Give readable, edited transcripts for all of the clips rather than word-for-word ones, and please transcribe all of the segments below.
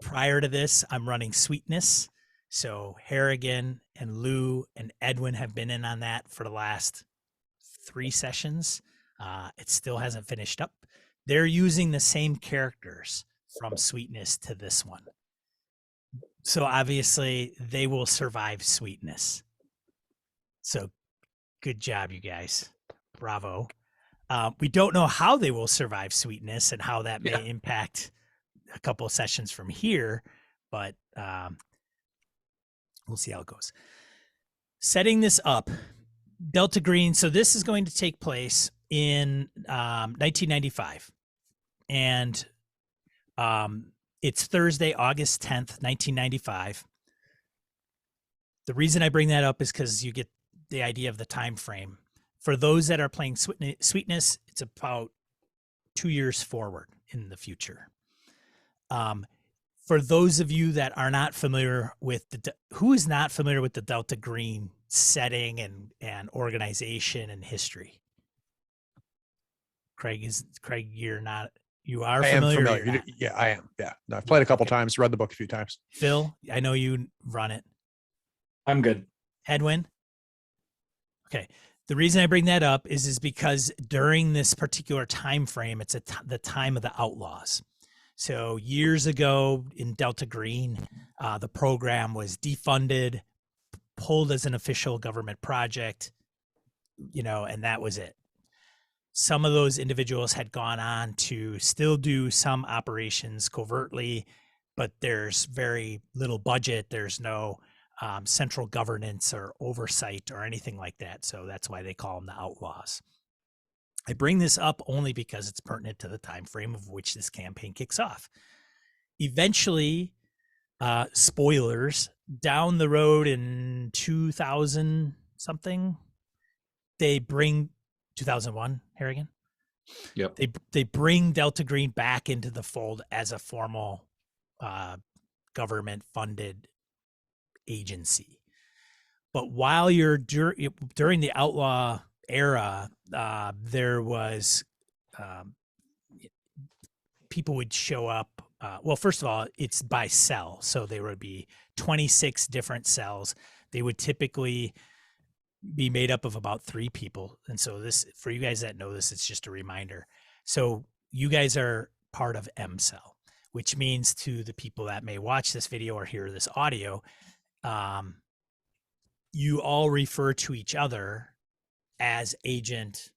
Prior to this, I'm running Sweetness. So Harrigan and Lou and Edwin have been in on that for the last 3 sessions. It still hasn't finished up. They're using the same characters from Sweetness to this one. So obviously they will survive Sweetness. So good job, you guys. Bravo. We don't know how they will survive Sweetness and how that may impact a couple of sessions from here, but we'll see how it goes. Setting this up, Delta Green. So this is going to take place in 1995, and it's Thursday, August 10th, 1995. The reason I bring that up is because you get the idea of the time frame. For those that are playing Sweetness, it's about 2 years forward in the future. For those of you that are not familiar with who is not familiar with the Delta Green setting and organization and history? Craig, you're not. You are familiar. I am familiar. Yeah, I am. Yeah, no, I've played a couple times, read the book a few times. Phil, I know you run it. I'm good. Edwin. Okay. The reason I bring that up is because during this particular time frame, it's the time of the Outlaws. So years ago in Delta Green, the program was defunded, pulled as an official government project, and that was it. Some of those individuals had gone on to still do some operations covertly, but there's very little budget. There's no central governance or oversight or anything like that. So that's why they call them the Outlaws. I bring this up only because it's pertinent to the time frame of which this campaign kicks off. Eventually, spoilers, down the road in 2000 something, they bring 2001, Harrigan. Yep. They bring Delta Green back into the fold as a formal government funded agency. But while you're during the Outlaw era, there was people would show up. Well, first of all, it's by cell. So there would be 26 different cells. They would typically be made up of about 3 people. And so this, for you guys that know this, it's just a reminder. So you guys are part of M cell, which means to the people that may watch this video or hear this audio, you all refer to each other as agent,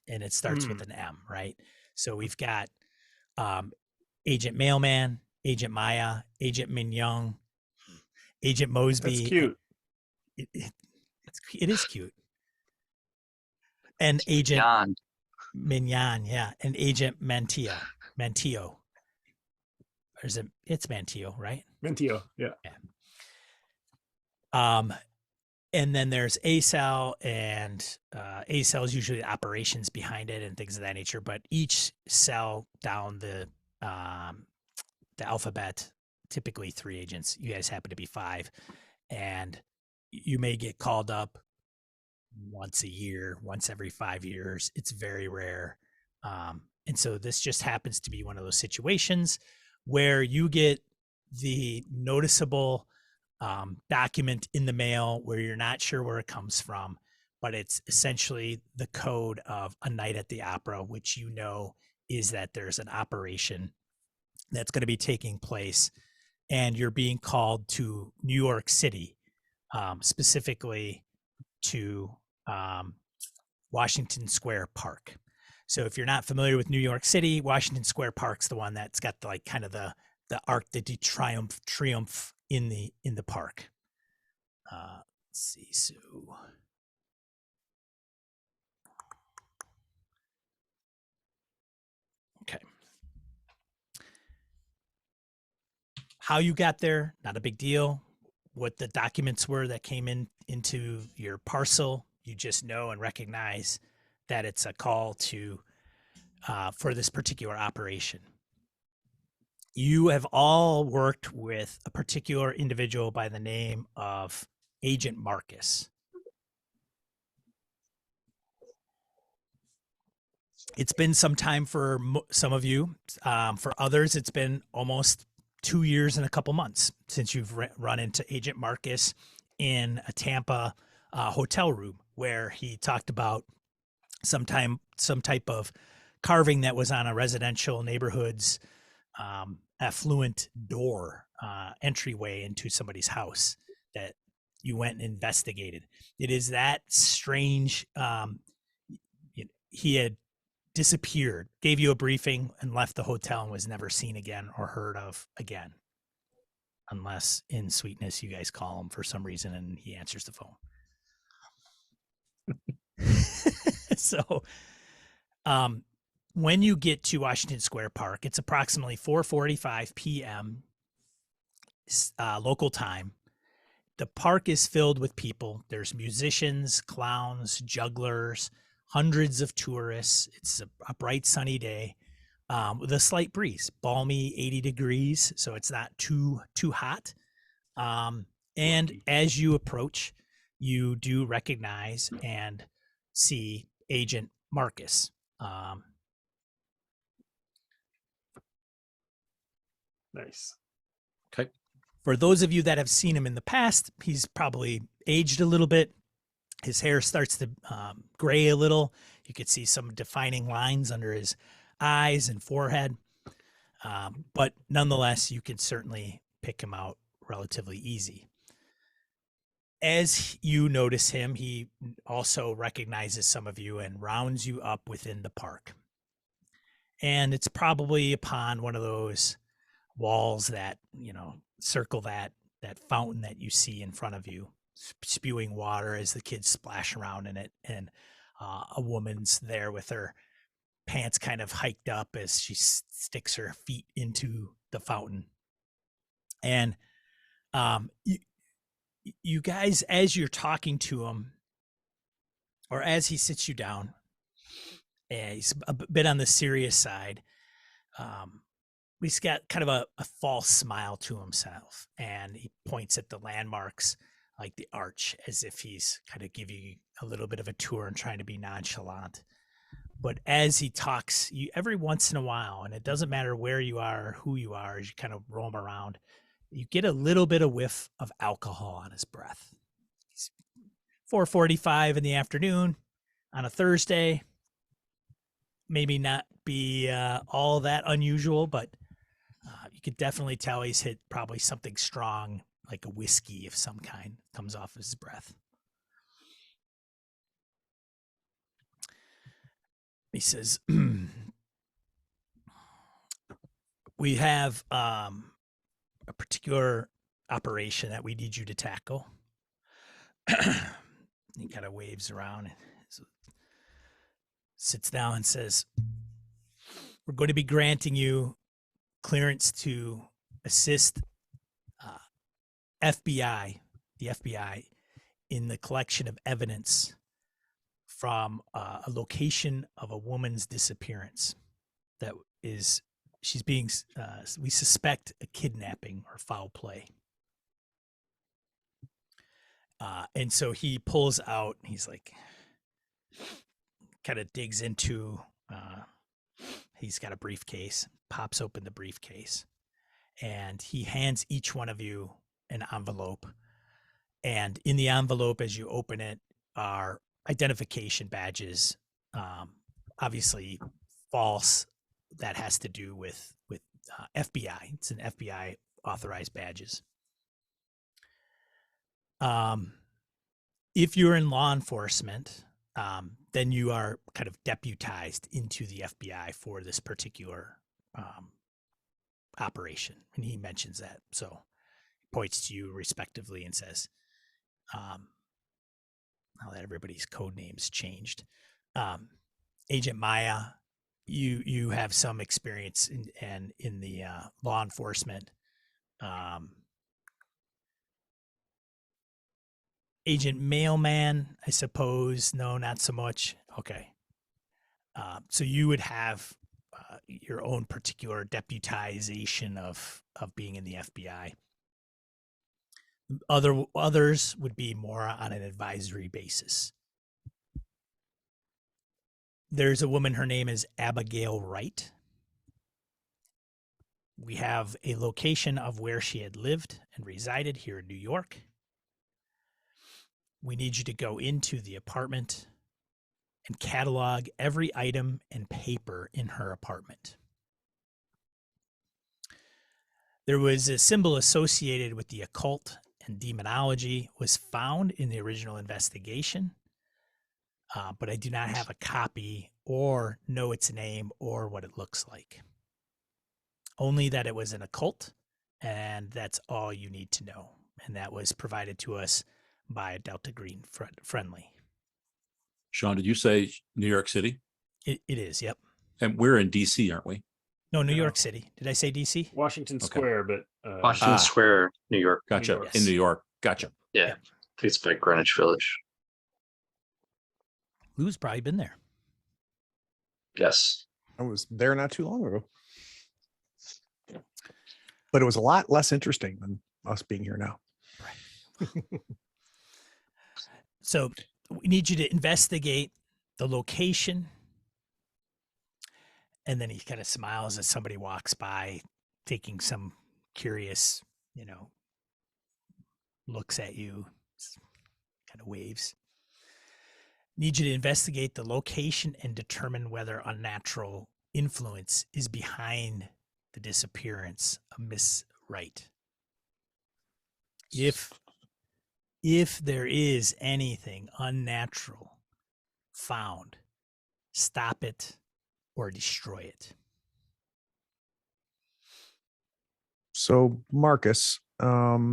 and it starts with an M, right? So we've got Agent Mailman, Agent Maya, Agent Min Young, Agent Mosby. That's cute. It is cute. And Agent Mignon, yeah, and Agent Mantio. Or is it? It's Mantio, right? Mentio, yeah. And then there's A cell, and A cell is usually operations behind it and things of that nature. But each cell down the alphabet, typically 3 agents. You guys happen to be 5, and you may get called up once a year, once every 5 years. It's very rare. And so this just happens to be one of those situations where you get the noticeable document in the mail where you're not sure where it comes from, but it's essentially the code of A Night at the Opera, which is that there's an operation that's going to be taking place, and you're being called to New York City, specifically to Washington Square Park. So if you're not familiar with New York City, Washington Square Park's the one that's got the Arc de Triomphe in the park. Let's see. So okay. How you got there, not a big deal. What the documents were that came into your parcel, you just know and recognize that it's a call to for this particular operation. You have all worked with a particular individual by the name of Agent Marcus. It's been some time for some of you. For others, it's been almost 2 years and a couple months since you've run into Agent Marcus in a Tampa hotel room where he talked about some type of carving that was on a residential neighborhood's affluent door entryway into somebody's house that you went and investigated. It is that strange. He had disappeared, gave you a briefing, and left the hotel and was never seen again or heard of again. Unless in sweetness you guys call him for some reason and he answers the phone. So when you get to Washington Square Park, it's approximately 4:45 p.m. Local time. The park is filled with people. There's musicians, clowns, jugglers, hundreds of tourists. It's a bright sunny day with a slight breeze, balmy 80 degrees, so it's not too hot. And as you approach, you do recognize and see Agent Marcus. Nice. Okay. For those of you that have seen him in the past, he's probably aged a little bit. His hair starts to gray a little. You could see some defining lines under his eyes and forehead. But nonetheless, you can certainly pick him out relatively easy. As you notice him, he also recognizes some of you and rounds you up within the park. And it's probably upon one of those walls that, circle that fountain that you see in front of you, spewing water as the kids splash around in it. And a woman's there with her pants kind of hiked up as she sticks her feet into the fountain. And you guys, as you're talking to him, or as he sits you down, he's a bit on the serious side. He's got kind of a false smile to himself, and he points at the landmarks like the arch as if he's kind of giving you a little bit of a tour and trying to be nonchalant. But as he talks, you every once in a while, and it doesn't matter where you are or who you are, as you kind of roam around, you get a little bit of whiff of alcohol on his breath. It's 4:45 in the afternoon on a Thursday. Maybe not be all that unusual, but you could definitely tell he's hit probably something strong, like a whiskey of some kind, comes off his breath. He says, we have a particular operation that we need you to tackle. He kind of waves around and sits down and says, we're going to be granting you clearance to assist the FBI, in the collection of evidence from a location of a woman's disappearance. That is, she's being, we suspect a kidnapping or foul play. And so he pulls out, he's like, kind of digs into, he's got a briefcase, pops open the briefcase, and he hands each one of you an envelope. And in the envelope, as you open it, are identification badges, obviously false. That has to do with FBI. It's an FBI authorized badges. If you're in law enforcement, then you are kind of deputized into the FBI for this particular operation. And he mentions that. So he points to you respectively and says, now that everybody's code names changed, Agent Maya, you have some experience in the law enforcement. Agent Mailman, I suppose. No, not so much. Okay. So you would have your own particular deputization of being in the FBI. Others would be more on an advisory basis. There's a woman, her name is Abigail Wright. We have a location of where she had lived and resided here in New York. We need you to go into the apartment and catalog every item and paper in her apartment. There was a symbol associated with the occult and demonology was found in the original investigation, but I do not have a copy or know its name or what it looks like. Only that it was an occult, and that's all you need to know. And that was provided to us by Delta Green Friendly. Sean, did you say New York City? It is, yep. And we're in DC, aren't we? No, New No. York City. Did I say DC? Washington Okay. Square, but Washington Ah. Square, New York. Gotcha. York. In New York. Gotcha. Yeah, Yeah. I think it's by Greenwich Village. Lou's probably been there. Yes. I was there not too long ago. But it was a lot less interesting than us being here now. So we need you to investigate the location. And then he kind of smiles as somebody walks by, taking some curious, looks at you, kind of waves. Need you to investigate the location and determine whether unnatural influence is behind the disappearance of Miss Wright. If there is anything unnatural found, stop it or destroy it. So Marcus, how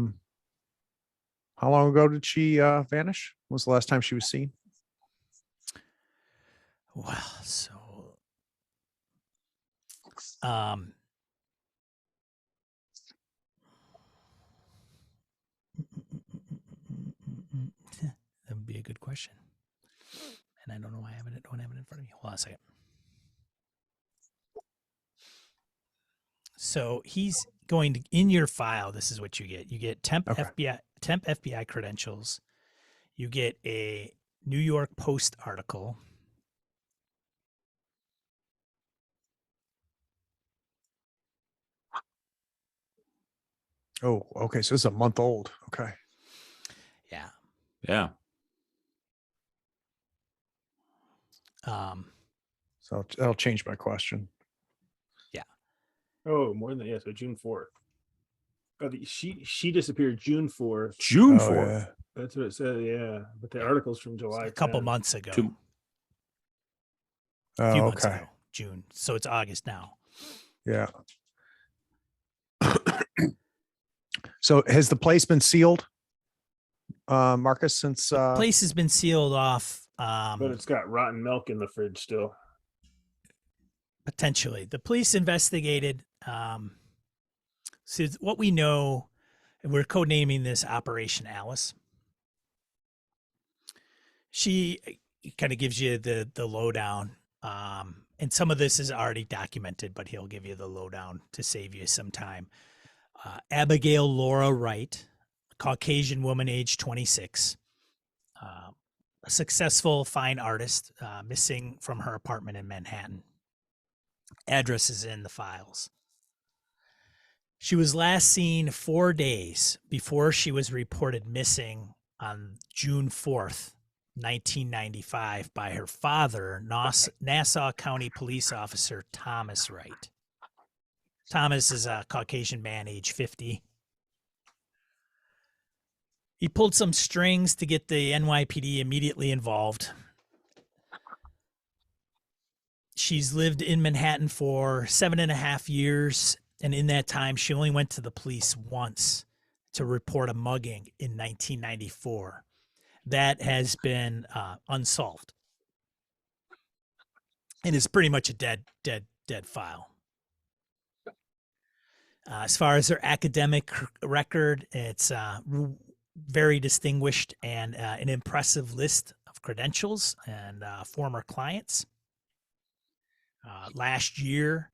long ago did she vanish? When was the last time she was seen? Well, so that would be a good question. And I don't know why I don't have it in front of me. Hold on a second. So he's going to, in your file, this is what you get. You get temp FBI credentials. You get a New York Post article. Oh, okay. So it's a month old. Okay. Yeah. Yeah. So that'll change my question. oh, more than so June 4th. Oh, she disappeared June 4th. June Oh, 4th. yeah. That's what it said. Yeah, but the article's from July. A couple 10th. months ago. Two- A few Oh, months okay. ago. June. So it's August now. Yeah. So has the place been sealed, Marcus, since Place has been sealed off. But it's got rotten milk in the fridge still. Potentially. The police investigated. So what we know, and we're codenaming this Operation Alice. She kind of gives you the lowdown. And some of this is already documented, but he'll give you the lowdown to save you some time. Abigail Laura Wright, a Caucasian woman, age 26, a successful fine artist, missing from her apartment in Manhattan. Address is in the files. She was last seen 4 days before she was reported missing on June 4th, 1995 by her father, Nassau County Police Officer Thomas Wright. Thomas is a Caucasian man, age 50. He pulled some strings to get the NYPD immediately involved. She's lived in Manhattan for 7.5 years. And in that time, she only went to the police once to report a mugging in 1994. That has been unsolved. And is pretty much a dead file. As far as her academic record, it's very distinguished and an impressive list of credentials and former clients. Last year,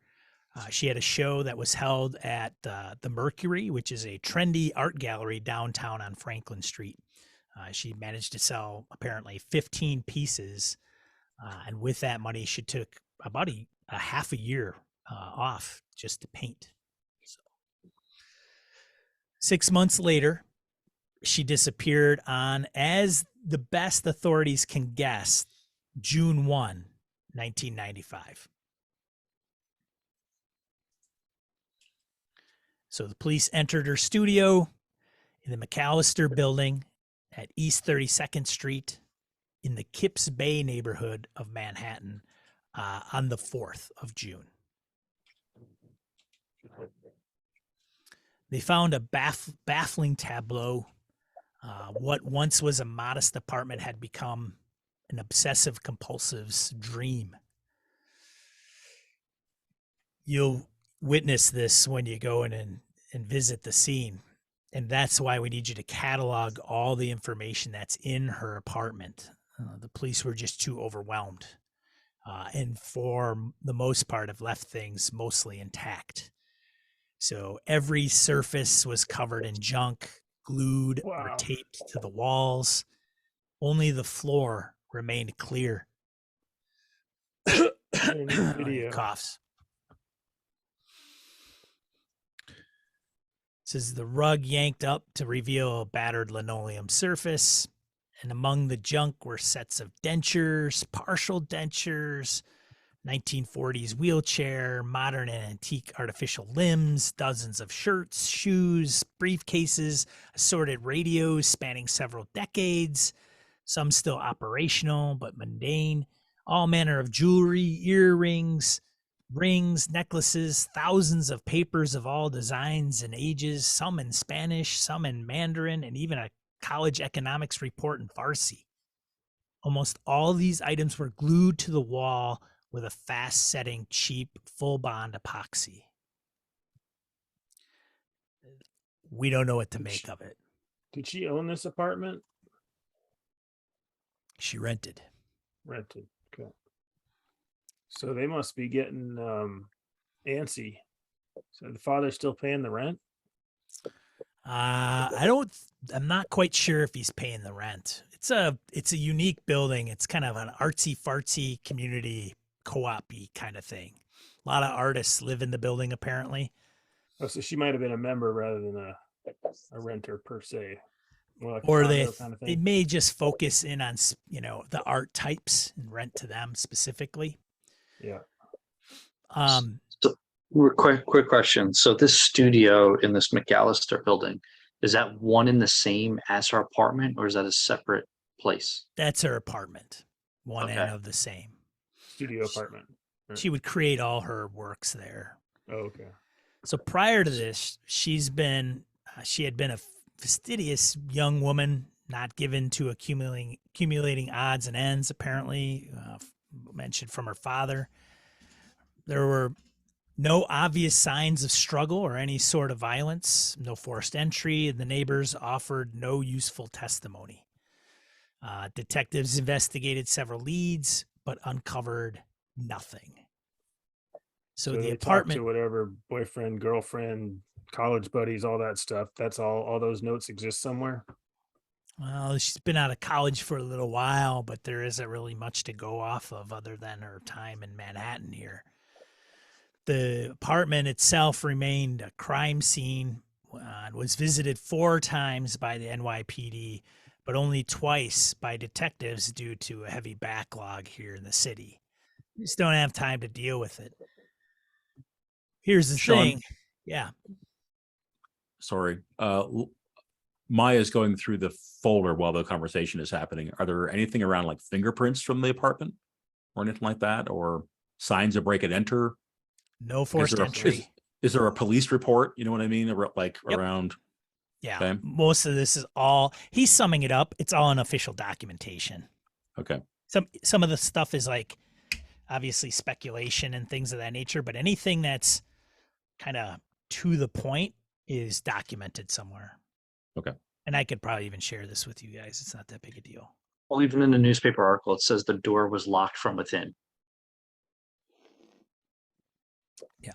she had a show that was held at the Mercury, which is a trendy art gallery downtown on Franklin Street. She managed to sell apparently 15 pieces. And with that money, she took about a half a year off just to paint. 6 months later, she disappeared on, as the best authorities can guess, June 1, 1995. So the police entered her studio in the McAllister building at East 32nd Street in the Kips Bay neighborhood of Manhattan on the 4th of June. They found a baffling tableau. What once was a modest apartment had become an obsessive compulsive's dream. You'll witness this when you go in and visit the scene. And that's why we need you to catalog all the information that's in her apartment. The police were just too overwhelmed. And for the most part have left things mostly intact. So every surface was covered in junk, glued or Wow. taped to the walls. Only the floor remained clear. Video. Coughs. Says the rug yanked up to reveal a battered linoleum surface. And among the junk were sets of dentures, partial dentures, 1940s wheelchair, modern and antique artificial limbs, dozens of shirts, shoes, briefcases, assorted radios spanning several decades, some still operational but mundane, all manner of jewelry, earrings, rings, necklaces, thousands of papers of all designs and ages, some in Spanish, some in Mandarin, and even a college economics report in Farsi. Almost all these items were glued to the wall with a fast-setting, cheap, full-bond epoxy. We don't know what to make of it. Did she own this apartment? She rented. Rented. Okay. So they must be getting antsy. So the father's still paying the rent? I'm not quite sure if he's paying the rent. It's a unique building. It's kind of an artsy fartsy community co-op-y kind of thing. A lot of artists live in the building apparently. Oh, so she might have been a member rather than a renter per se. More like a Or condo kind of they thing. may just focus in on, the art types and rent to them specifically. Yeah. Quick question. So this studio in this McAllister building, is that one in the same as her apartment, or is that a separate place? That's her apartment. One Okay. and of the same. Studio apartment. She would create all her works there. Oh, okay. So prior to this, she had been a fastidious young woman, not given to accumulating odds and ends, apparently, mentioned from her father. There were no obvious signs of struggle or any sort of violence, no forced entry, and the neighbors offered no useful testimony. Detectives investigated several leads, but uncovered nothing. So the they apartment, talked to whatever boyfriend, girlfriend, college buddies, all that stuff. That's all those notes exist somewhere. well, she's been out of college for a little while, but there isn't really much to go off of other than her time in Manhattan here. The apartment itself remained a crime scene and was visited 4 times by the NYPD, but only twice by detectives due to a heavy backlog here in the city. We just don't have time to deal with it. Here's the Sean? thing. Yeah. Sorry. Maya's going through the folder while the conversation is happening. Are there anything around like fingerprints from the apartment or anything like that, or signs of break and enter? No forced entry. Is there a police report? You know what I mean? Yep. Around. Yeah. Okay. Most of this is all, he's summing it up. It's all in official documentation. Okay. Some of the stuff is like obviously speculation and things of that nature, but anything that's kind of to the point is documented somewhere. Okay. And I could probably even share this with you guys. It's not that big a deal. Well, even in the newspaper article, it says the door was locked from within. Yeah.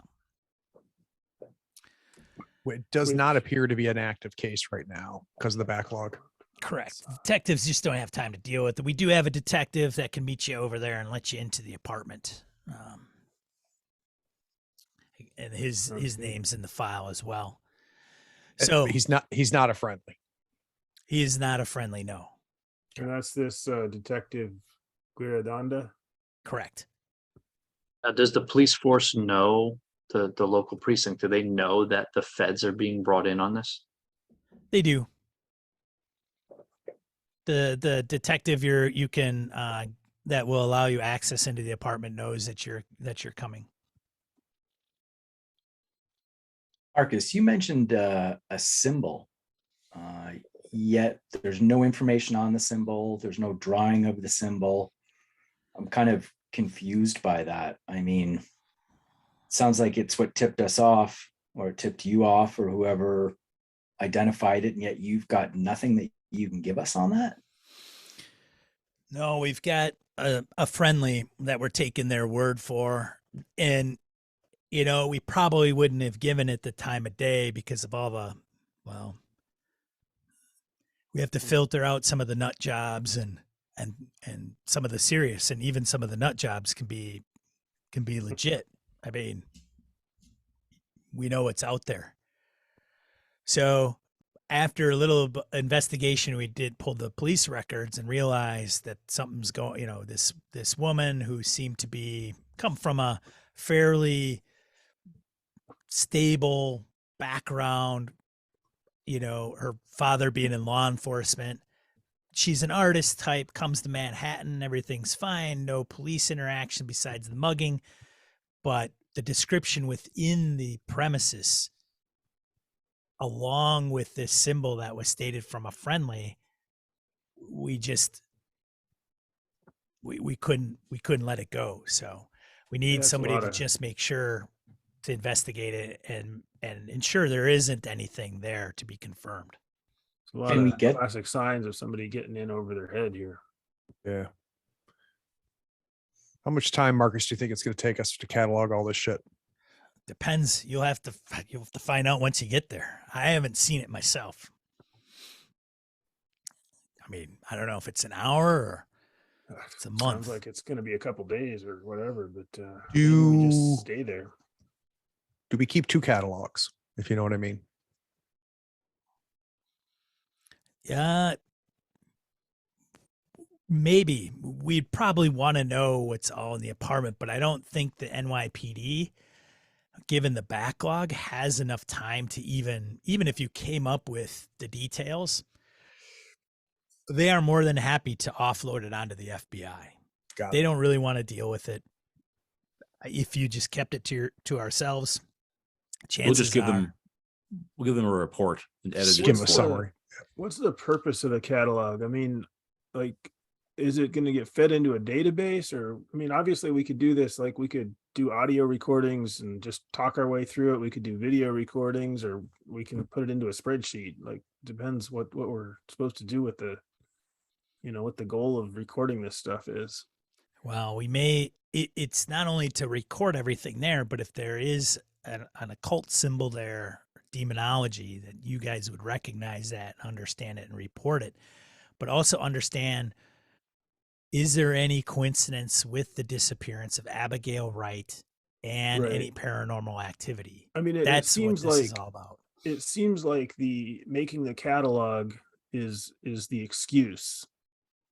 It does not appear to be an active case right now because of the backlog. Correct. Detectives just don't have time to deal with it. We do have a detective that can meet you over there and let you into the apartment. And his name's in the file as well. So He's not a friendly. he is not a friendly, no. And that's this Detective Guiradonda. Correct. Does the police force know, the local precinct, do they know that the feds are being brought in on this? They do. The detective you can that will allow you access into the apartment knows that you're coming. Marcus, you mentioned a symbol, yet there's no information on the symbol. There's no drawing of the symbol. I'm kind of confused by that. I mean, it sounds like it's what tipped us off, or tipped you off, or whoever identified it, and yet you've got nothing that you can give us on that. No, we've got a friendly that we're taking their word for, and we probably wouldn't have given it the time of day because of all the, well, we have to filter out some of the nut jobs and some of the serious, and even some of the nut jobs can be legit. I mean, we know what's out there. So after a little investigation, we pull the police records and realized that something's going, this woman who seemed to come from a fairly stable background, her father being in law enforcement. She's an artist type, comes to Manhattan, everything's fine, no police interaction besides the mugging. But the description within the premises, along with this symbol that was stated from a friendly, we couldn't let it go. So we need That's a somebody lot to of- just make sure to investigate it and ensure there isn't anything there to be confirmed. It's a lot Can of we get- classic signs of somebody getting in over their head here. Yeah. How much time, Marcus, do you think it's going to take us to catalog all this shit? Depends. You'll have to find out once you get there. I haven't seen it myself. I mean, I don't know if it's an hour or it's a month. Sounds like it's going to be a couple days or whatever, but maybe we Do just stay there. we keep 2 catalogs, if you know what I mean? Yeah, maybe we'd probably want to know what's all in the apartment, but I don't think the NYPD, given the backlog, has enough time to even if you came up with the details, they are more than happy to offload it onto the FBI. Got They it. don't really want to deal with it. If you just kept it to ourselves, chances We'll just give are, them a report and edit Just it. give them a What's summary. What's the purpose of the catalog? I mean, like, is it going to get fed into a database? Or, I mean, obviously we could do this, like we could do audio recordings and just talk our way through it. We could do video recordings, or we can put it into a spreadsheet. Like, depends what we're supposed to do with the, what the goal of recording this stuff is. well, it's not only to record everything there, but if there is an occult symbol there, demonology, that you guys would recognize that, understand it, and report it. But also understand, is there any coincidence with the disappearance of Abigail Wright and any Right. paranormal activity? I mean, it That's what seems this is like all about. it seems like the making the catalog is the excuse,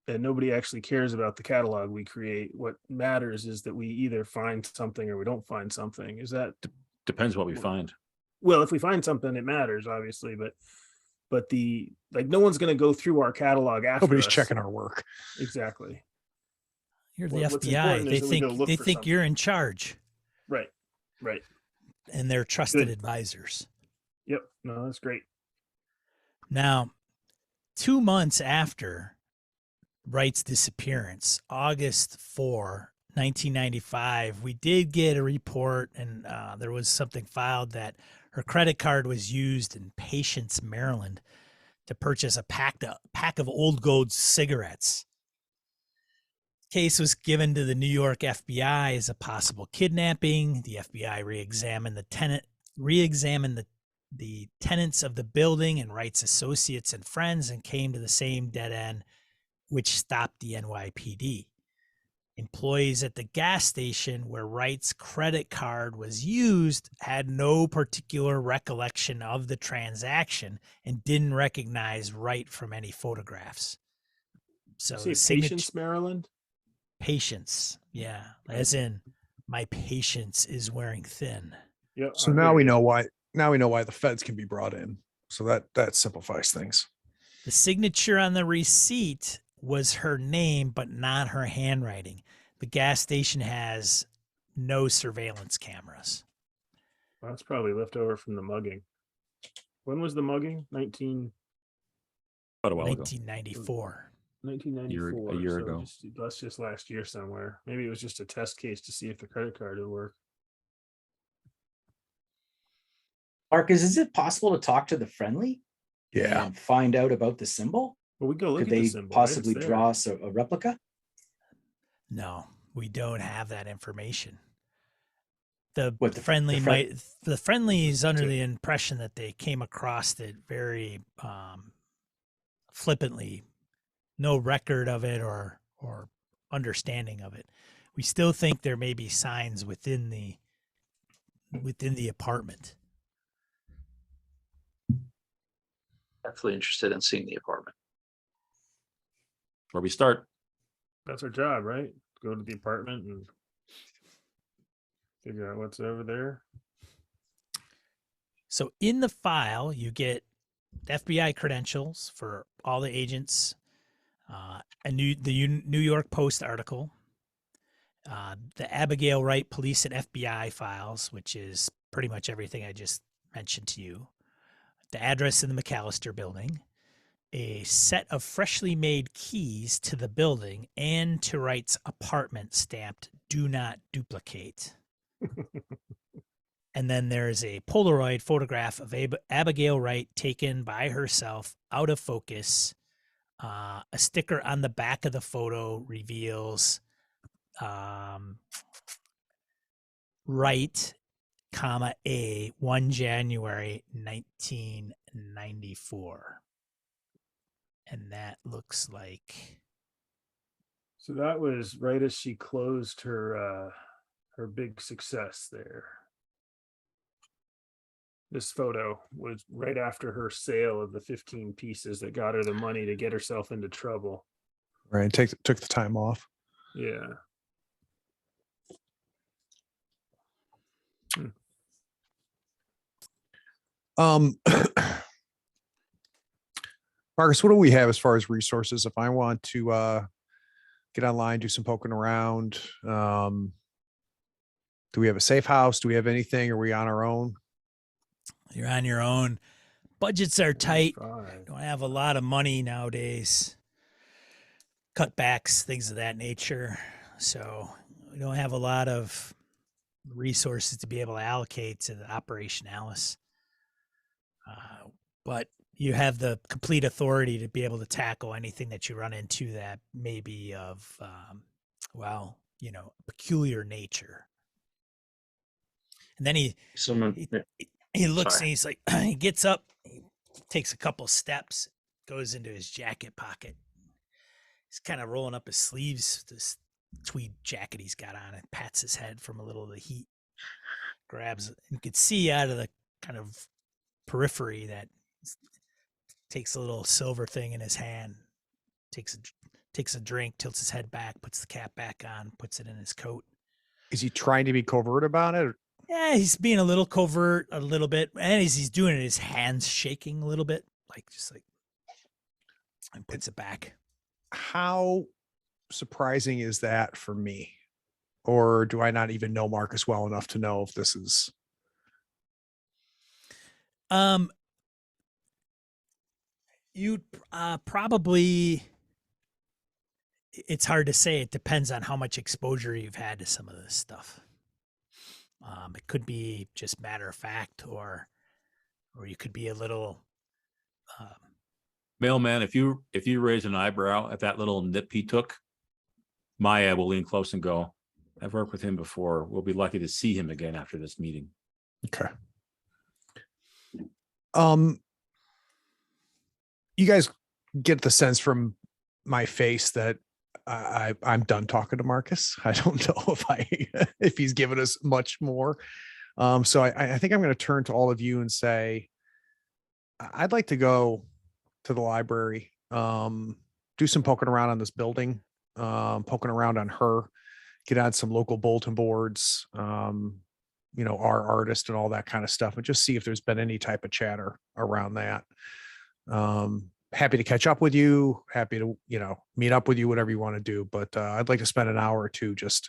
and nobody actually cares about the catalog we create. What matters is that we either find something or we don't find something. Is that, Depends what we find. well, if we find something, it matters, obviously, but the, like, no one's going to go through our catalog after Nobody's us. checking our work. Exactly. You're the What's FBI. important They is that we go think look they for think you're something. in charge, Right. and they're trusted Good. advisors. Yep. No, that's great. Now, 2 months after Wright's disappearance, August 4, 1995, we did get a report, and there was something filed that her credit card was used in Patience, Maryland, to purchase a pack of Old Gold cigarettes. Case was given to the New York FBI as a possible kidnapping. The FBI re-examined the tenants of the building and Wright's associates and friends, and came to the same dead end, which stopped the NYPD. Employees at the gas station where Wright's credit card was used had no particular recollection of the transaction and didn't recognize Wright from any photographs. So Say the signature, Patience, Maryland. patience, yeah, as in my patience is wearing thin. Yeah. So now we know why. Now we know why the feds can be brought in. So that simplifies things. The signature on the receipt was her name, but not her handwriting. The gas station has no surveillance cameras. That's probably left over from the mugging. When was the mugging? Quite a while ago. 1994. 1994. A year so ago. That's just last year somewhere. Maybe it was just a test case to see if the credit card would work. Marcus, is it possible to talk to the friendly Yeah. and find out about the symbol? Well, we go look Could at the they symbol. right? It's possibly there. draw us a replica? No, we don't have that information. What, The the friendly friend- might, the friendly is under the impression that they came across it very flippantly, no record of it or understanding of it. We still think there may be signs within the apartment. Definitely interested in seeing the apartment. Where we start. That's our job, right? Go to the apartment and figure out what's over there. So in the file, you get FBI credentials for all the agents, the New York Post article, the Abigail Wright Police and FBI files, which is pretty much everything I just mentioned to you, the address in the McAllister building, a set of freshly made keys to the building and to Wright's apartment stamped "Do not duplicate." And then there's a Polaroid photograph of Abigail Wright taken by herself out of focus. A sticker on the back of the photo reveals Wright, comma, A, 1 January 1994. And that looks like, So that was right as she closed her big success there. This photo was right after her sale of the 15 pieces that got her the money to get herself into trouble. Right. Took the time off. Yeah. Marcus, what do we have as far as resources? If I want to get online, do some poking around, do we have a safe house? Do we have anything? Are we on our own? you're on your own. Budgets are tight. Fine. Don't have a lot of money nowadays. Cutbacks, things of that nature. So we don't have a lot of resources to be able to allocate to the Operation Alice. But you have the complete authority to be able to tackle anything that you run into that may be of, peculiar nature. And then he looks Sorry. and he's like, he gets up, he takes a couple steps, goes into his jacket pocket. He's kind of rolling up his sleeves, this tweed jacket he's got on, and pats his head from a little of the heat. Grabs, you could see out of the kind of periphery that takes a little silver thing in his hand, takes a drink, tilts his head back, puts the cap back on, puts it in his coat. Is he trying to be covert about it? Yeah, he's being a little covert a little bit. And as he's doing it, his hands shaking a little bit, and puts it back. How surprising is that for me? Or do I not even know Marcus well enough to know if this is? You'd probably, it's hard to say. It depends on how much exposure you've had to some of this stuff. It could be just matter of fact, or you could be a little. Mailman, if you raise an eyebrow at that little nip he took, Maya will lean close and go, "I've worked with him before. We'll be lucky to see him again after this meeting." Okay. You guys get the sense from my face that I'm done talking to Marcus. I don't know if he's given us much more. So I think I'm going to turn to all of you and say, I'd like to go to the library, do some poking around on this building, poking around on her, get on some local bulletin boards, our artist and all that kind of stuff, and just see if there's been any type of chatter around that. Happy to catch up with you, happy to, meet up with you, whatever you want to do. But I'd like to spend an hour or two just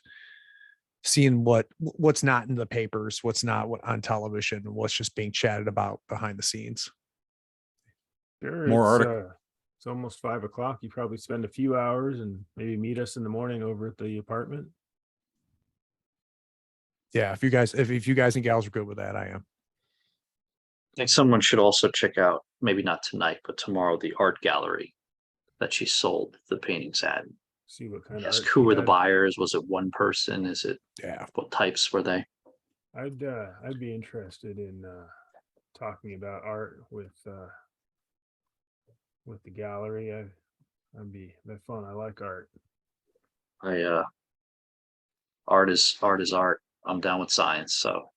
seeing what's not in the papers, what's not on television, and what's just being chatted about behind the scenes. Sure, More it's, article. it's almost 5 o'clock. You probably spend a few hours and maybe meet us in the morning over at the apartment. Yeah, if you guys and gals are good with that, I am. I think someone should also check out, maybe not tonight, but tomorrow, the art gallery that she sold the paintings at. See what kind of Ask art who she were the had. buyers? Was it one person? Is it, Yeah. what types were they? I'd be interested in talking about art with the gallery. That'd be fun. I like art. Art is art. I'm down with science, so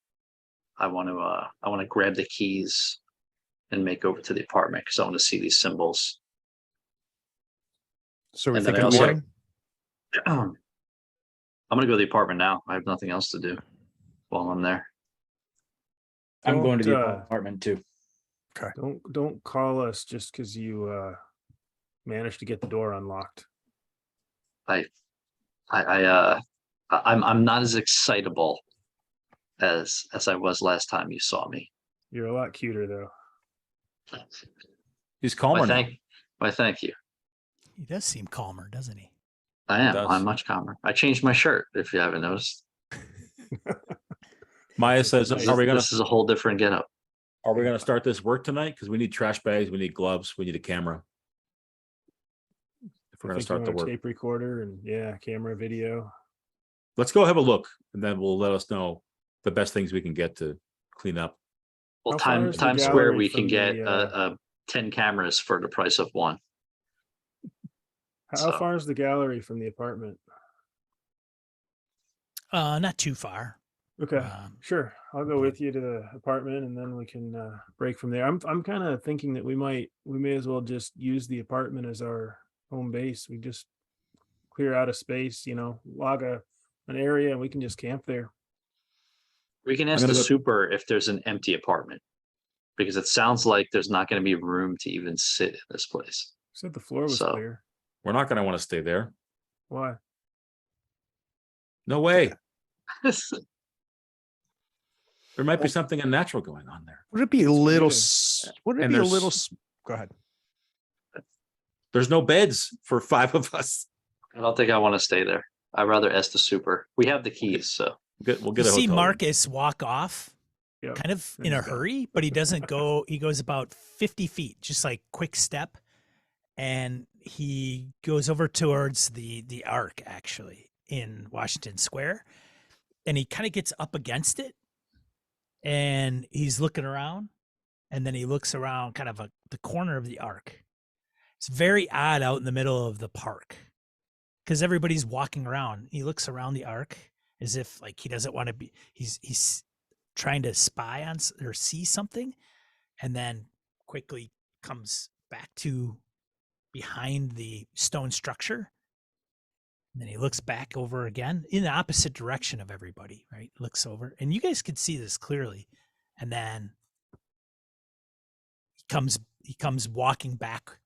I want to grab the keys and make over to the apartment because I want to see these symbols. So we're And then I thinking also- morning. I'm gonna go to the apartment now. I have nothing else to do while I'm there. I'm going to the Don't, apartment too. Don't call us just because you managed to get the door unlocked. I'm not as excitable as I was last time you saw me. You're a lot cuter though. He's calmer Why now. thank you. He does seem calmer, doesn't he? I am. does. I'm much calmer. I changed my shirt, if you haven't noticed. Maya says, Nice. are we gonna This is a whole different getup. start this work tonight? Because we need trash bags, we need gloves, we need a camera. If we're I gonna think start you the want a work, tape recorder and camera, video. let's go have a look, and then we'll let us know the best things we can get to clean up. Well, How far is the Times Square, gallery we can from get the, 10 cameras for the price of one. How So- far is the gallery from the apartment? Not too far. Okay, sure. I'll go yeah. with you to the apartment and then we can break from there. I'm kind of thinking that we may as well just use the apartment as our home base. We just clear out a space, log an area and we can just camp there. We can ask gonna the go- super if there's an empty apartment. Because it sounds like there's not going to be room to even sit in this place. Said the floor was So- clear. We're not gonna want to stay there. Why? No way. There might be something unnatural going on there. Would it be a It's little? creative. Would it And be a there's- little? Go ahead. There's no beds for 5 of us. I don't think I want to stay there. I'd rather ask the super. We have the keys, so We'll You get a see hotel room. Marcus walk off Yep. kind of And in a he's gone. hurry, but he doesn't go. He goes about 50 feet, just like quick step. And he goes over towards the Arc, actually, in Washington Square. And he kind of gets up against it. And he's looking around. And then he looks around kind of the corner of the Arc. It's very odd out in the middle of the park because everybody's walking around. He looks around the Arc as if like he doesn't want to be, he's trying to spy on or see something, and then quickly comes back to behind the stone structure. And then he looks back over again in the opposite direction of everybody, right? Looks over, and you guys could see this clearly. And then he comes walking back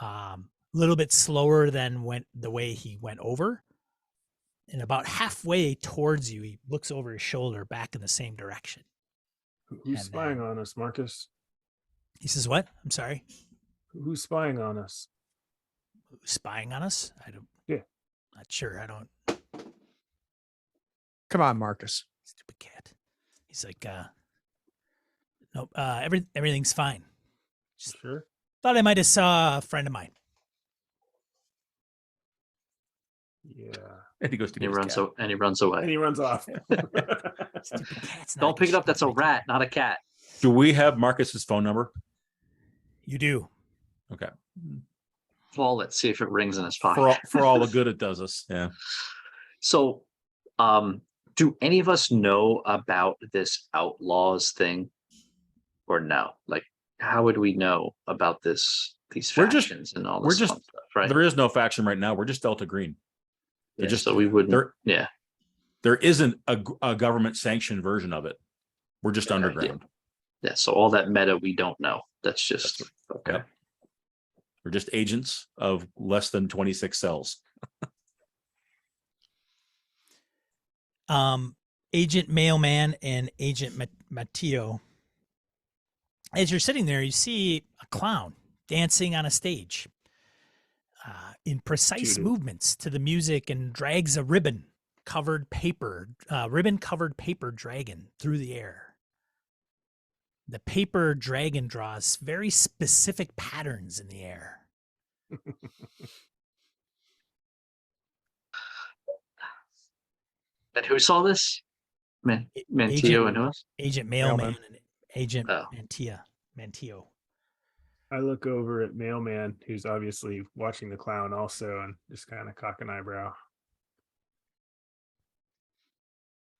a little bit slower than the way he went over. And about halfway towards you, he looks over his shoulder back in the same direction. Who's And spying then- on us, Marcus? He says, "What? I'm sorry. Who's spying on us? Spying on us? I don't. Yeah. Not sure. I don't. Come on, Marcus. Stupid cat." He's like, "Nope. Everything's fine. Just Sure. thought I might have saw a friend of mine." Yeah. And he goes to he get his runs cat. and he runs away. And he runs off. Stupid cat's not Don't pick it good up. That's a shit right rat, there. not a cat. Do we have Marcus's phone number? You do. Okay. call it, see if it rings in his For pocket. for all the good it does us. Yeah. So, do any of us know about this Outlaws thing or no? Like, how would we know about these We're just- factions and all we're this just- fun stuff, right? There is no faction right now. We're just Delta Green. Yeah, just- so we wouldn't. there- Yeah. There isn't a government sanctioned version of it. We're just Okay, underground. Yeah. So all that meta we don't know. That's just okay. Yep. We're just agents of less than 26 cells. Agent Mailman and Agent Matteo. As you're sitting there, you see a clown dancing on a stage in precise Judith. movements to the music and drags a ribbon-covered paper dragon through the air. The paper dragon draws very specific patterns in the air. And who saw this? Mantio and who else? Agent Mailman Mailman. and Agent Oh. Mantio. I look over at Mailman, who's obviously watching the clown also, and just kind of cock an eyebrow.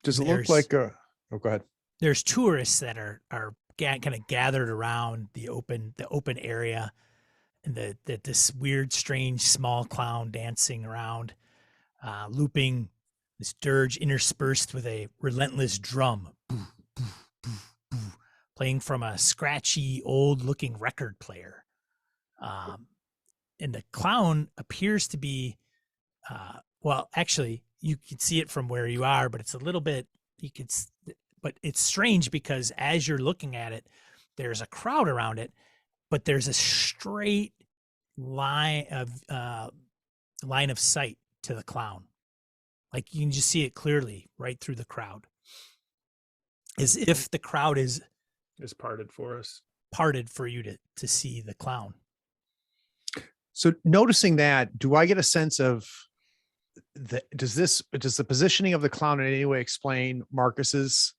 Does it There's- look like a? Oh, go ahead. There's tourists that are kind of gathered around the open area, and this weird, strange, small clown dancing around, looping this dirge interspersed with a relentless drum, boo, boo, boo, boo, playing from a scratchy, old-looking record player. And the clown appears to be, well, actually, you can see it from where you are, but it's a little bit, but it's strange because as you're looking at it, there's a crowd around it, but there's a straight line of sight to the clown. Like you can just see it clearly right through the crowd, as if the crowd is It's parted for us. parted for you to see the clown. So noticing that, do I get a sense of does the positioning of the clown in any way explain Marcus's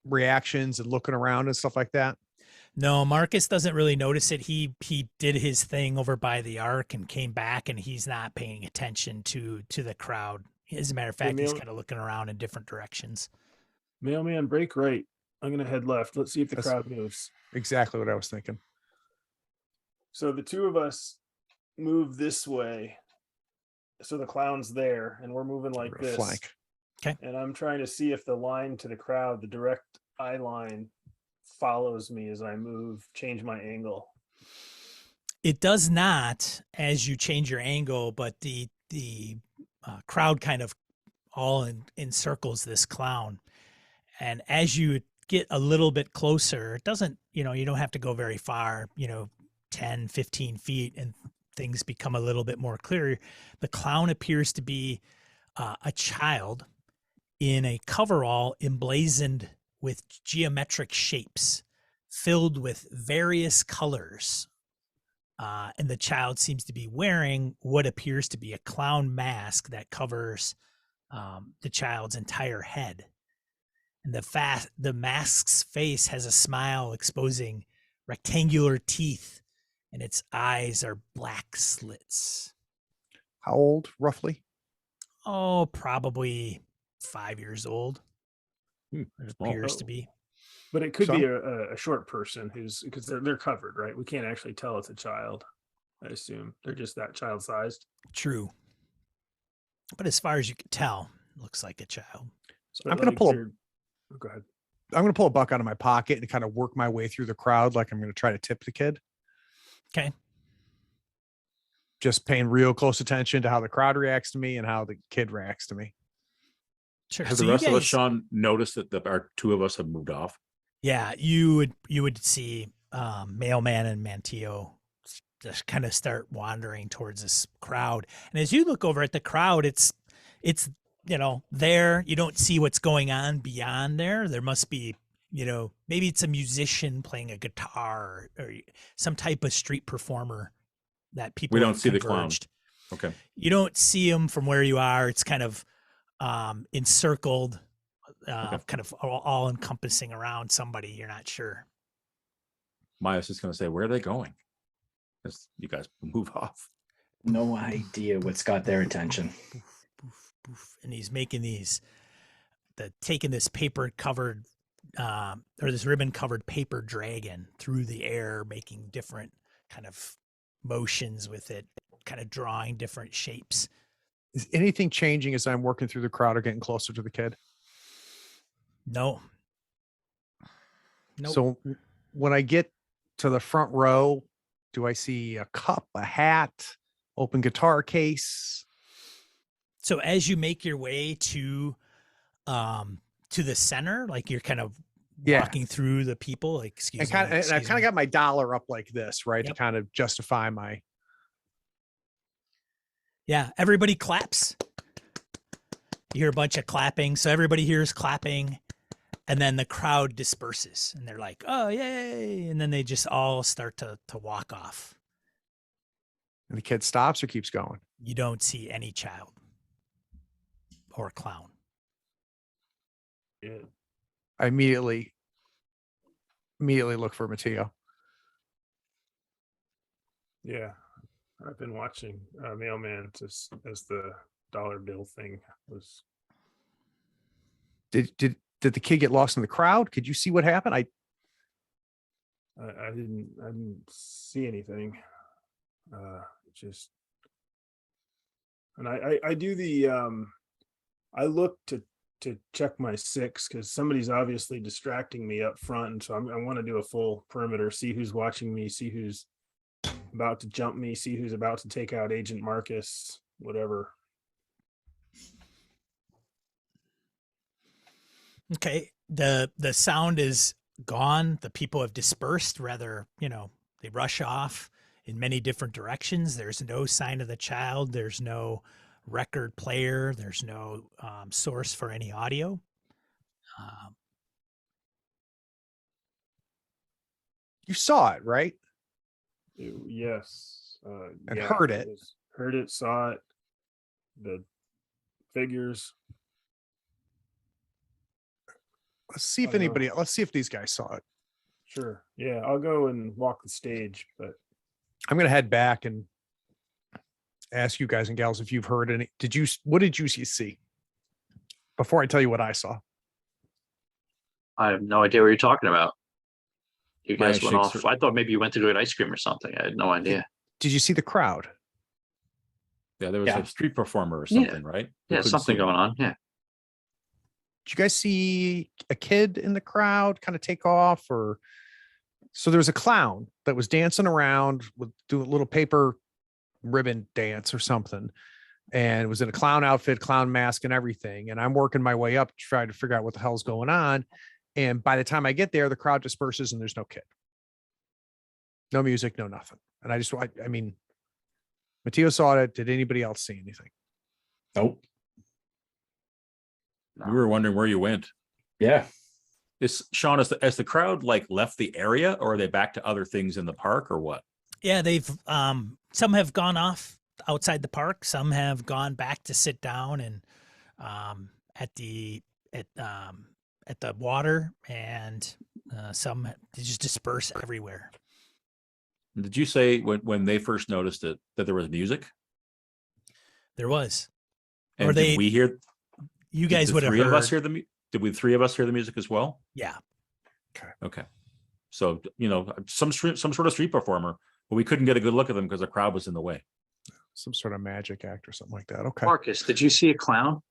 reactions and looking around and stuff like that? No, Marcus doesn't really notice it. He did his thing over by the ark and came back, and he's not paying attention to the crowd. As a matter of fact, he's kind of looking around in different directions. Mailman, break right. I'm going to head left. Let's see if the That's- crowd moves. Exactly what I was thinking. So the two of us move this way. So the clown's there, and we're moving like We're gonna this. flank. And I'm trying to see if the line to the crowd, the direct eye line, follows me as I move, change my angle. It does not as you change your angle, but the crowd kind of all encircles this clown. And as you get a little bit closer, it doesn't, you don't have to go very far, 10, 15 feet, and things become a little bit more clear. The clown appears to be a child in a coverall emblazoned with geometric shapes, filled with various colors. And the child seems to be wearing what appears to be a clown mask that covers the child's entire head. And the mask's face has a smile exposing rectangular teeth, and its eyes are black slits. How old, roughly? Oh, probably 5 years old. It small. appears to be. But it could So- be a short person who's, because they're covered, right? We can't actually tell it's a child. I assume they're just that child sized. True. But as far as you can tell, it looks like a child. But I'm gonna like pull you're- oh, go ahead. I'm going to pull a buck out of my pocket and kind of work my way through the crowd like I'm going to try to tip the kid. Okay. Just paying real close attention to how the crowd reacts to me and how the kid reacts to me. Sure. Have So the you rest of us, guys- Sean, noticed that our two of us have moved off? Yeah, you would see Mailman and Mantio just kind of start wandering towards this crowd. And as you look over at the crowd, it's there. You don't see what's going on beyond there. There must be, maybe it's a musician playing a guitar or some type of street performer that people We don't have see the clown. converged. Okay. You don't see him from where you are. It's kind of encircled, Okay. kind of all encompassing around somebody. You're not sure. Maya's just going to say, where are they going? As you guys move off. No idea what's got their attention. Boof, boof, boof. And he's making taking this paper covered, or this ribbon covered paper dragon through the air, making different kind of motions with it, kind of drawing different shapes. Is anything changing as I'm working through the crowd or getting closer to the kid? No. Nope. So when I get to the front row, do I see a cup, a hat, open guitar case? So as you make your way to the center, like you're kind of Yeah. walking through the people, like excuse And me. I've kind of got my dollar up like this, right? Yep. To kind of justify my. Yeah, everybody claps. You hear a bunch of clapping. So everybody hears clapping, and then the crowd disperses and they're like, oh, yay. And then they just all start to walk off. And the kid stops or keeps going. You don't see any child or clown. Yeah. I immediately look for Matteo. Yeah. I've been watching Mailman as the dollar bill thing was. Did the kid get lost in the crowd? Could you see what happened? I didn't see anything. Just, and I do the I look to check my six because somebody's obviously distracting me up front, and so I want to do a full perimeter, see who's watching me, see who's about to jump me, see who's about to take out Agent Marcus, whatever. Okay. The sound is gone. The people have dispersed, rather, they rush off in many different directions. There's no sign of the child. There's no record player. There's no source for any audio. You saw it, right? Yes. And heard it. Heard it, saw it. The figures. Let's see if I don't know. anybody. Let's see if these guys saw it. Sure. Yeah, I'll go and walk the stage, but I'm gonna head back and ask you guys and gals if you've heard any. What did you see? Before I tell you what I saw. I have no idea what you're talking about. You My guys went shakes off. are- I thought maybe you went to go get ice cream or something. I had no idea. Did you see the crowd? Yeah, there was Yeah. a street performer or Yeah. something, right? We Yeah, couldn't something see. going on. Yeah. Did you guys see a kid in the crowd kind of take off? Or so there was a clown that was dancing around with doing a little paper ribbon dance or something, and it was in a clown outfit, clown mask, and everything. And I'm working my way up to try to figure out what the hell's going on. And by the time I get there, the crowd disperses and there's no kid, no music, no nothing. And I mean, Matteo saw it. Did anybody else see anything? Nope. We were wondering where you went. Yeah. Is Sean, as the crowd like left the area, or are they back to other things in the park, or what? Yeah, they've some have gone off outside the park. Some have gone back to sit down and at the water, and some they just disperse everywhere. Did you say when they first noticed it that there was music? There was. And Or did they- we hear? You did guys the would have three heard. of us hear the? Did we three of us hear the music as well? Yeah. Okay. So some sort of street performer, but we couldn't get a good look at them because the crowd was in the way. Some sort of magic act or something like that. Okay. Marcus, did you see a clown?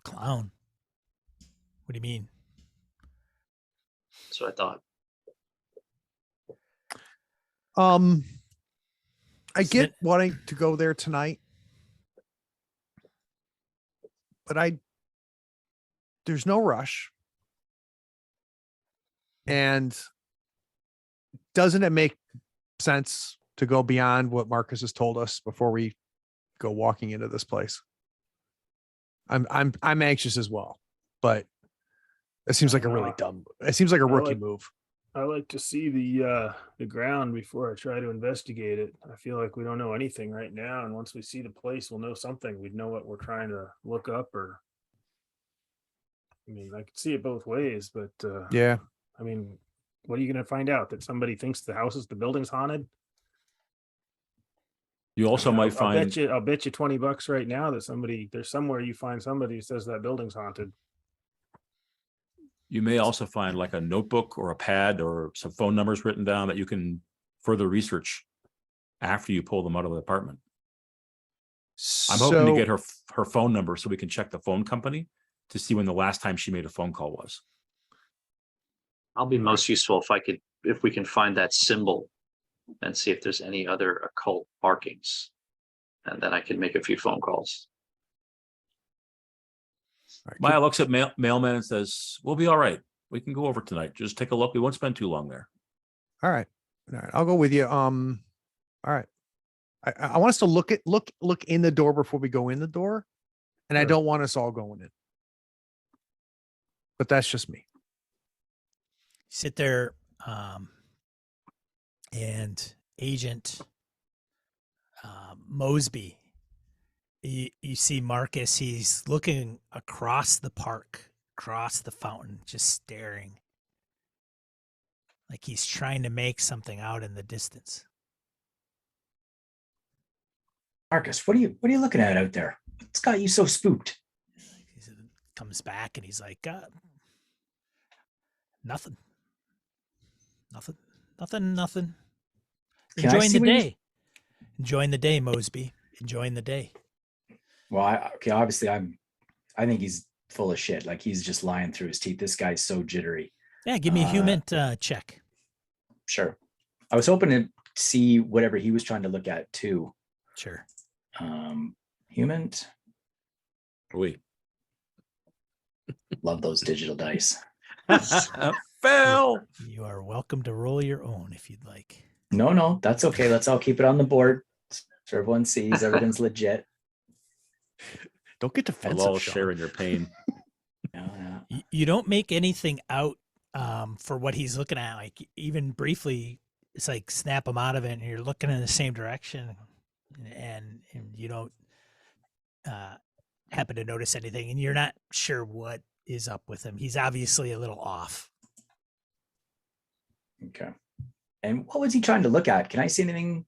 Clown. What do you mean? That's what I thought. I get Sit- wanting to go there tonight, but there's no rush. And doesn't it make sense to go beyond what Marcus has told us before we go walking into this place? I'm anxious as well, but it seems like a really dumb. It seems like a rookie move. I like to see the ground before I try to investigate it. I feel like we don't know anything right now, and once we see the place, we'll know something. We'd know what we're trying to look up, or I mean, I could see it both ways, but Yeah. I mean, what are you going to find out? That somebody thinks the building's haunted? You also I mean, might find, I'll bet you $20 right now that there's somewhere you find somebody who says that building's haunted. you may also find like a notebook or a pad or some phone numbers written down that you can further research after you pull them out of the apartment. I'm hoping to get her phone number so we can check the phone company to see when the last time she made a phone call was. I'll be most useful if we can find that symbol and see if there's any other occult markings. And then I can make a few phone calls. Maya looks at mailman and says, "We'll be all right. We can go over tonight. Just take a look. We won't spend too long there." All right. I'll go with you. All right. I want us to look in the door before we go in the door. And I Sure. don't want us all going in. But that's just me. Sit there, and Agent Mosby, you see Marcus, he's looking across the park, across the fountain, just staring. Like he's trying to make something out in the distance. Marcus, what are you looking at out there? What's got you so spooked? He comes back and he's like, nothing. Nothing. Can I Enjoying see the what you- day. Enjoying the day, Mosby. Enjoying the day. Well, obviously I think he's full of shit. Like he's just lying through his teeth. This guy's so jittery. Yeah, give me a human check. Sure. I was hoping to see whatever he was trying to look at too. Sure. Human. Oui. Love those digital dice. Fail. You are welcome to roll your own if you'd like. No, that's okay. Let's all keep it on the board so everyone sees everything's legit. Don't get We'll defensive. all Sean. share in your pain. Yeah. You don't make anything out for what he's looking at. Like even briefly, it's like snap him out of it, and you're looking in the same direction, and you don't happen to notice anything, and you're not sure what is up with him. He's obviously a little off. Okay. And what was he trying to look at? Can I see anything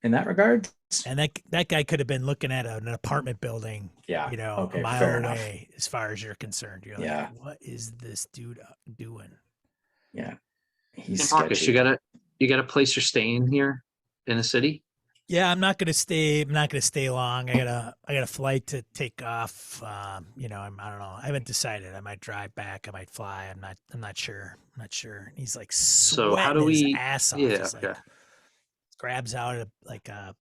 in that regard? And that guy could have been looking at an apartment building, Yeah. Okay, a mile fair away, as far as you're concerned. You're Yeah. like, what is this dude doing? Yeah. He's Hey, Marcus, sketchy. you got a place you're staying here in the city? Yeah, I'm not gonna stay long. I got a flight to take off. I don't know. I haven't decided. I might drive back. I might fly. I'm not sure. He's like So how sweating do his we- ass off. yeah, He's like, okay. grabs out a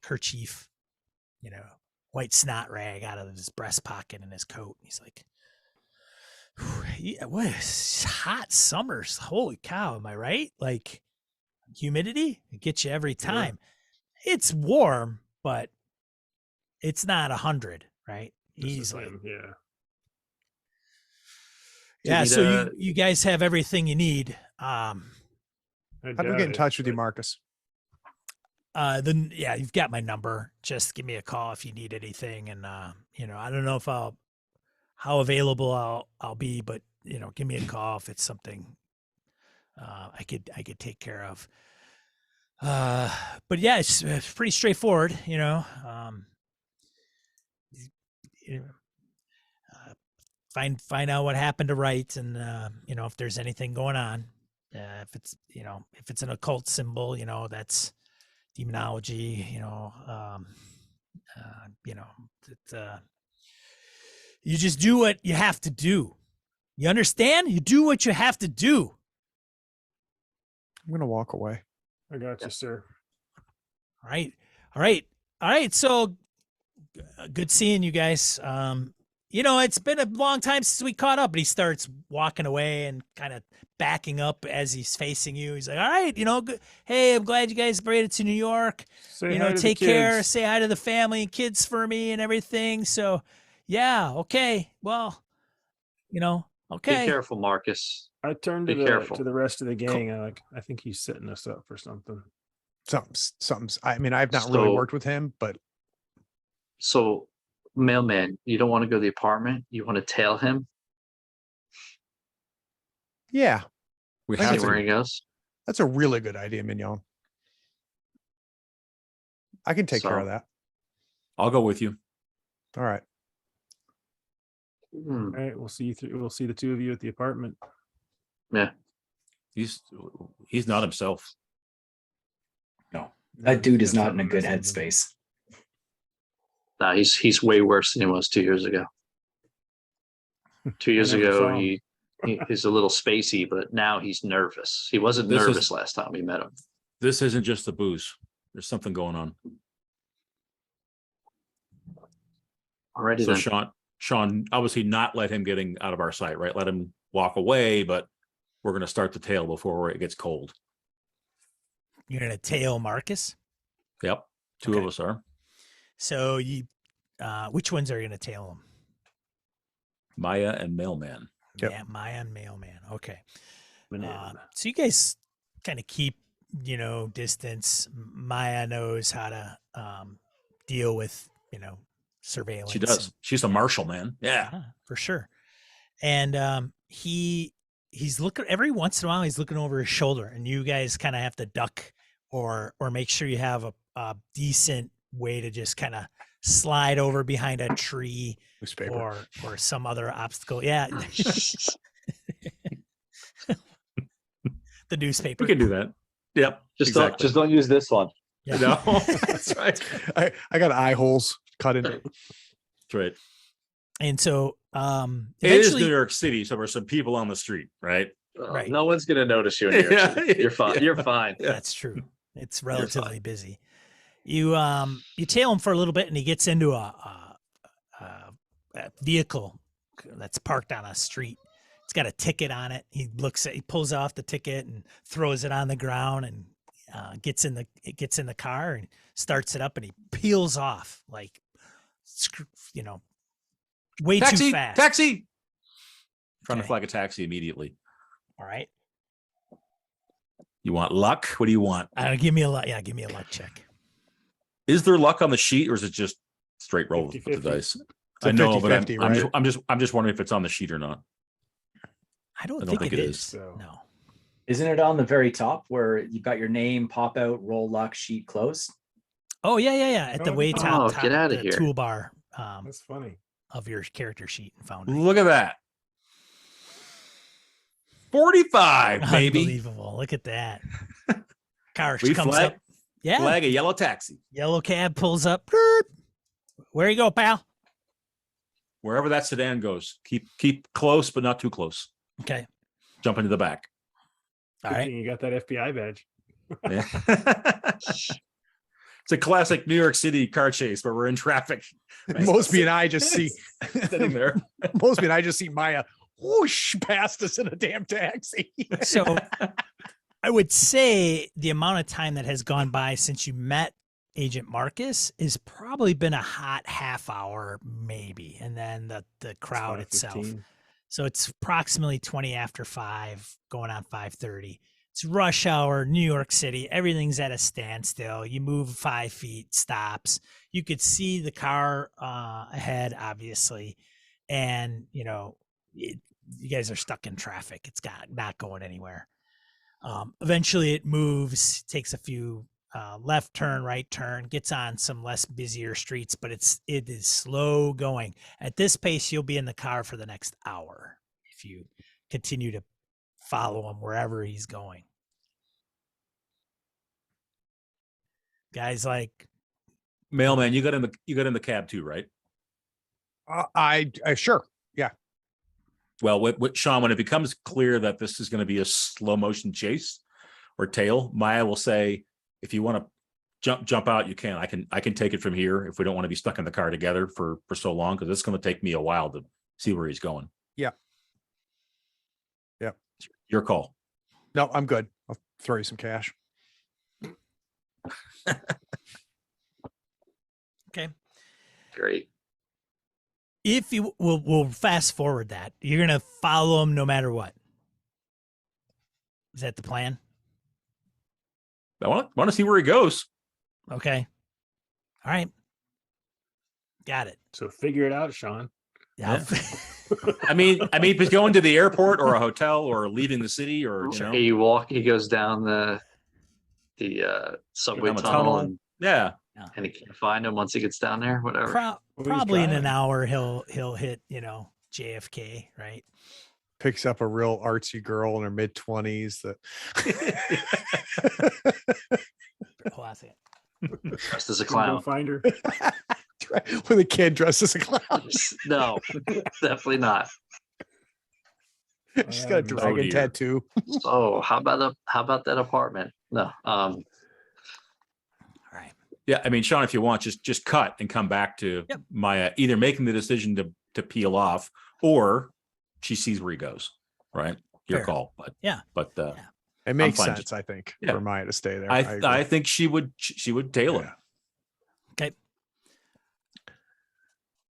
kerchief, white snot rag out of his breast pocket in his coat. He's like, yeah, what is hot summers? Holy cow! Am I right? Like humidity, it gets you every time. It's warm, but it's not 100, right? This is Easily. him, yeah. Yeah. need So you guys have everything you need. I How do we doubt get in it, touch with you, but- Marcus? Then yeah, you've got my number. Just give me a call if you need anything. And I don't know if how available I'll be, but give me a call if it's something I could take care of. But yeah, it's pretty straightforward, find out what happened to Wright, and if there's anything going on, if it's an occult symbol, that's demonology, you just do what you have to do. You understand? You do what you have to do. I'm gonna walk away. I got you, sir. All right. So good seeing you guys. It's been a long time since we caught up, but he starts walking away and kind of backing up as he's facing you. He's like, all right, good. Hey, I'm glad you guys made it to New York. Say hi to the Take care, kids. say hi to the family and kids for me and everything. So yeah, okay. Well, Be okay. careful, Marcus. I turned Be careful. to the rest of the gang. I think he's setting us up for something. Something's. I mean, I've not really So- worked with him, but So, mailman, you don't want to go to the apartment? You want to tail him? yeah, We I have See think where to. he goes? that's a really good idea, Mignon. I can take care of So- that. I'll go with you. All right. Hmm, All right, we'll see you through. We'll see the two of you at the apartment. Yeah. He's not himself. No, that dude is Got not in a something good messing with him. headspace. No, he's way worse than he was 2 years ago. 2 years never ago, saw him. he's a little spacey, but now he's nervous. He wasn't This is- nervous last time we met him. This isn't just the booze. There's something going on. Alrighty So then. Sean, obviously not let him getting out of our sight, right? Let him walk away, but we're going to start the tail before it gets cold. You're gonna tail Marcus. Yep. Two of Okay. us are. So which ones are you gonna tail him? Maya and Mailman. Yep. Yeah, Maya and Mailman. Okay. Banana. So you guys kind of keep, distance. Maya knows how to deal with, surveillance. She does. She's a marshal, man. Yeah. Yeah, for sure. And he's looking every once in a while. He's looking over his shoulder, and you guys kind of have to duck or make sure you have a decent way to just kind of slide over behind a tree Newspaper. or some other obstacle. Yeah, the newspaper. We can do that. Yep. Just don't use this one. Yeah. No, that's right. I got eye holes cut in. That's right. And so It is eventually New York City, so there's some people on the street, right? Right. No one's gonna notice you in New York Yeah. City. You're fine. Yeah. You're fine. Yeah. that's true. It's relatively busy. You tail him for a little bit, and he gets into a vehicle that's parked on a street. It's got a ticket on it. He pulls off the ticket and throws it on the ground, and gets in the car and starts it up, and he peels off like, way Taxi, too fast. taxi. Trying to Okay. flag a taxi immediately. All right, You want luck? What do you want? give me a luck. Yeah, give me a luck check. Is there luck on the sheet, or is it just straight roll with the 50-50. dice? a I know, but 50-50, right? I'm just wondering if it's on the sheet or not. I don't, I don't think think it it is. is. So- No. Isn't it on the very top where you've got your name pop out, roll luck, sheet close? Oh yeah. At the Oh, way oh, top, get outta the here. toolbar That's funny. of your character sheet and found it. Look at that. 45, baby. Unbelievable. Look at that. Car We comes flag, up. Yeah. flag a yellow taxi. Yellow cab pulls up. Beep. Where you go, pal? Wherever that sedan goes, keep close, but not too close. Okay. Jump into the back. All Good right. thing you got that FBI badge. Yeah. It's a classic New York City car chase where we're in traffic. Mosby and I just see Sitting there. Mosby and I just see Maya whoosh past us in a damn taxi. So I would say the amount of time that has gone by since you met Agent Marcus has probably been a hot half hour, maybe. And then the crowd itself. 5:15. So it's approximately 20 after 5, going on 5:30. It's rush hour, New York City. Everything's at a standstill. You move 5 feet, stops. You could see the car ahead, obviously. And, you guys are stuck in traffic. It's not going anywhere. Eventually it moves, takes a few left turn, right turn, gets on some less busier streets, but it is slow going. At this pace, you'll be in the car for the next hour if you continue to follow him wherever he's going. Guys like, Mailman, you got in the cab too, right? I sure. Well, what Sean, when it becomes clear that this is going to be a slow motion chase or tail, Maya will say, if you want to jump out, you can. I can take it from here if we don't want to be stuck in the car together for so long, because it's going to take me a while to see where he's going. Yeah. Yeah. Your call. No, I'm good. I'll throw you some cash. okay, Great. if you we'll fast forward that, you're gonna follow him no matter what. Is that the plan? I want to see where he goes. Okay. All right. Got it. So figure it out, Sean. Yeah. I mean, if he's going to the airport or a hotel or leaving the city or He goes down the subway down the tunnel, tunnel. and Yeah. And he can't find him once he gets down there, whatever. Well, he's Probably in an driving. hour he'll hit, JFK, right? Picks up a real artsy girl in her mid-20s that Hold on a second. Dressed as a Gonna go clown. find her. with a kid dressed as a clown. No, definitely not. She's got a dragon dear. tattoo. Oh, how about that apartment? No. All right. Yeah, I mean, Sean, if you want, just cut and come back to Yep. Maya either making the decision to peel off, or she sees where he goes. Right, your Fair. call. But Yeah. but It makes fine. sense, I think, Yeah. for Maya to stay there. I agree. think she would tail him. Yeah. Okay.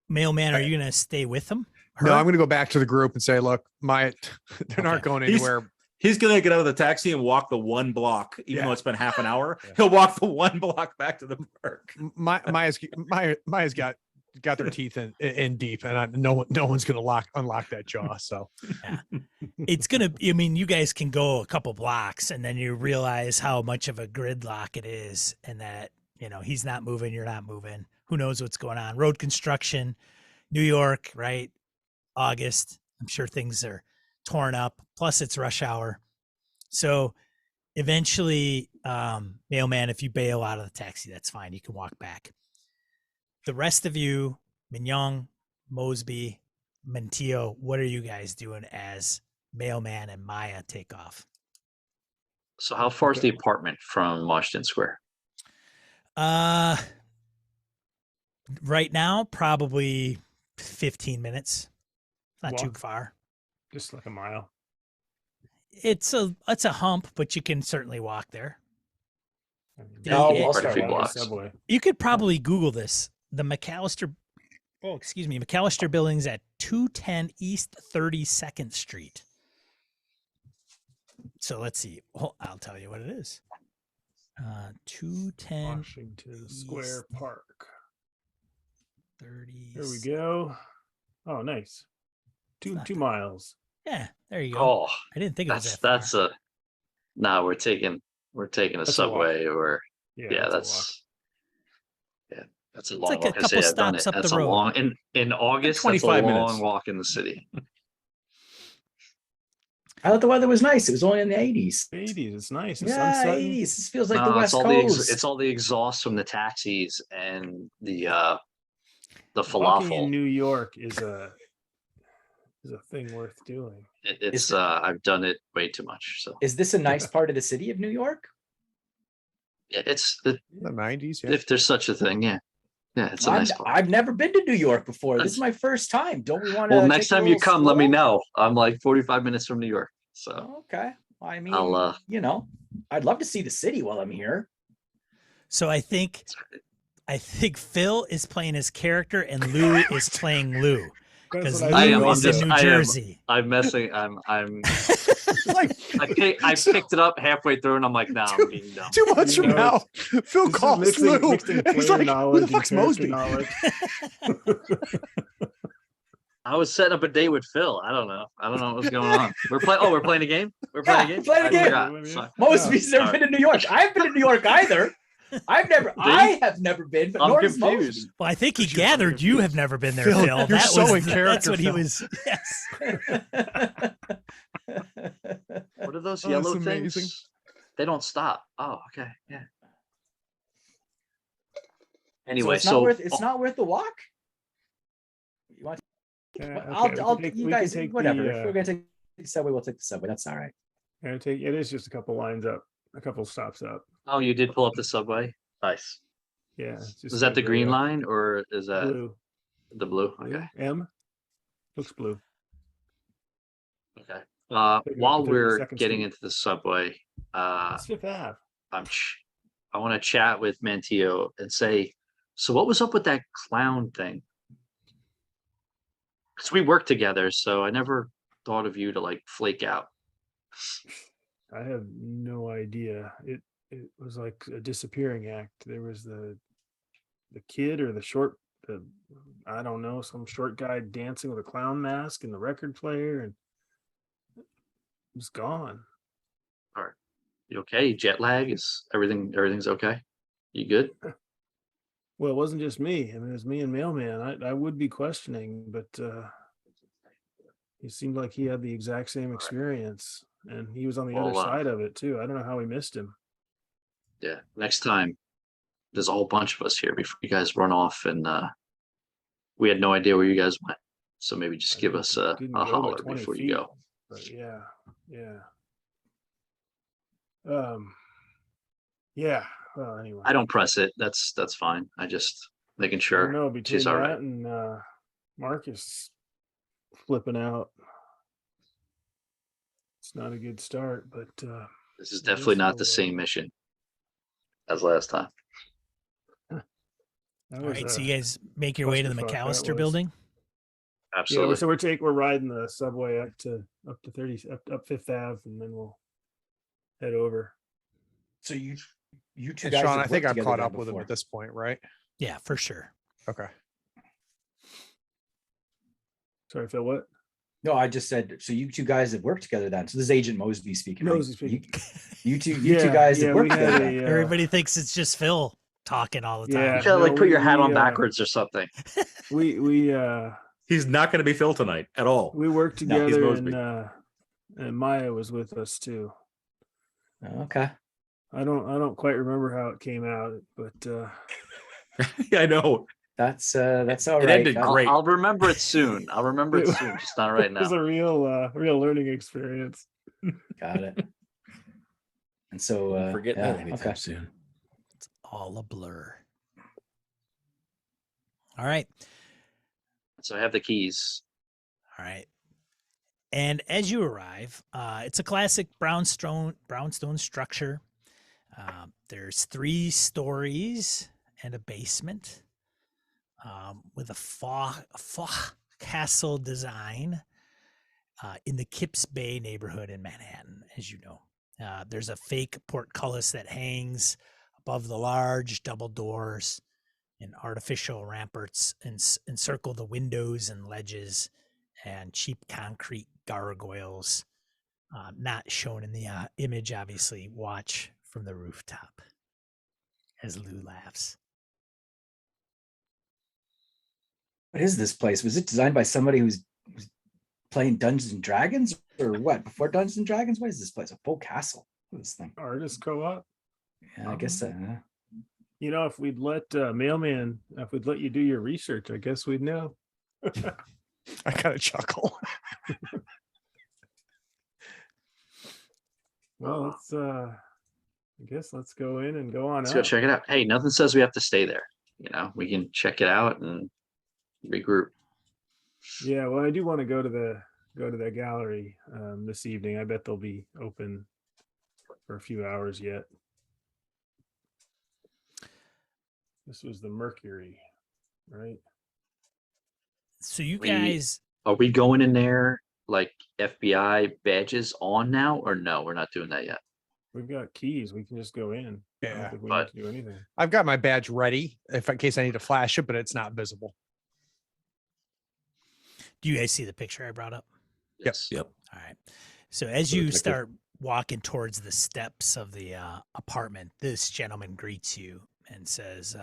Mailman, are you gonna stay with him? No, Her? I'm going to go back to the group and say, look, Maya, they're not Okay. going He's- anywhere. He's gonna get out of the taxi and walk the one block, even Yeah. though it's been half an hour. Yeah. He'll walk the one block back to the park. Maya's got their teeth in deep, and no one's going to unlock that jaw. So It's gonna. I mean, you guys can go a couple blocks, and then you realize how much of a gridlock it is, and that he's not moving, you're not moving. Who knows what's going on? Road construction, New York, right? August. I'm sure things are torn up. Plus, it's rush hour. So eventually, mailman, if you bail out of the taxi, that's fine. You can walk back. The rest of you, Mignon, Mosby, Mentio, what are you guys doing as mailman and Maya take off? So how far is the apartment from Washington Square? Right now, probably 15 minutes. Not too Walk. far. Just like a mile. It's a hump, but you can certainly walk there. I mean, Yeah, I'll quite a start few with blocks. blocks. Subway. You could probably Google this. The McAllister Building's at 210 East 32nd Street. So let's see. I'll tell you what it is. 210 Washington Square East. Park. 30. Here we go. Oh, nice. Two not 2 that- miles. Yeah, there you go. Oh, I didn't think it was that's that far. no, we're taking a That's a walk. subway or yeah, that's that's a It's long like a walk. I couple say I've done stops it. up the That's a road. long in August. That's a 25 long minutes. walk in the city. I thought the weather was nice. It was only in the 80s. 80s. It's nice. The Yeah, sun's setting. 80s. This feels like No, the West Coast. it's all the exhaust from the taxis and the Walking in falafel. New York is a thing worth doing. It's I've done it way too much. So Is this a nice part of the city of New York? it's the 90s. Yeah. if there's such a thing, yeah, it's a nice part. I've never been to New York before. This is my first time. Don't we want to? Well, next time you come, let me know. I'm like 45 minutes from New York, so Okay. I mean, I'll, I'd love to see the city while I'm here. So I think Phil is playing his character and Lou is playing Lou. Because That's what I Lou think I'm is in just- New I am- Jersey. I'm messing. I'm Like, I picked it up halfway through, and I'm like, nah, I'm being dumb. 2 months You from know, now, Phil This is calls Lou. mixing and he's player like, who knowledge the and fuck's character Mosby? knowledge. I was setting up a date with Phil. I don't know what was going on. We're playing a game. We're playing Yeah, a game. we're playing a I game. forgot. Sorry. Mosby's never Sorry. been to New York. I haven't been to New York either. I have never been, but I'm nor has confused. Well, I think he gathered you have never been there, Phil, Phil. you're so in That's character, what he Phil. was. Yes. Mosby. What are those Oh, yellow that's things? amazing. They don't stop. Oh, okay, yeah. So Anyway, it's not worth the walk. You want? You guys, whatever. If we're gonna take the subway, we'll take the subway. That's all right. It is just a couple lines up, a couple stops up. Oh, you did pull up the subway. Nice. Yeah. it's just Is that the like green a line or is that Blue. the blue? Blue? Okay. M looks blue. Okay. Take While the we're 32nd getting Street. into the subway, It's Fifth Ave. I want to chat with Mantio and say, so what was up with that clown thing? Because we work together, so I never thought of you to like flake out. I have no idea. It was like a disappearing act. There was the kid or I don't know, some short guy dancing with a clown mask and the record player, and it was gone. You okay? Jet lag? Everything's okay? You good? Well, it wasn't just me. I mean, it was me and Mailman. I would be questioning, but he seemed like he had the exact same experience, and he was on the other Well, side of it too. I don't know how we missed him. yeah, next time there's a whole bunch of us here before you guys run off, and we had no idea where you guys went. So maybe just I give didn't- us didn't a go but holler 20 before you feet, go. But yeah, yeah. Yeah. Well, anyway, I don't press it. That's fine. I just making I don't sure know, between she's all that right. and Marcus flipping out, it's not a good start. But This is I definitely guess not the we'll, same mission as last time. that All was right, a so you guys make your way to the clusterfuck, that McAllister was. building. Yeah, Absolutely. so we're riding the subway up to 30 up Fifth Ave, and then we'll head over. So you two And guys Sean, have I think worked I've together caught then up with him before. at this point, right? Yeah, for sure. Okay. Sorry, Phil. What? No, I just said, so you two guys have worked together then. So this is Agent Mosby speaking. right? Mosby speaking. You two guys have we worked had together. then. Everybody thinks it's just Phil talking all the time. Yeah. You gotta like no, put your hat we, on backwards or something. we He's not going to be Phil tonight at all. we worked No, he's together, Mosby. and Maya was with us too. Okay. I don't quite remember how it came out, but Yeah, I know. That's all It right. ended That- great. I'll remember it soon. I'll remember it It- soon, just not right it was now. a real learning experience. Got it. And so Forget yeah, that anytime okay. soon. It's all a blur. All right. So I have the keys. All right. And as you arrive, it's a classic brownstone structure. There's 3 stories and a basement with a castle design in the Kips Bay neighborhood in Manhattan, as you know. There's a fake portcullis that hangs above the large double doors, and artificial ramparts encircle the windows and ledges, and cheap concrete gargoyles, not shown in the image, obviously, watch from the rooftop as Lou laughs. What is this place? Was it designed by somebody who's playing Dungeons and Dragons or what? Before Dungeons and Dragons? What is this place? A full castle. What is this thing? Artist co-op. Yeah, I guess You know, if we'd let Mailman, if we'd let you do your research, I guess we'd know. I kind of chuckle. Well, let's I guess let's go in and go on Let's out. go check it out. Hey, nothing says we have to stay there. You know, we can check it out and regroup. Yeah, well, I do want to go to the gallery this evening. I bet they'll be open for a few hours yet. This was the Mercury, right? So you We- guys, Are we going in there like FBI badges on now, or no? We're not doing that yet. We've got keys. We can just go in. I Yeah. don't think we But- need to do anything. I've got my badge ready if in case I need to flash it, but it's not visible. do you guys see the picture I brought up? Yes. Yep. All right. So as So you it's like a- start walking towards the steps of the apartment, this gentleman greets you and says,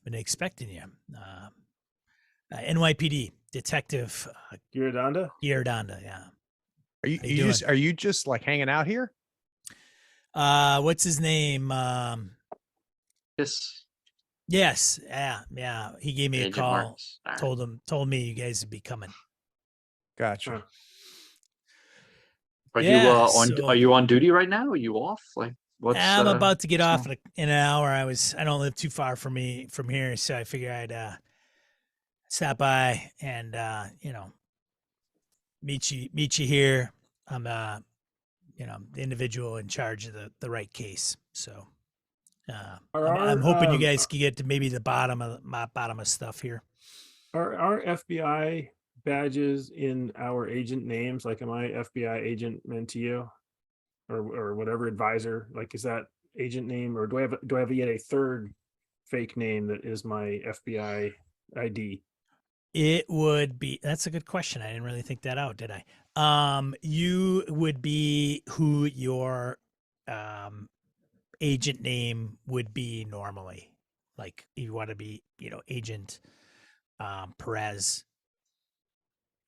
"Been expecting you." NYPD Detective Giordanda? Giordanda. Yeah. Are you, How you are you just like hanging out here? What's his name? Yes. Yes. Yeah. He gave me a Agent call. Marks. All right. Told me you guys would be coming. Gotcha. Huh. Are Yeah, you on? so- Are you on duty right now? Are you off? Like what's? I'm about to get what's off going- in an hour. I don't live too far from here, so I figure I'd stop by and meet you here. I'm the individual in charge of the right case. So I'm hoping you guys can get to maybe the bottom of stuff here. Are our FBI badges in our agent names? Like, am I FBI agent Mentillo or whatever advisor? Like, is that agent name, or do I have yet a third fake name that is my FBI ID? It would be, that's a good question. I didn't really think that out, did I? You would be who your agent name would be normally. Like you want to be, Agent Perez.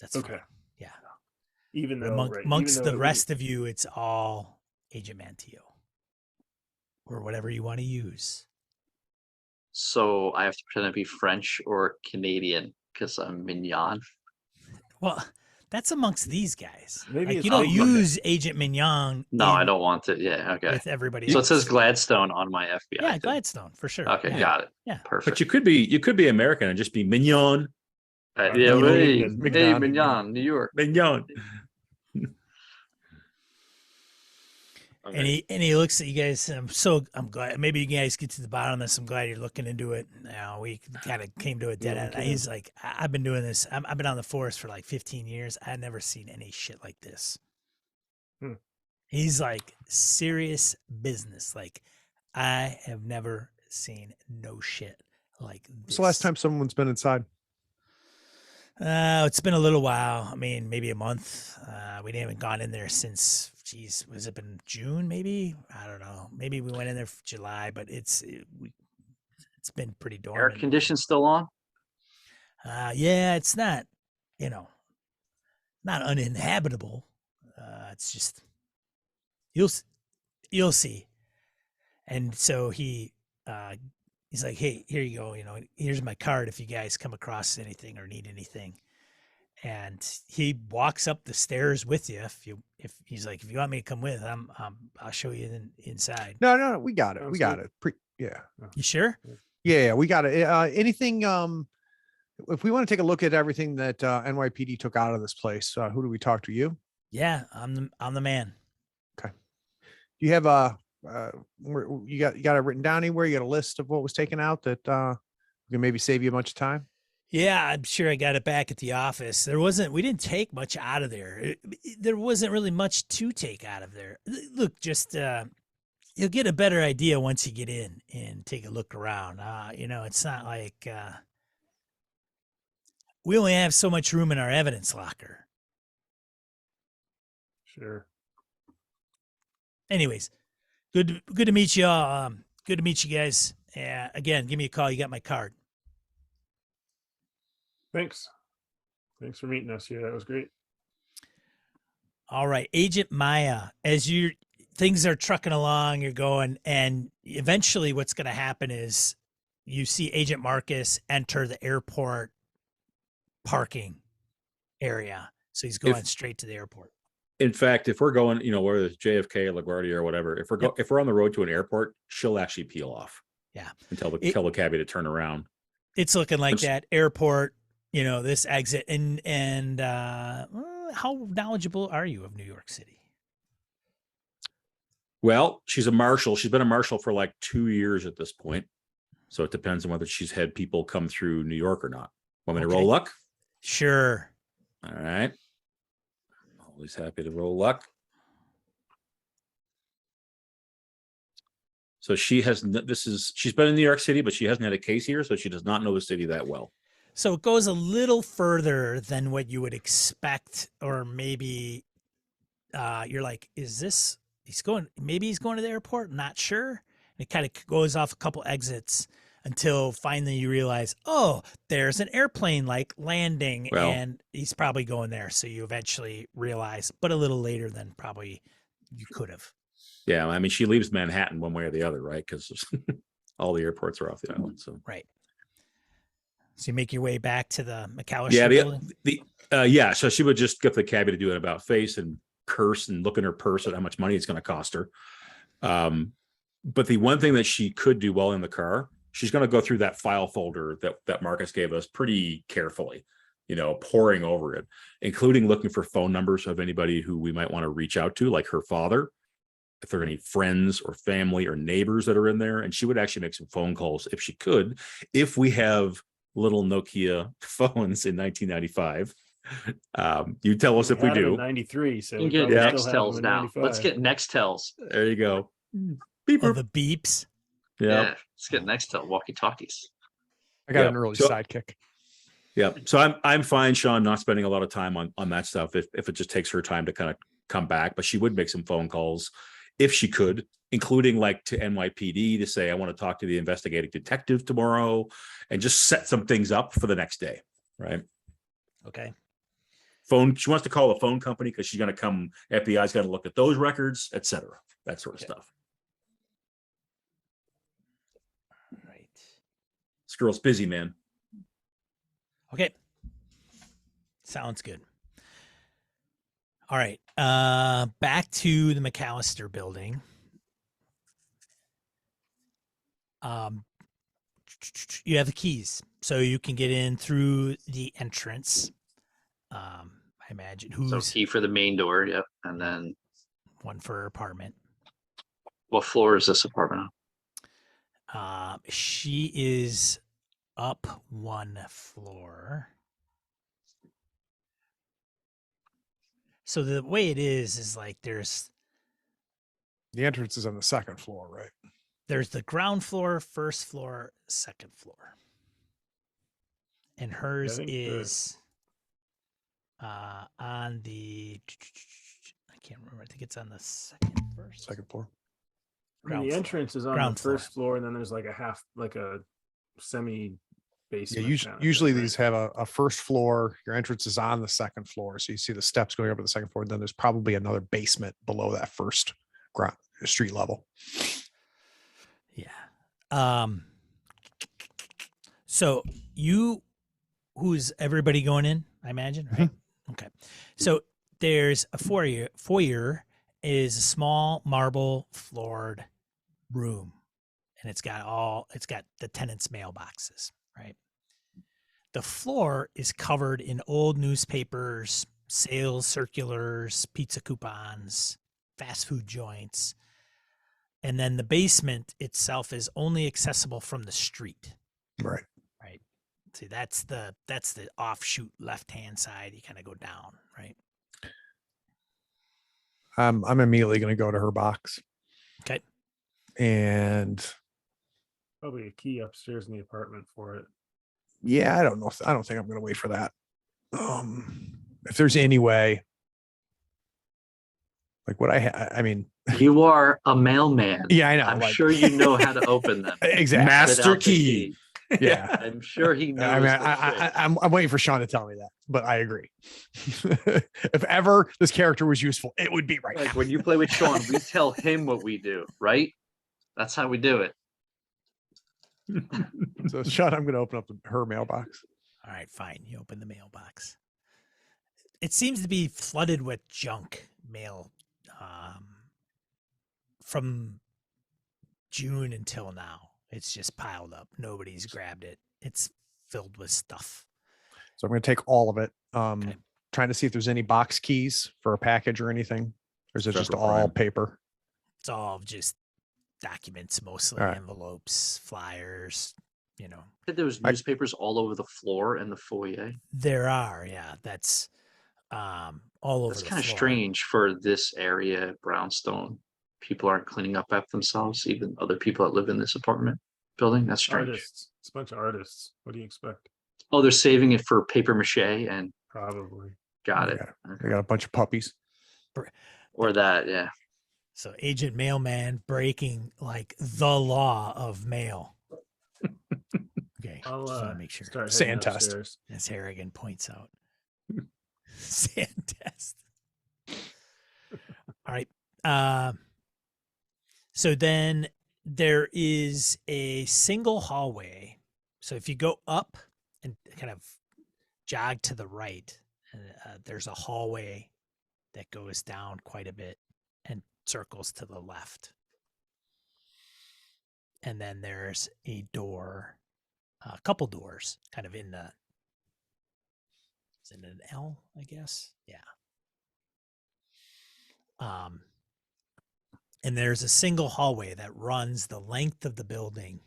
That's Okay. fine. Yeah. Even though, Among, right, amongst even the though rest of you, it's all Agent Mantillo or whatever you want to use. So I have to pretend to be French or Canadian because I'm Mignon. Well, that's amongst these guys. Maybe Like it's you don't okay. use Agent Mignon. No, I don't want to. Yeah, okay. With everybody So else. it says Gladstone on my FBI Yeah, thing. Gladstone for sure. Okay, Yeah. got it. Yeah. Perfect. But you could be American and just be mignon. Yeah, Mignon. hey, Mignon, New York. Mignon. And he looks at you guys. And I'm glad. Maybe you guys get to the bottom of this. I'm glad you're looking into it. Now we kind of came to a dead end. He's like, I've been doing this. I've been on the force for like 15 years. I've never seen any shit like this. He's like serious business. Like I have never seen no shit like this. What's the last time someone's been inside? It's been a little while. I mean, maybe a month. We haven't gone in there since, geez, was it been June? Maybe, I don't know. Maybe we went in there for July, but it's been pretty Air dormant. conditioning still on? Yeah, it's not, not uninhabitable. It's just you'll see. And so he's like, hey, here you go. Here's my card if you guys come across anything or need anything. And he walks up the stairs with you. If he's like, if you want me to come with, I'll show you inside. No, we got it. Sounds We got good. it. Yeah. You sure? Yeah, we got it. Anything, if we want to take a look at everything that NYPD took out of this place, who do we talk to? You? Yeah, I'm the man. Do you have you got it written down anywhere? You got a list of what was taken out that can maybe save you a bunch of time? Yeah, I'm sure I got it back at the office. We didn't take much out of there. There wasn't really much to take out of there. Look, just you'll get a better idea once you get in and take a look around. It's not like we only have so much room in our evidence locker. Sure. Anyways, good to meet you all. Good to meet you guys. Again, give me a call. You got my card. Thanks for meeting us here. That was great. All right, Agent Maya, as things are trucking along, you're going, and eventually what's going to happen is you see Agent Marcus enter the airport parking area. So he's going straight to the airport. In fact, if we're going, whether it's JFK, LaGuardia, or whatever, if we're on the road to an airport, she'll actually peel off. Yeah. And tell the cabbie to turn around. It's looking like that airport, this exit. And how knowledgeable are you of New York City? Well, she's a marshal. She's been a marshal for like 2 years at this point. So it depends on whether she's had people come through New York or not. Want me to roll luck? Sure. All right. Always happy to roll luck. So she's been in New York City, but she hasn't had a case here, so she does not know the city that well. So it goes a little further than what you would expect, or maybe you're like, maybe he's going to the airport? Not sure. And it kind of goes off a couple exits until finally you realize, oh, there's an airplane like landing, and he's probably going there. So you eventually realize, but a little later than probably you could have. Yeah, I mean, she leaves Manhattan one way or the other, right? Because all the airports are off the island. So right. So you make your way back to the McAllister building? So she would just get the cabbie to do an about face and curse and look in her purse at how much money it's going to cost her. But the one thing that she could do while in the car, she's going to go through that file folder that Marcus gave us pretty carefully, poring over it, including looking for phone numbers of anybody who we might want to reach out to, like her father, if there are any friends or family or neighbors that are in there. And she would actually make some phone calls if she could, if we have little Nokia phones in 1995. You tell us if we do. 93, so you can get Nextels now. Let's get Nextels. There you go. Beep, the beeps. Yeah, let's get Nextel walkie-talkies. I got an early sidekick. Yeah, so I'm fine, Sean, not spending a lot of time on that stuff if it just takes her time to kind of come back. But she would make some phone calls if she could including like to NYPD to say, I want to talk to the investigating detective tomorrow, and just set some things up for the next day, right? Okay. Phone. She wants to call a phone company because she's going to come. FBI's got to look at those records, etc. That sort of stuff. All right. This girl's busy, man. Okay. Sounds good. All right. Back to the McAllister building. You have the keys, so you can get in through the entrance. I imagine So who's key for the main door. Yep. And then one for her apartment. what floor is this apartment on? She is up one floor. So the way it is like there's The entrance is on the second floor, right? there's the ground floor, first floor, second floor. And hers think is on the I can't remember. I think it's on the Second floor. I mean, the Ground floor. entrance is on Ground the first floor, and then there's like a semi Yeah, basement. usually these have a first floor. Your entrance is on the second floor, so you see the steps going up to the second floor. Then there's probably another basement below that first ground street level. Yeah. So who's everybody going in? I imagine, right? Okay. So there's a foyer. Foyer is a small marble floored room, and it's got the tenants' mailboxes, right? The floor is covered in old newspapers, sales circulars, pizza coupons, fast food joints. And then the basement itself is only accessible from the street. Right. Right. See, that's the offshoot left-hand side. You kind of go down, right? I'm immediately going to go to her box. Okay. And probably a key upstairs in the apartment for it. yeah, I don't know. I don't think I'm going to wait for that. If there's any way, like what I mean, You are a mailman. yeah, I know. I'm like- sure you know how to open them. Exactly. Master Without the key. Yeah. I'm sure he knows. I mean, the trick. I'm waiting for Sean to tell me that, but I agree. If ever this character was useful, it would be right Like now. when you play with Sean, we tell him what we do, right? That's how we do it. So, Sean, I'm going to open up her mailbox. All right, fine. You open the mailbox. It seems to be flooded with junk mail from June until now. It's just piled up. Nobody's grabbed it. It's filled with stuff. So I'm going to take all of it. Okay. Trying to see if there's any box keys for a package or anything. Or is it just Federal all crime. paper? It's all just documents, mostly All right. envelopes, flyers, you know. There was newspapers all over the floor in the foyer. There are, yeah. That's all over That's the kind of floor. strange for this area, Brownstone. People aren't cleaning up after themselves, even other people that live in this apartment building. That's strange. Artists. It's a bunch of artists. What do you expect? Oh, they're saving it for paper mache and Probably. got it. They got a bunch of puppies. Or that, yeah. So Agent Mailman breaking like the law of mail. Okay. I'll just want to make sure. start Sand heading test. upstairs. As Harrigan points out. Sand test. All right. So then there is a single hallway. So if you go up and kind of jog to the right, there's a hallway that goes down quite a bit and circles to the left. And then there's a door, a couple doors kind of in the, is it an L, I guess? Yeah. And there's a single hallway that runs the length of the building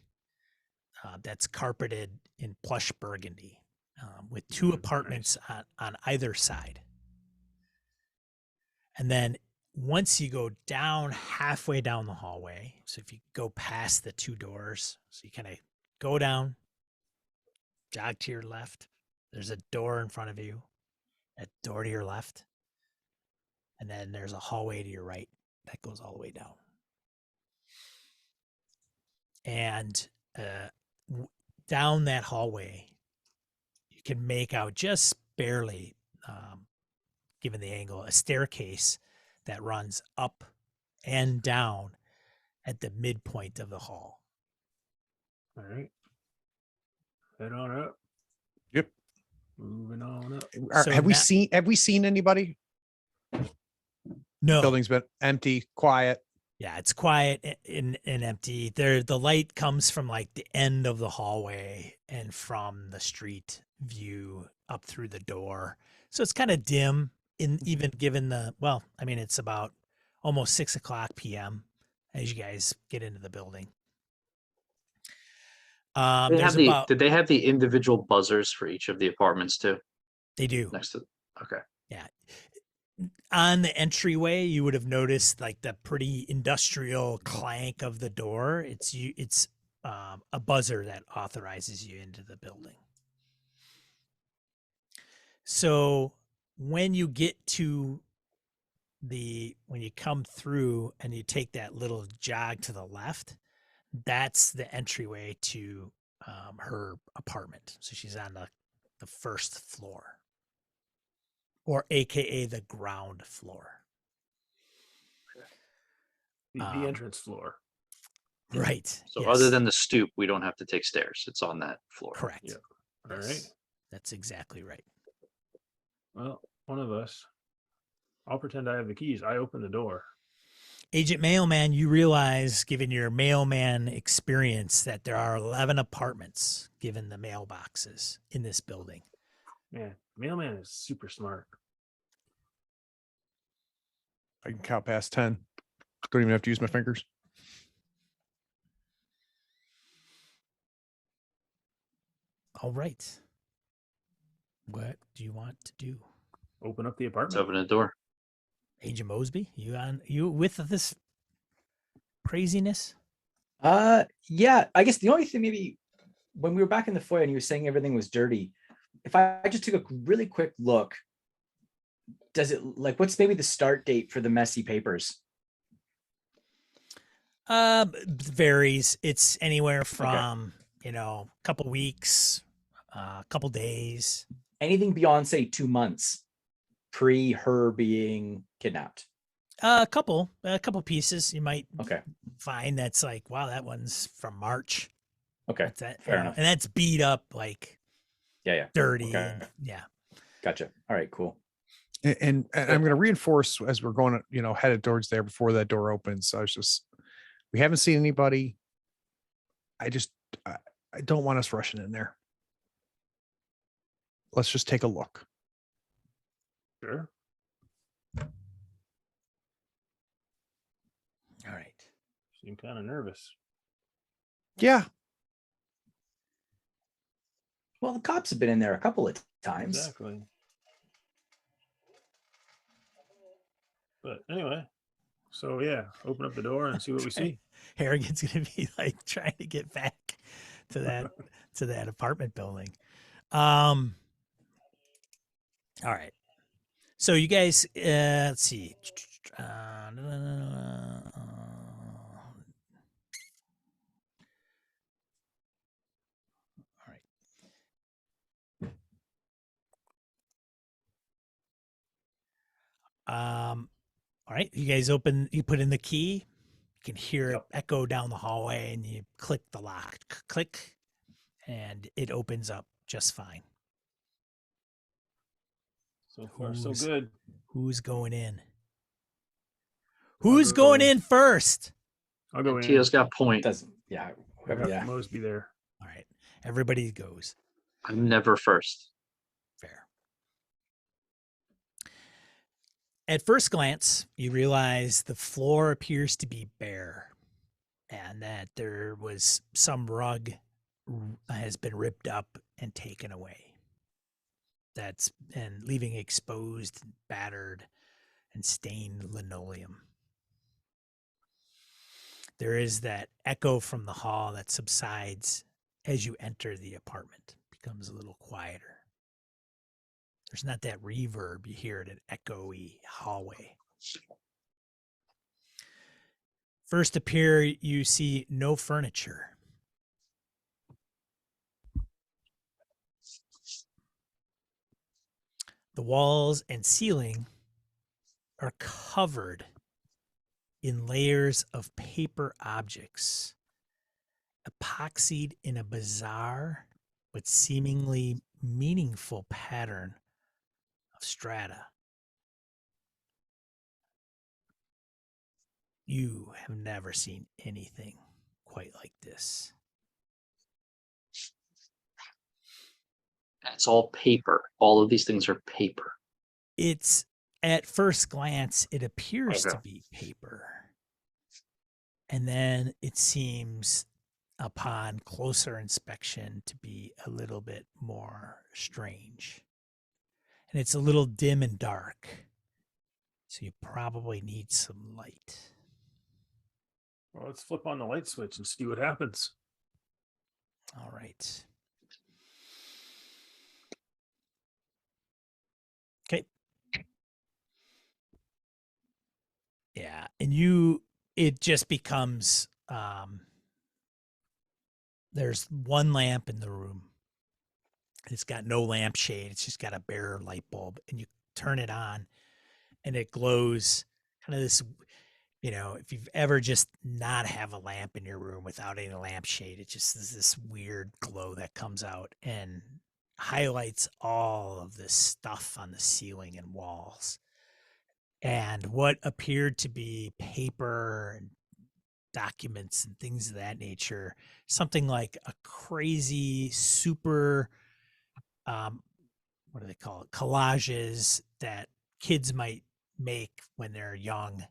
that's carpeted in plush burgundy with two apartments on either side. And then once you go down halfway down the hallway, so if you go past the two doors, so you kind of go down, jog to your left, there's a door in front of you, a door to your left, and then there's a hallway to your right that goes all the way down. And down that hallway, you can make out just barely, given the angle, a staircase that runs up and down at the midpoint of the hall. All right. Head on up. Yep. Moving on up. So Have we seen anybody? No. Building's been empty, quiet. Yeah, it's quiet and empty. The light comes from like the end of the hallway and from the street view up through the door. So it's kind of dim even given it's about almost 6:00 p.m. as you guys get into the building. Did they have the individual buzzers for each of the apartments too? They do. Next to, okay. Yeah. On the entryway, you would have noticed like the pretty industrial clank of the door. It's a buzzer that authorizes you into the building. So when you come through and you take that little jog to the left, that's the entryway to her apartment. So she's on the first floor, or AKA the ground floor. The entrance floor. Right. So yes. other than the stoop, we don't have to take stairs. It's on that floor. Correct. Yeah. All right. That's exactly right. Well, one of us. I'll pretend I have the keys. I open the door. Agent Mailman, you realize, given your mailman experience, that there are 11 apartments given the mailboxes in this building. Man, mailman is super smart. I can count past 10. Don't even have to use my fingers. All right. What do you want to do? Open up the Let's apartment. open the door. Agent Mosby, you with this craziness? Yeah, I guess the only thing, maybe when we were back in the foyer and you were saying everything was dirty, if I just took a really quick look, does it, like, what's maybe the start date for the messy papers? Varies. It's anywhere from, a couple weeks, a couple days. Anything beyond, say, 2 months pre her being kidnapped? A couple pieces you might Okay. find that's like, wow, that one's from March. Okay. That's that, Fair enough. and that's beat up, like Yeah. dirty. Okay. And, yeah. Gotcha. All right, cool. And I'm going to reinforce as we're going, headed towards there before that door opens. We haven't seen anybody. I don't want us rushing in there. Let's just take a look. Sure. All right. Seem kind of nervous. Yeah. Well, the cops have been in there a couple of times. Exactly. But anyway, so yeah, open up the door and see what we see. Harrigan's gonna be like trying to get back to that apartment building. All right. So you guys, let's see. All right. All right. You guys you put in the key. You can hear it echo down the hallway, and you click the lock. Click, and it opens up just fine. So far, so good. Who's going in? Who's going in first? I'll go in. Tio's got point. Yeah. Yeah. Mosby there. All right. Everybody goes. I'm never first. Fair. At first glance, you realize the floor appears to be bare and that there was some rug has been ripped up and taken away. And leaving exposed, battered, and stained linoleum. There is that echo from the hall that subsides as you enter the apartment, becomes a little quieter. There's not that reverb you hear at an echoey hallway. First appear, you see no furniture. The walls and ceiling are covered in layers of paper objects, epoxied in a bizarre but seemingly meaningful pattern of strata. You have never seen anything quite like this. It's all paper. All of these things are paper. It's at first glance, it appears to Okay. be paper. And then it seems upon closer inspection to be a little bit more strange. And it's a little dim and dark. So you probably need some light. Well, let's flip on the light switch and see what happens. All right. Okay. Yeah. And it just becomes, there's one lamp in the room. It's got no lampshade. It's just got a bare light bulb, and you turn it on and it glows kind of this, if you've ever just not have a lamp in your room without any lampshade, it just is this weird glow that comes out and highlights all of this stuff on the ceiling and walls. And what appeared to be paper and documents and things of that nature, something like a crazy super what do they call it, collages that kids might make when they're young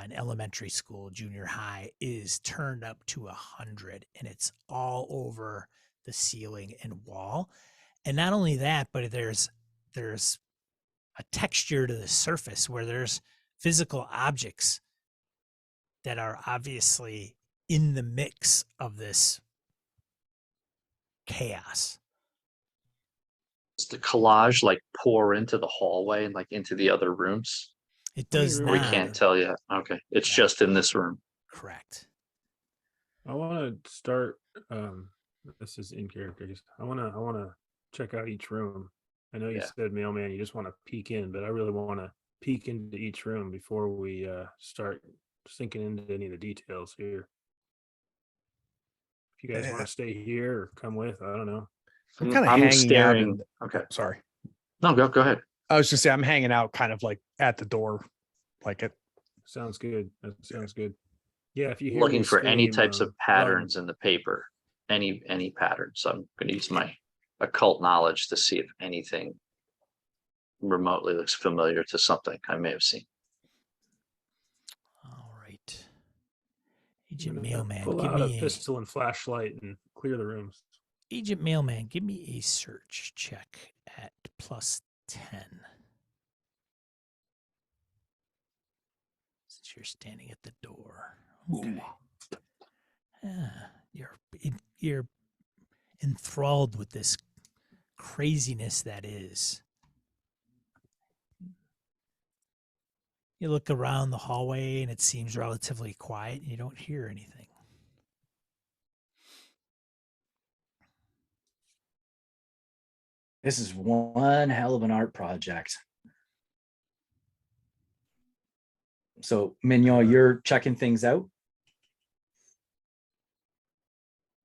in elementary school, junior high, is turned up to 100, and it's all over the ceiling and wall. And not only that, but there's a texture to the surface where there's physical objects that are obviously in the mix of this chaos. Does the collage like pour into the hallway and like into the other rooms? It does We We not. can't tell yet. Okay. It's Yeah. just in this room. Correct. I want to start. This is in characters. I want to check out each room. I know you Yeah. said, mailman, you just want to peek in, but I really want to peek into each room before we start sinking into any of the details here. If you guys want to stay here or come with, I don't know. I'm kind of I'm hanging out. staring. Okay. Sorry. No, go ahead. I was just saying I'm hanging out kind of like at the door, like it. Sounds good. That sounds good. Yeah, if you hear Looking me for any scream, types of run. patterns in the paper. Any patterns. So I'm going to use my occult knowledge to see if anything remotely looks familiar to something I may have seen. All right. I'm Agent gonna Mailman, pull give out a me pistol and flashlight and clear the rooms. Agent Mailman, give me a search check at +10. Since you're standing at the door. Okay. You're enthralled with this craziness that is. You look around the hallway and it seems relatively quiet. You don't hear anything. This is one hell of an art project. So, Mignon, you're checking things out.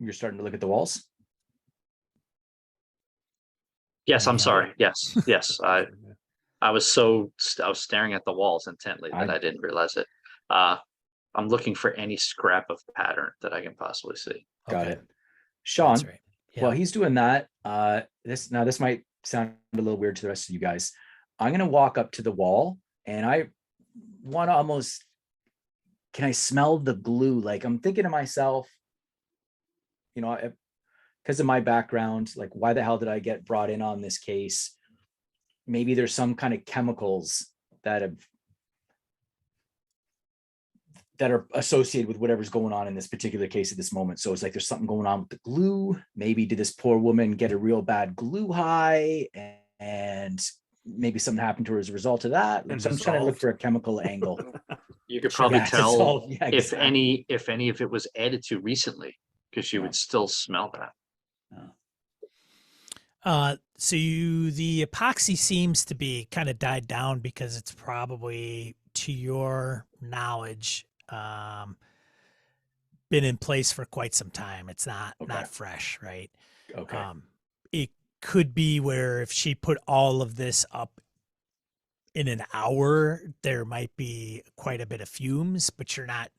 You're starting to look at the walls. Yes, I'm Yeah. sorry. Yes. I was staring at the walls intently that I didn't realize it. I'm looking for any scrap of pattern that I can possibly see. Got Okay. it. Sean, That's right. while Yeah. he's doing that, this might sound a little weird to the rest of you guys. I'm gonna walk up to the wall and I want to almost, can I smell the glue? Like I'm thinking to myself, because of my background, like why the hell did I get brought in on this case? Maybe there's some kind of chemicals that are associated with whatever's going on in this particular case at this moment. So it's like there's something going on with the glue. Maybe did this poor woman get a real bad glue high and maybe something happened to her as a result of that. And So I'm trying to look dissolved. for a chemical angle. You could Sure. probably Yeah, tell dissolved. Yeah, if exactly. any of it was added to recently, because you Yeah. would still smell that. So the epoxy seems to be kind of died down because it's probably, to your knowledge, been in place for quite some time. It's not Okay. fresh, right? Okay. It could be where if she put all of this up in an hour, there might be quite a bit of fumes, but you're not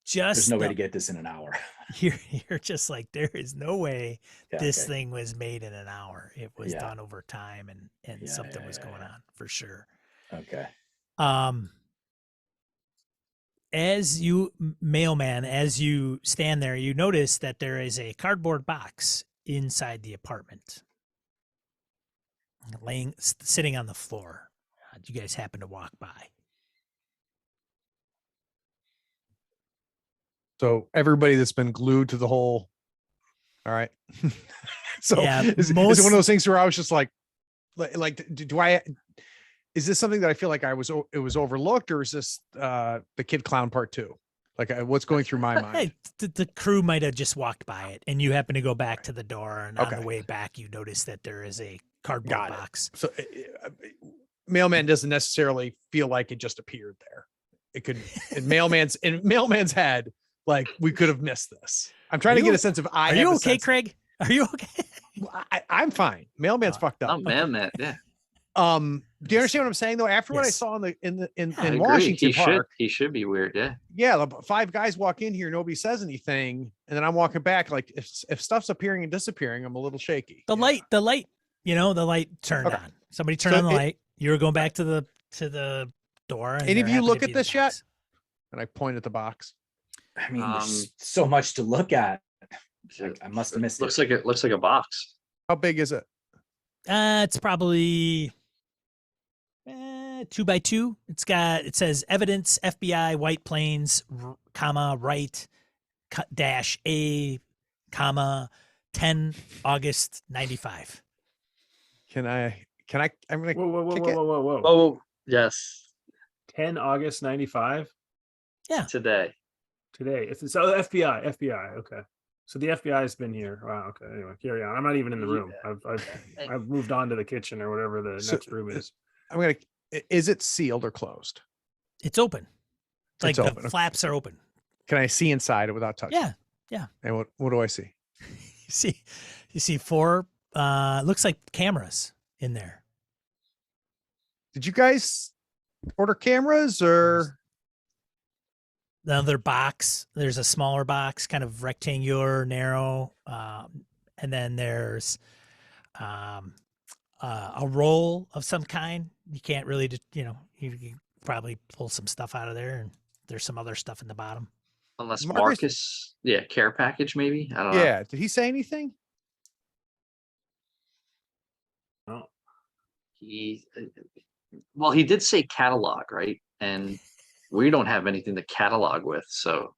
just There's no way to get this in an hour. you're just like, there is no way Yeah, this okay. thing was made in an hour. It was Yeah. done over time, and Yeah, something yeah, was yeah, going yeah. on for sure. Okay. As you mailman, as you stand there, you notice that there is a cardboard box inside the apartment, sitting on the floor. Do you guys happen to walk by? So everybody that's been glued to the whole. All right. So Yeah, is it one of those things where I was just like, do I, is this something that I feel like it was overlooked, or is this the Kid Clown part 2? Like what's going through my mind? Hey, the crew might have just walked by it, and you happen to go back to the door, and on Okay. the way back, you notice that there is a cardboard Got it. box. So mailman doesn't necessarily feel like it just appeared there. It could, in mailman's head, like we could have missed this. I'm trying to get a sense of, Are you okay, Craig? Are you okay? I'm fine. Mailman's fucked up. Oh man, yeah. Do you understand what I'm saying though? After what I Yes. saw in I agree. Washington Park, He should be weird. Yeah. yeah, 5 guys walk in here, nobody says anything, and then I'm walking back. Like if stuff's appearing and disappearing, I'm a little shaky. The light, the light turned Okay. on. Somebody turned So on the light. You were going back to the door. And Any of there you happened look to at be this the yet? box. And I point at the box. I mean, there's so much to look at. I must have missed Looks it. like a box. How big is it? It's probably 2 by 2. It says evidence, FBI, White Plains, comma, right, dash A, comma, 10 August 95. I'm gonna Whoa, kick it. whoa. Oh yes, 10 August 95 today. today. It's FBI. Okay. So the FBI has been here. Wow. Okay. Anyway, carry on. I'm not even in the room. I've moved on to the kitchen or whatever the So, next room is. Is it sealed or closed? It's open. Like It's open. the flaps are open. Can I see inside it without touching? Yeah. And what do I see? You see 4 looks like cameras in there. Did you guys order cameras or? The other box, there's a smaller box, kind of rectangular, narrow, and then there's a roll of some kind. You can't really, you can probably pull some stuff out of there, and there's some other stuff in the bottom. Unless Marcus- Marcus, care package maybe. I don't know. Yeah. Did he say anything? Oh, He did say catalog, right? And we don't have anything to catalog with, so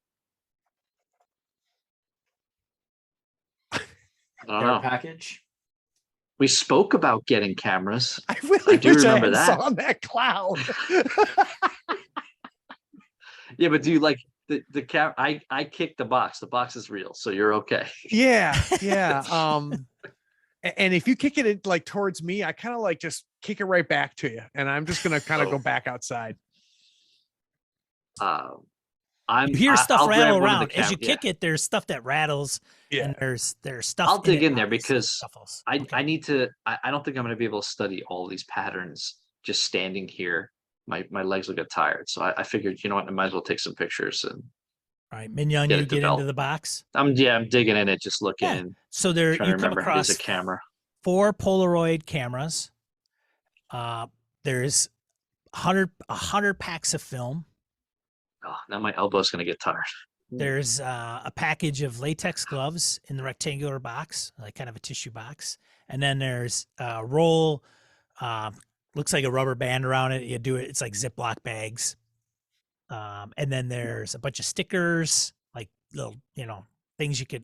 I don't Care know. package. We spoke about getting cameras. I really do wish I remember had that. saw that cloud. Yeah, but do you like the cam? I kicked the box. The box is real, so you're okay. Yeah. And if you kick it like towards me, I kind of like just kick it right back to you, and I'm just gonna kind of go back outside. You hear stuff I'll grab rattle one of around the as you kick it. There's stuff that rattles, and there's stuff. I'll dig it, in there obviously, because scuffles. I Okay. need to. I don't think I'm going to be able to study all these patterns just standing here. My legs will get tired, so I figured, you know what, I might as well take some pictures. And All right, Mignon, Get you it get into developed. the box. I'm digging in it, just looking. Yeah. And So there, trying you to come remember there's across a camera. 4 Polaroid cameras. There's 100 packs of film. Oh, now my elbow's going to get tired. There's a package of latex gloves in the rectangular box, like kind of a tissue box. And then there's a roll, looks like a rubber band around it. You do it, it's like Ziploc bags. And then there's a bunch of stickers, like little,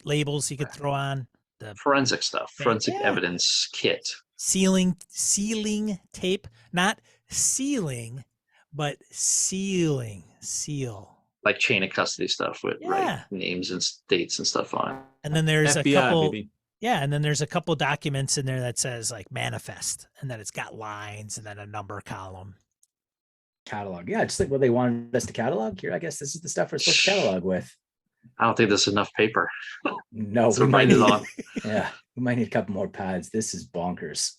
labels you could throw on. Forensic stuff, forensic Yeah. evidence kit. Ceiling tape, not ceiling, but seal. Like chain of custody stuff with Yeah. names and dates and stuff on it. And then there's a FBI, couple, baby. yeah, and then there's a couple documents in there that says like manifest, and then it's got lines and then a number column. Catalog. Yeah, just like what they wanted us to catalog here. I guess this is the stuff we're supposed to catalog with. I don't think there's enough paper. No, So we might write it need, on. yeah, we might need a couple more pads. This is bonkers.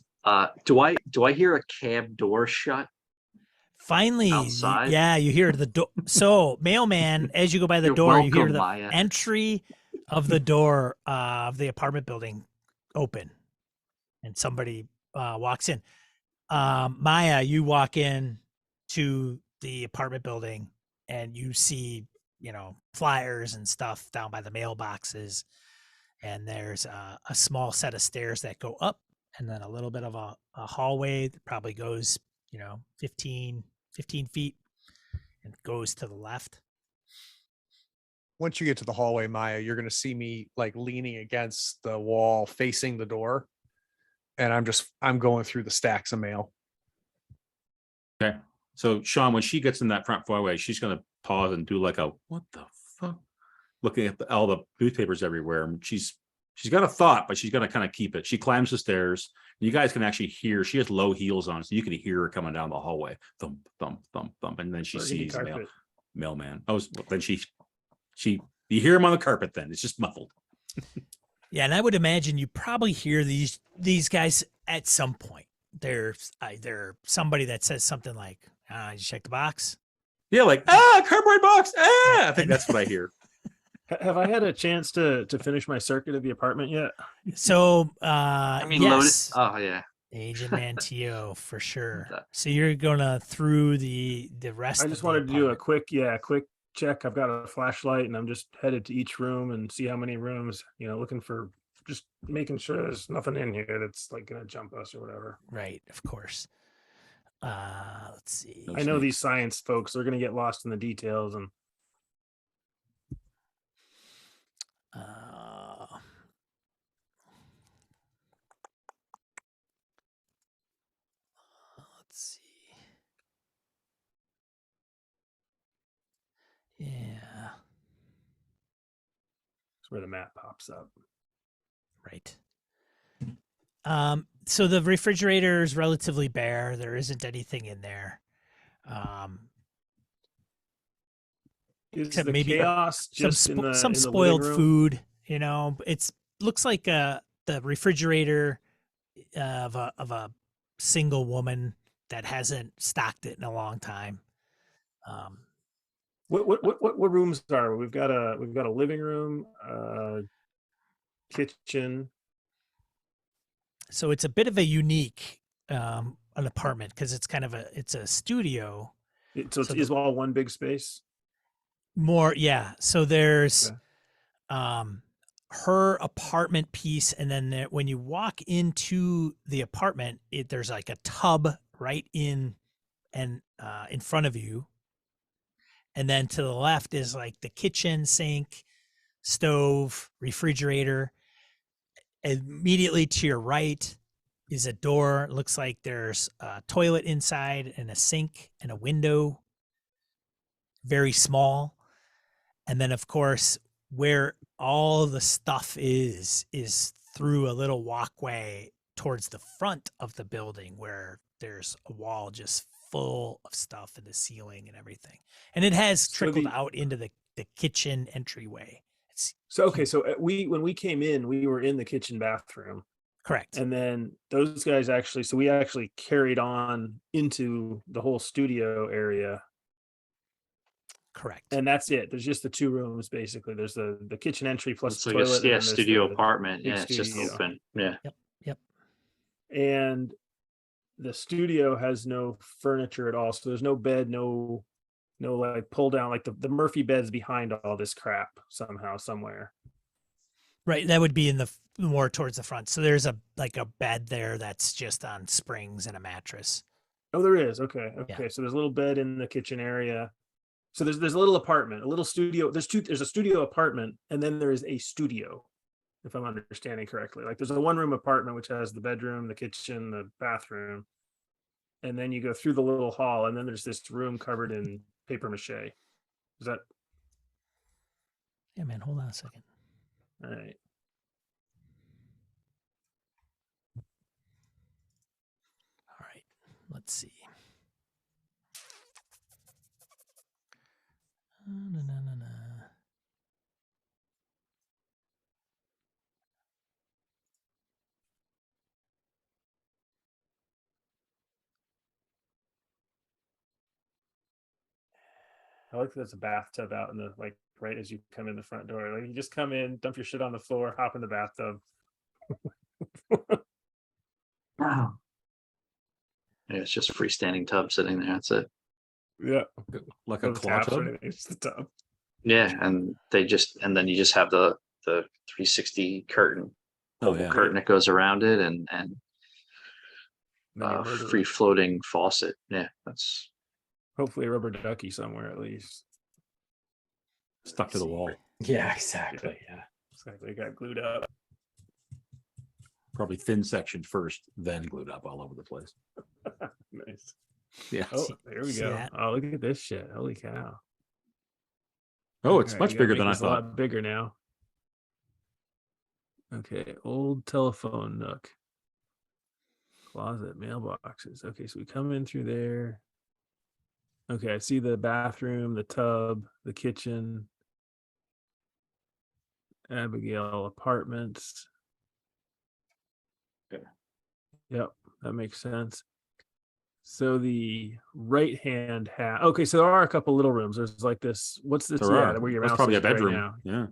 Do I hear a cab door shut? Finally, Outside? yeah, you hear the door. So, mailman, as you go by the You're door, you hear welcome, the Maya. entry of the door of the apartment building open, and somebody walks in. Maya, you walk in to the apartment building, and you see, flyers and stuff down by the mailboxes, and there's a small set of stairs that go up, and then a little bit of a hallway that probably goes 15 feet and goes to the left. Once you get to the hallway, Maya, you're going to see me like leaning against the wall facing the door. And I'm going through the stacks of mail. Okay. So Sean, when she gets in that front foyer, she's going to pause and do like a, what the fuck? Looking at all the newspapers everywhere. And she's got a thought, but she's going to kind of keep it. She climbs the stairs. You guys can actually hear, she has low heels on, so you can hear her coming down the hallway. Thump, thump, thump, thump. And then she Burgundy sees the carpet. mailman. Oh, then you hear him on the carpet then. It's just muffled. Yeah, and I would imagine you probably hear these guys at some point. There's either somebody that says something like, "Did you check the box?" Yeah, like, cardboard box. I think that's what I hear. Have I had a chance to finish my circuit of the apartment yet? So, Loaded. yes, Oh yeah. Agent Mantio for sure. That- So you're gonna through the rest. I of just the wanted to do a apartment. quick check. I've got a flashlight and I'm just headed to each room and see how many rooms, looking for, just making sure there's nothing in here that's like gonna jump us or whatever. Right, of course. Let's see. No I know these snakes. science folks, they're gonna get lost in the details, and Let's see. Yeah, that's where the map pops up. right. So the refrigerator is relatively bare. There isn't anything in there. Is Except the maybe chaos just in the some in the spoiled living room? food. It's looks like the refrigerator of a single woman that hasn't stocked it in a long time. What rooms are we? We've got a living room, kitchen. So it's a bit of a unique an apartment because it's kind of it's a studio. So So it's all one big space. More, yeah. So there's Okay. her apartment piece, and then when you walk into the apartment, there's like a tub right in front of you, and then to the left is like the kitchen, sink, stove, refrigerator. Immediately to your right is a door. It looks like there's a toilet inside and a sink and a window, very small. And then, of course, where all the stuff is through a little walkway towards the front of the building where there's a wall just full of stuff in the ceiling and everything. And it has So trickled the- out into the kitchen entryway. It's So okay, so when we came in, we were in the kitchen bathroom, correct. and then those guys we actually carried on into the whole studio area, Correct. and that's it. There's just the two rooms basically. There's the kitchen entry plus It's the like toilet. and then there's studio the- apartment. big Yeah, it's just studio. open. Yeah. and the studio has no furniture at all. So there's no bed, no like pull down, like the Murphy bed's behind all this crap somehow, somewhere. Right. That would be in the more towards the front. So there's a bed there that's just on springs and a mattress. Oh, there is. Okay. Yeah. Okay. So there's a little bed in the kitchen area. So there's a little apartment, a little studio. There's a studio apartment, and then there is a studio. if I'm understanding correctly. Like there's a 1-room apartment which has the bedroom, the kitchen, the bathroom, and then you go through the little hall, and then there's this room covered in paper mache. Is that Yeah, man, hold on a second. all right? All right, let's see. Na, na, na, na. I like that there's a bathtub out in the, like, right as you come in the front door. Like you just come in, dump your shit on the floor, hop in the bathtub. Wow. Yeah, it's just a freestanding tub sitting there. That's it. Yeah. Like a No claw taps or tub. anything, it's the tub. Yeah, and then you just have the 360 curtain, Oh yeah. curtain that goes around it, and And then you murder free floating faucet. Yeah, that's hopefully a rubber ducky somewhere at least. Stuck to the See. wall. Yeah, exactly. Yeah. Exactly. It got glued up. Probably thin section first, then glued up all over the place. Nice. Yeah. Oh, See- there we see go. that? Oh, look at this shit. Holy cow. Oh, it's All right, much we gotta bigger make than I this a thought. lot bigger now. Okay, old telephone nook. Closet, mailboxes. Okay, so we come in through there. Okay, I see the bathroom, the tub, the kitchen, Abigail apartments. Okay. Yep, that makes sense. So the right hand hat. Okay, so there are a couple little rooms. There's like this. What's this? There Yeah, are. where your That's mouse probably is a bedroom. right now. Yeah.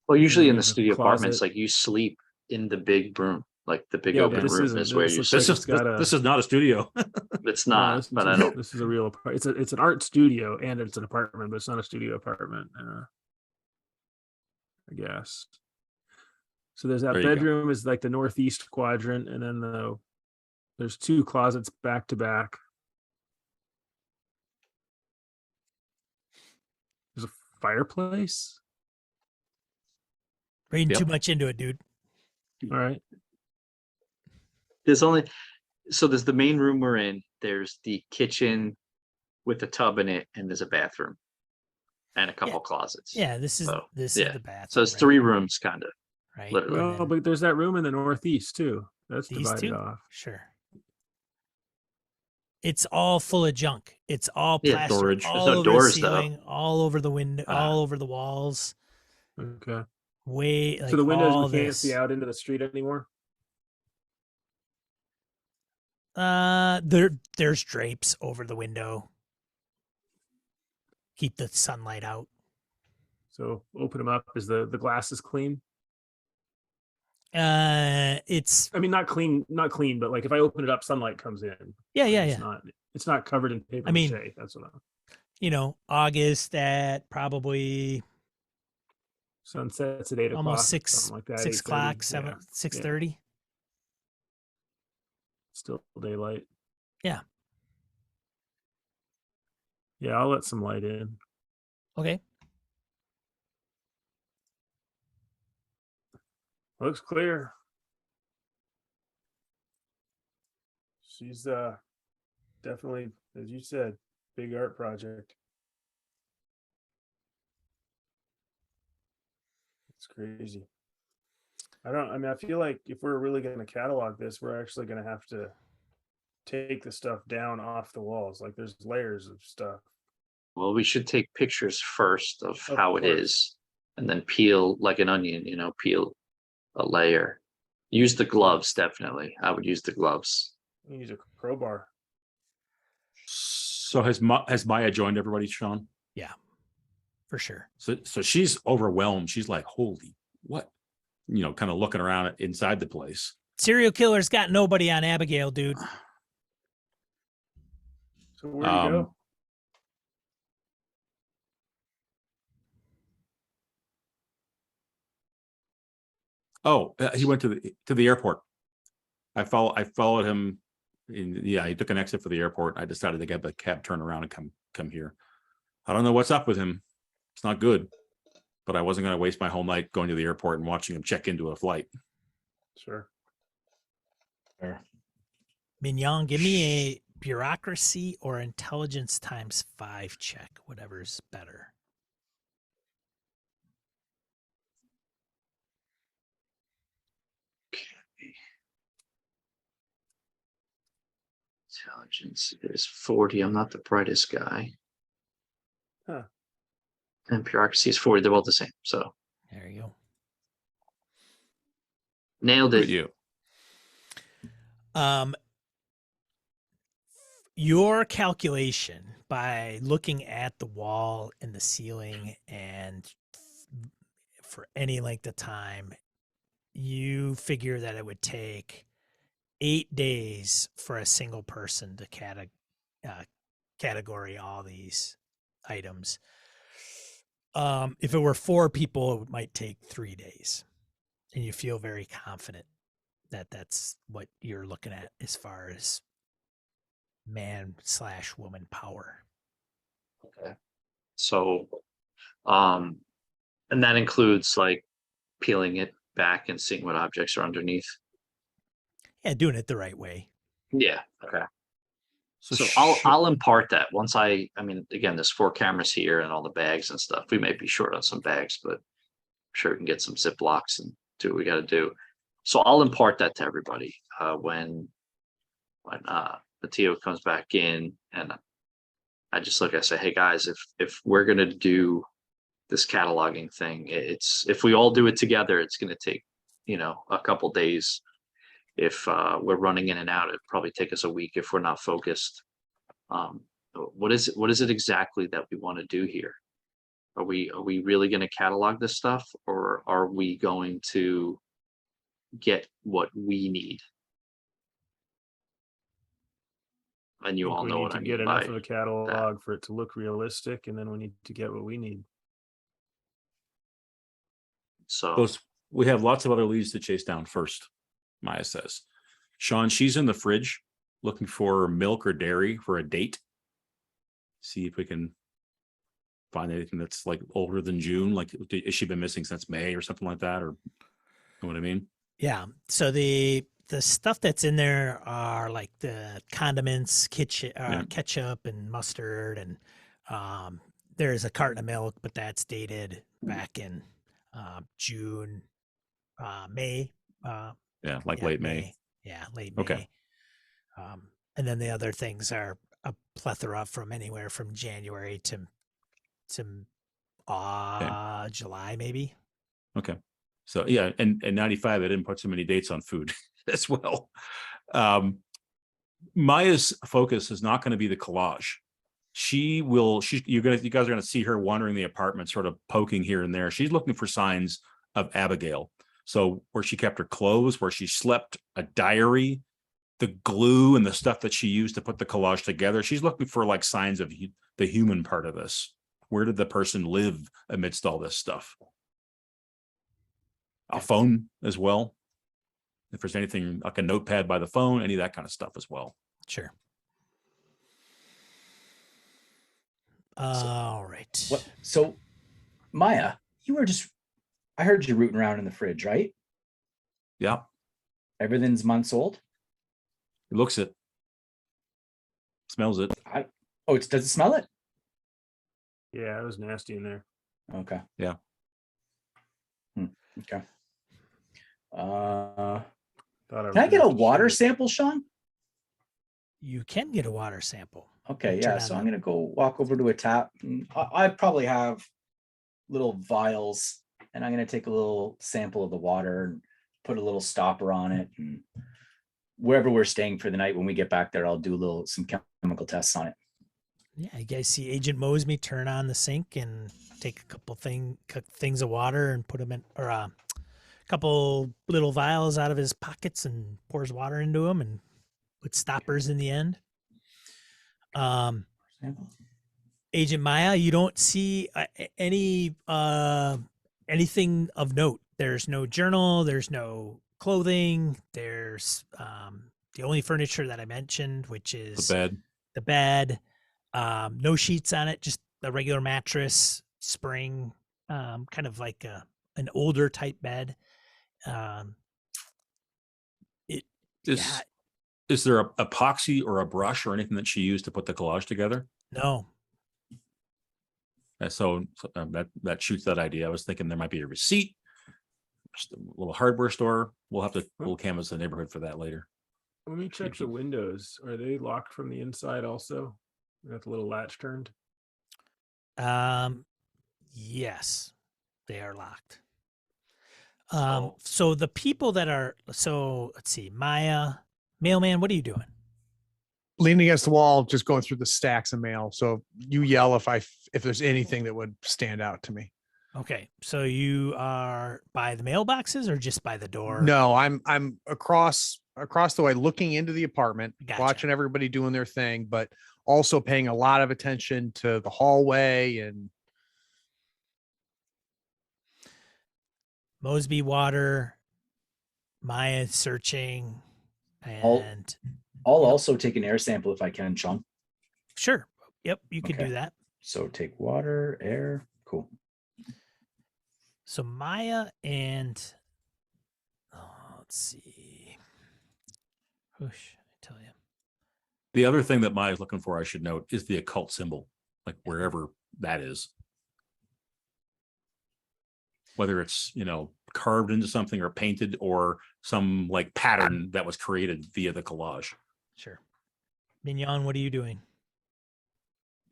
well, And usually then in you the have a studio apartments, closet. like you sleep in the big room, like the big Yeah, but open this room isn't. is where This you looks sleep. like it's got a. This is not a studio. It's No, not, but I don't. this is a real apartment. It's an art studio and it's an apartment, but it's not a studio apartment. I guess. So there's that There you go. bedroom is like the northeast quadrant, and then there's 2 closets back to back. There's a fireplace. Reading too Yep. much into it, dude. All right. There's the main room we're in. There's the kitchen with a tub in it, and there's a bathroom and a couple closets. Yeah, this is So, this yeah. is the bathroom. So it's right 3 here, rooms, kind of. right? literally. And Well, then but there's that room in the northeast too. That's these divided two, off. sure. It's all full of junk. It's all Yeah, plaster, storage. all There's no over doors, the though. ceiling, all over the window, Ah. all over the walls. Okay. Way like So the windows all we can't this. see out into the street anymore. There's drapes over the window. Keep the sunlight out. So open them up. Is the glass is clean? It's I mean, not clean, but like if I open it up, sunlight comes in. yeah, Like, yeah, it's yeah. not covered in paper I mean, mache. That's what I'm. August at probably Sunsets at 8 o'clock. almost six something like that. 6 o'clock, 8:30. 6:30. Still daylight. Yeah. Yeah, I'll let some light in. Okay. Looks clear. She's definitely, as you said, big art project. It's crazy. I feel like if we're really going to catalog this, we're actually going to have to take the stuff down off the walls. Like there's layers of stuff. Well, we should take pictures first of Of how it course. is, and then peel like an onion, peel a layer. Use the gloves, definitely. I would use the gloves. Use a crowbar. So has Maya joined everybody, Sean? Yeah, for sure. So she's overwhelmed. She's like, holy, what? Kind of looking around inside the place. Serial killer's got nobody on Abigail, dude. So where'd he go? Oh, he went to the airport. I followed him. He took an exit for the airport. I decided to get the cab, turn around, and come here. I don't know what's up with him. It's not good, but I wasn't going to waste my whole night going to the airport and watching him check into a flight. Sure. Mignon, give me a bureaucracy or intelligence times 5 check, whatever's better. Intelligence is 40. I'm not the brightest guy. Huh. And bureaucracy is 40. They're both the same. So There you go. nailed Good it. you. Your calculation by looking at the wall and the ceiling and for any length of time, you figure that it would take 8 days for a single person to category all these items. If it were 4 people, it might take 3 days. And you feel very confident that that's what you're looking at as far as man/woman power. Okay. So, and that includes like peeling it back and seeing what objects are underneath. Yeah, doing it the right way. Yeah. Okay. So sure- I'll impart that once I mean, again, there's 4 cameras here and all the bags and stuff. We may be short on some bags, but I'm sure we can get some Ziplocs and do what we got to do. So I'll impart that to everybody when Matteo comes back in, and I just look, I say, hey guys, if we're gonna do this cataloging thing, it's if we all do it together, it's gonna take, a couple days. If we're running in and out, it'd probably take us a week if we're not focused. What is it exactly that we want to do here? Are we really going to catalog this stuff, or are we going to get what we need? And you think all we know need what to I get mean by enough of a catalog for it to look realistic, and then we need to get what we need. so. Those, we have lots of other leads to chase down first, Maya says. Sean, she's in the fridge looking for milk or dairy for a date. See if we can find anything that's like older than June. Like, has she been missing since May or something like that? Or, you know what I mean? Yeah. So the stuff that's in there are like the condiments, ketchup and mustard, and there's a carton of milk, but that's dated back in June, May. Yeah, like late May. Yeah, late May. Okay. And then the other things are a plethora from anywhere from January to July, maybe. Okay. So yeah, and 95, I didn't put so many dates on food as well. Maya's focus is not going to be the collage. You guys are going to see her wandering the apartment, sort of poking here and there. She's looking for signs of Abigail. So where she kept her clothes, where she slept, a diary, the glue and the stuff that she used to put the collage together. She's looking for like signs of the human part of this. Where did the person live amidst all this stuff? A phone as well. If there's anything like a notepad by the phone, any of that kind of stuff as well. Sure. All right. What? So, Maya, I heard you rooting around in the fridge, right? Yeah. Everything's months old. It looks it. Smells it. Does it smell it? Yeah, it was nasty in there. Okay. Yeah. Okay. Thought Can I get a water sample, Sean? You can get a water sample. Okay, Turn yeah. on So the- I'm gonna go walk over to a tap. I probably have little vials, and I'm gonna take a little sample of the water and put a little stopper on it. And wherever we're staying for the night, when we get back there, I'll do some chemical tests on it. Yeah, you guys see Agent Mosby turn on the sink and take a couple things of water and put them in, or a couple little vials out of his pockets and pours water into them and puts stoppers in the end. Agent Maya, you don't see anything of note. There's no journal. There's no clothing. There's the only furniture that I mentioned, which is The bed. the bed. No sheets on it, just a regular mattress. spring, kind of like an older type bed. It Is yeah, is there a epoxy or a brush or anything that she used to put the collage together? no. That shoots that idea. I was thinking there might be a receipt, just a little hardware store. We'll canvas the neighborhood for that later. Let me check the windows. Are they locked from the inside also? Got the little latch turned. Yes, they are locked. Oh. So the people that are, so let's see, Maya, mailman, what are you doing? Leaning against the wall, just going through the stacks of mail. So you yell if there's anything that would stand out to me. Okay, so you are by the mailboxes or just by the door? No, I'm across the way, looking into the apartment, Gotcha. watching everybody doing their thing, but also paying a lot of attention to the hallway and Mosby Water, Maya searching, I'll and I'll Yep. also take an air sample if I can, Sean. sure. Yep, you could Okay. do that. So take water, air. Cool. So Maya and let's see. Whoosh, I tell you. The other thing that Maya's looking for, I should note, is the occult symbol, like wherever that is. Whether it's, carved into something or painted or some like pattern that was created via the collage. Sure. Mignon, what are you doing?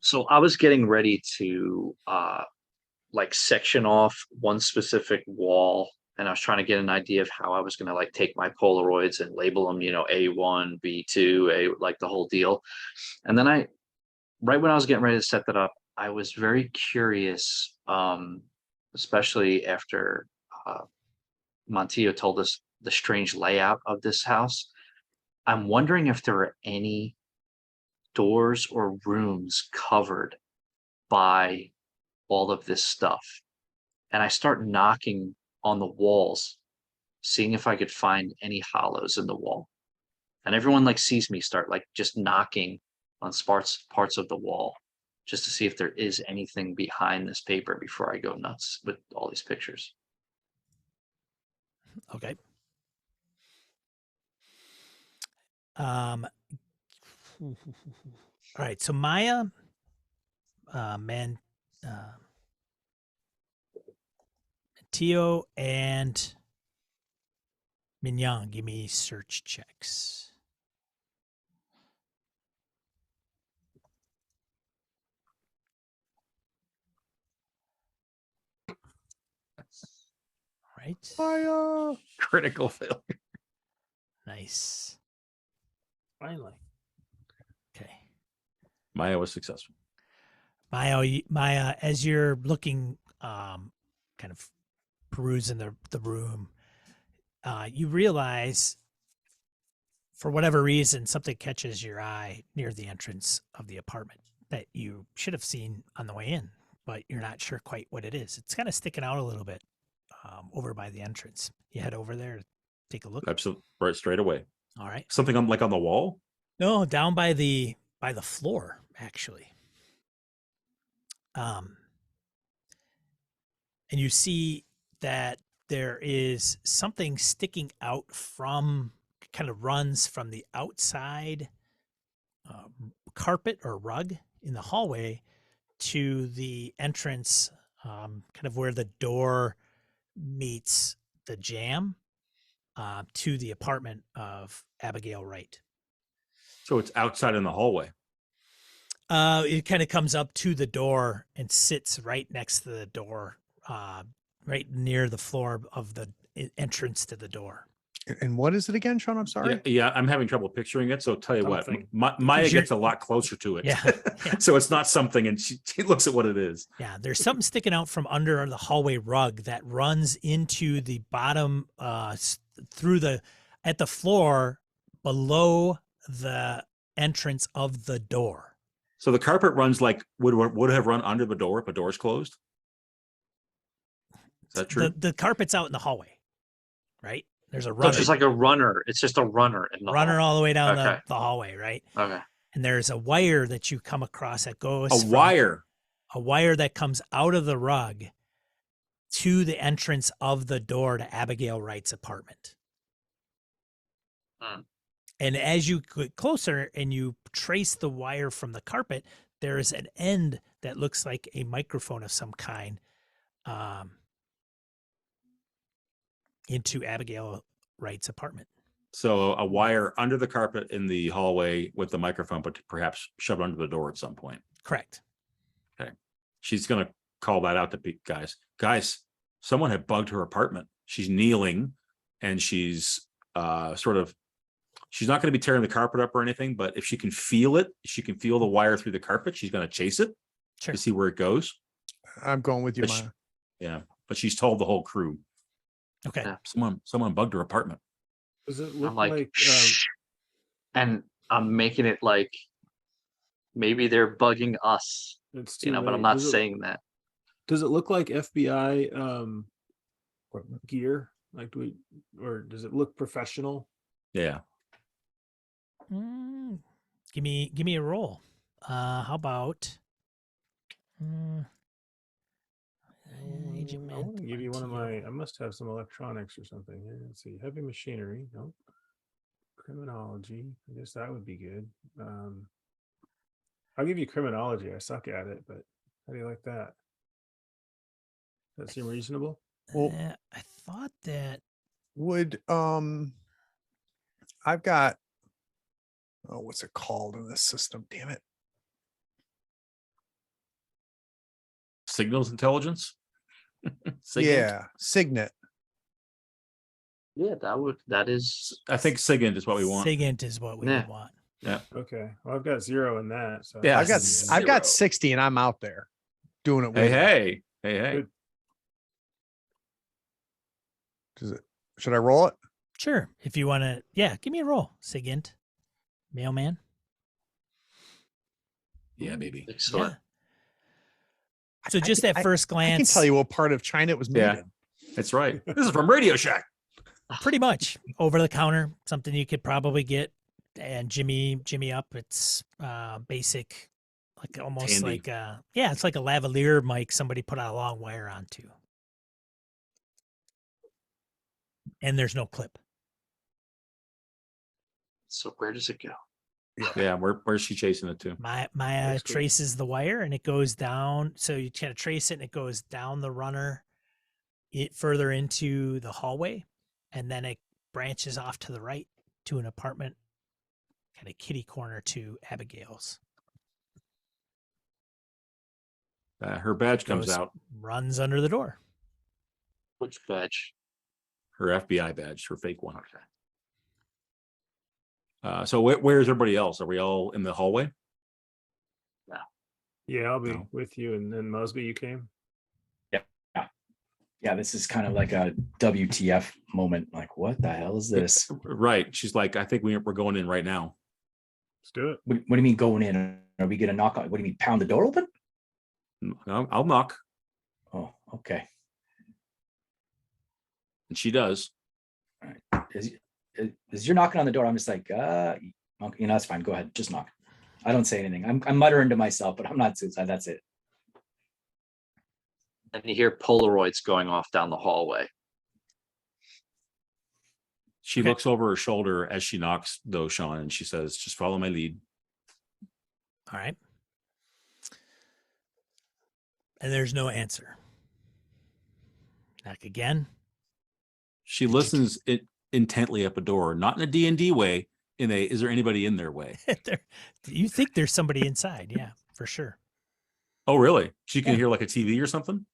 So I was getting ready to like section off one specific wall, and I was trying to get an idea of how I was going to like take my Polaroids and label them, A1, B2, like the whole deal. And then right when I was getting ready to set that up, I was very curious, especially after Montillo told us the strange layout of this house. I'm wondering if there are any doors or rooms covered by all of this stuff. And I start knocking on the walls, seeing if I could find any hollows in the wall. And everyone like sees me start like just knocking on parts of the wall, just to see if there is anything behind this paper before I go nuts with all these pictures. Okay. All right. So Maya, Tio, and Mignon, give me search checks. Right. Maya. Critical failure. Nice. Finally. Okay. Maya was successful. Maya, as you're looking, kind of perusing the room, you realize, for whatever reason, something catches your eye near the entrance of the apartment that you should have seen on the way in, but you're not sure quite what it is. It's kind of sticking out a little bit over by the entrance. You head over there to take a look. Absolutely. Right, straight away. All right. Something on the wall. No, down by the floor, actually. And you see that there is something sticking out from, kind of runs from the outside carpet or rug in the hallway to the entrance, kind of where the door meets the jamb, to the apartment of Abigail Wright. So it's outside in the hallway. It kind of comes up to the door and sits right next to the door, right near the floor of the entrance to the door. And what is it again, Sean? I'm sorry. Yeah, I'm having trouble picturing it. So tell you Something. what, Maya Because you're- gets a lot closer to it. Yeah, yeah. So it's not something, and she looks at what it is. Yeah, there's something sticking out from under the hallway rug that runs into the bottom, at the floor below the entrance of the door. So the carpet runs like would have run under the door if a door's closed. Is that true? The carpet's out in the hallway, right? There's a So runner, it's just like a runner. It's just a runner in the runner hall. all the way down Okay. the hallway, right? Okay. And there's a wire that you come across that goes A wire. a wire that comes out of the rug to the entrance of the door to Abigail Wright's apartment. Hmm. And as you get closer and you trace the wire from the carpet, there is an end that looks like a microphone of some kind into Abigail Wright's apartment. So a wire under the carpet in the hallway with the microphone, but perhaps shoved under the door at some point. Correct. She's going to call that out to guys, someone had bugged her apartment. She's kneeling and she's she's not going to be tearing the carpet up or anything, but if she can feel it, she can feel the wire through the carpet. She's going to chase it Sure. to see where it goes. I'm going with you, But Maya. Yeah. But she's told the whole crew. Okay. Yeah. Someone bugged her apartment. Does it look I'm like, like shh. And I'm making it like maybe they're bugging us, it's you too know, but I'm late? not Does it- saying that. Does it look like FBI gear? Like or does it look professional? Yeah. Give me a roll. How about Agent I want to give you one of Mantillo. my. I must have some electronics or something. Yeah, let's see. Heavy machinery. Nope. Criminology. I guess that would be good. I'll give you criminology. I suck at it, but how do you like that? Does that seem reasonable? Well, I thought that would I've got what's it called in this system? Damn it. Signals intelligence. Sigint? Yeah, Signet. Yeah, that is I think Sigint is what we want. SIGINT is what we Yeah. would want. Okay. Well, I've got 0 in that. So Yeah, I've got Yes. I've got 0. 60 and I'm out there doing it. Hey, with you. hey. Good. Should I roll it? Sure. If you want to, yeah, give me a roll. SIGINT. Mailman. Yeah, baby. excellent. Yeah. So just at first I glance, can tell you what part of China it was made Yeah. in. That's right. This is from Radio Shack. pretty much over the counter, something you could probably get and Jimmy up. It's basic, like almost Handy. like yeah, it's like a lavalier mic somebody put a long wire onto. And there's no clip. So where does it go? Yeah, where's she chasing it to? Maya That's cool. traces the wire and it goes down. So you kind of trace it and it goes down the runner, it further into the hallway, and then it branches off to the right to an apartment, kind of kitty corner to Abigail's. Her badge comes Goes- out. Runs under the door. Which badge? Her FBI badge, her fake one. Okay. So where's everybody else? Are we all in the hallway? Yeah, I'll be No. with you. And then Mosby, you came. Yeah, this is kind of like a WTF moment. Like, what the hell is this? Right. She's like, I think we're going in right now. Let's do it. What do you mean going in? Are we gonna knock on? What do you mean pound the door open? I'll knock. Oh, okay. And she does. As you're knocking on the door, I'm just like, that's fine. Go ahead, just knock. I don't say anything. I'm muttering to myself, but I'm not suicide. That's it. And you hear Polaroids going off down the hallway. She Okay. looks over her shoulder as she knocks, though, Sean, and she says, just follow my lead. All right. And there's no answer. Knock again. She listens intently at the door, not in a D&D way, in a, is there anybody in their way? You think there's somebody inside. Yeah, for sure. Oh, really? She can Yeah. hear like a TV or something?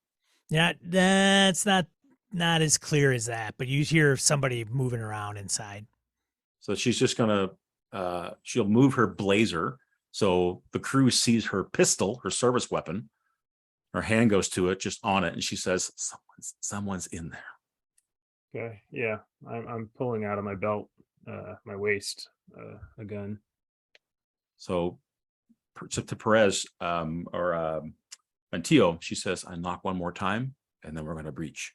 Yeah, that's not as clear as that, but you hear somebody moving around inside. So she's just gonna she'll move her blazer so the crew sees her pistol, her service weapon. Her hand goes to it, just on it, and she says, someone's in there. Okay. Yeah. I'm pulling out of my belt, my waist, a gun. So to Perez or Mantillo, she says, I knock one more time, and then we're gonna breach.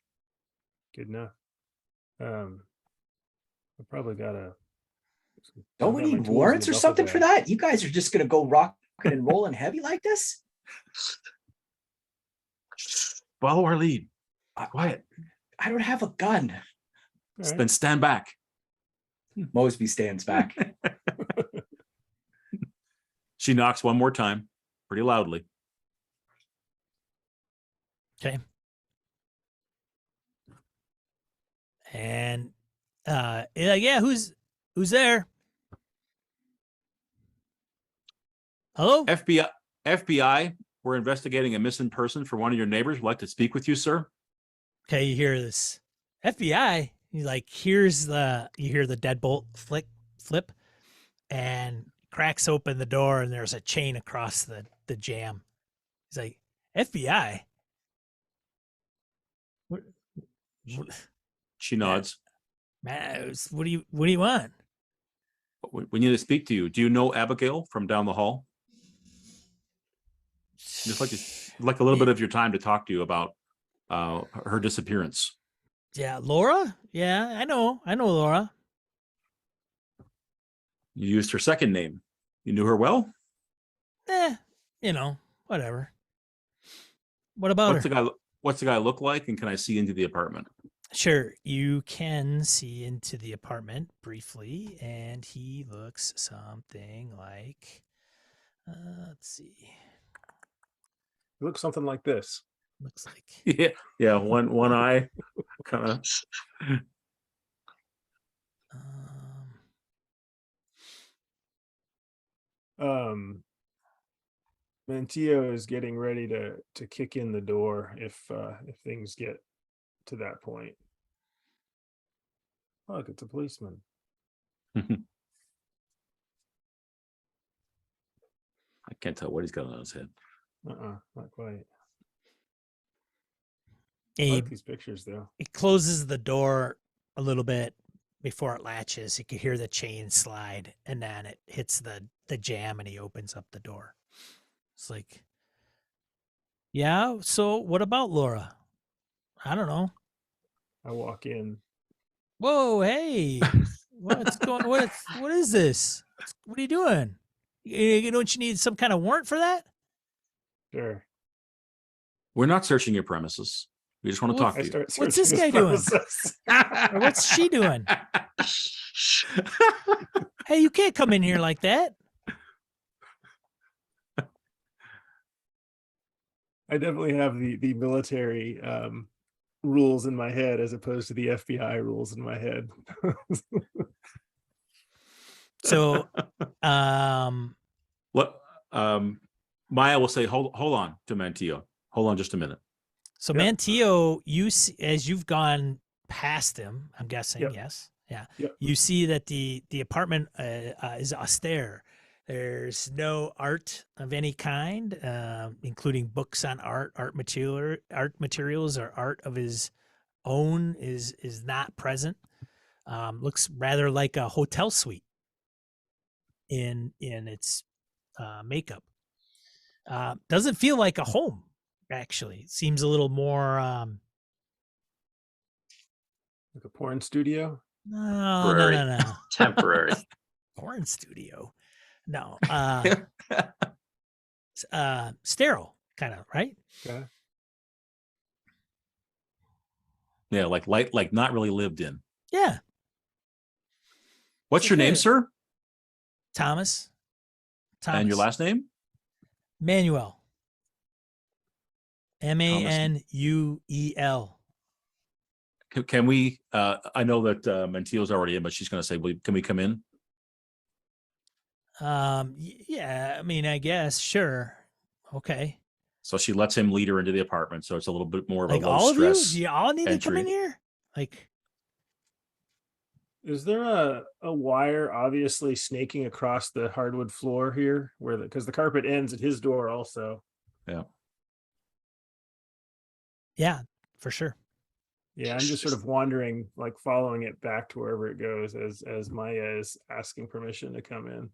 Good enough. I probably got a. Don't we need warrants or something for that? You guys are just gonna go rocking and rolling heavy like this? Follow our lead. I- Quiet. I don't have a gun. All right. Then stand back. Mosby stands back. She knocks one more time, pretty loudly. Okay. And yeah, who's there? Hello? FBI, we're investigating a missing person for one of your neighbors. Would like to speak with you, sir. Okay, you hear this. FBI. You you hear the deadbolt flip and cracks open the door and there's a chain across the jam. He's like, FBI. What, She nods. man, what do you want? We need to speak to you. Do you know Abigail from down the hall? Just like a little bit of your time to talk to you about her disappearance. Yeah, Laura? Yeah, I know Laura. You used her second name. You knew her well? Whatever. What about her? What's the guy look like? And can I see into the apartment? Sure, you can see into the apartment briefly, and he looks something like, let's see, It looks something like this. looks like, Yeah. One eye, kind of. Mantio is getting ready to kick in the door if things get to that point. Look, it's a policeman. I can't tell what he's got on his head. Not quite. I he, like these pictures though. he closes the door a little bit before it latches. You can hear the chain slide, and then it hits the jam, and he opens up the door. It's like, yeah, so what about Laura? I don't know. I walk in. Whoa, hey, what is this? What are you doing? Don't you need some kind of warrant for that? Sure. We're not searching your premises. We just want to Well, talk I to you. start What's this searching guy his doing? premises. Or what's she doing? Hey, you can't come in here like that. I definitely have the military rules in my head as opposed to the FBI rules in my head. So, What? Maya will say, hold on to Mantio. Hold on just a minute. so Yep. Mantio, you see, as you've gone past him, I'm guessing, Yep. yes, yeah. Yep. You see that the apartment is austere. There's no art of any kind, including books on art materials, or art of his own is not present. Looks rather like a hotel suite in its makeup. Doesn't feel like a home, actually. It seems a little more Like a porn studio. no Temporary. Temporary. porn studio. No. Sterile, kind of, right? Okay. Yeah, like not really lived in. Yeah. What's your name, Okay. sir? Thomas. And your last name? Manuel. Manuel. Can we? I know that Mantio's already in, but she's going to say, "Can we come in?" Yeah, I mean, I guess, sure. Okay. So she lets him lead her into the apartment. So it's a little bit more of Like a low all of you? stress. Do you all need to come entry. in here? Like, Is there a wire obviously snaking across the hardwood floor here, where because the carpet ends at his door also? yeah, for sure. Yeah, I'm just sort of wandering, like following it back to wherever it goes as Maya is asking permission to come in.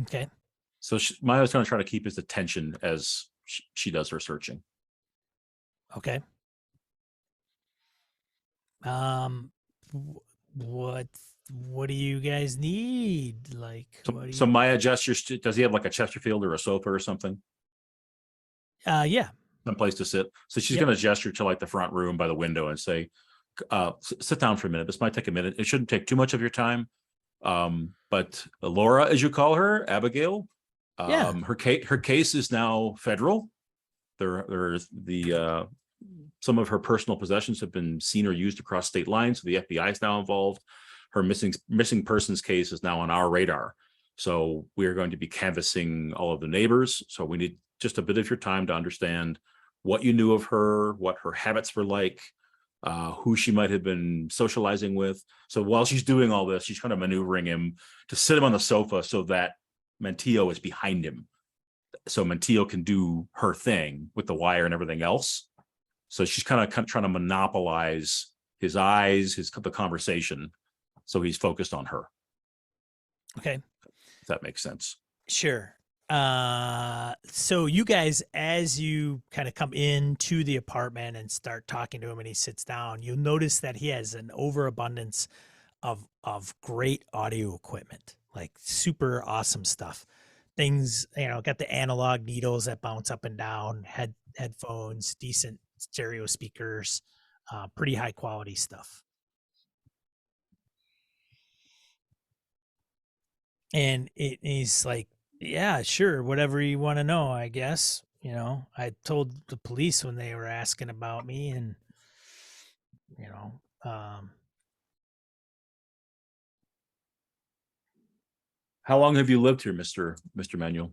Okay. So Maya's going to try to keep his attention as she does her searching. Okay. What do you guys need? Like, what So Maya gestures. Does he have like a Chesterfield or a sofa or something? yeah. someplace to sit. So she's Yep. going to gesture to like the front room by the window and say, sit down for a minute. This might take a minute. It shouldn't take too much of your time. But Laura, as you call her, Abigail, Yeah. her case is now federal. There's some of her personal possessions have been seen or used across state lines. So the FBI is now involved. Her missing persons case is now on our radar. So we are going to be canvassing all of the neighbors. So we need just a bit of your time to understand what you knew of her, what her habits were like, who she might have been socializing with. So while she's doing all this, she's kind of maneuvering him to sit him on the sofa so that Mantillo is behind him. So Mantillo can do her thing with the wire and everything else. So she's kind of trying to monopolize his eyes, the conversation. So he's focused on her. Okay. If that makes sense. Sure. So you guys, as you kind of come into the apartment and start talking to him and he sits down, you'll notice that he has an overabundance of great audio equipment, like super awesome stuff. Things, got the analog needles that bounce up and down, headphones, decent stereo speakers, pretty high quality stuff. And he's like, yeah, sure, whatever you want to know, I guess. I told the police when they were asking about me, and How long have you lived here, Mr. Manuel?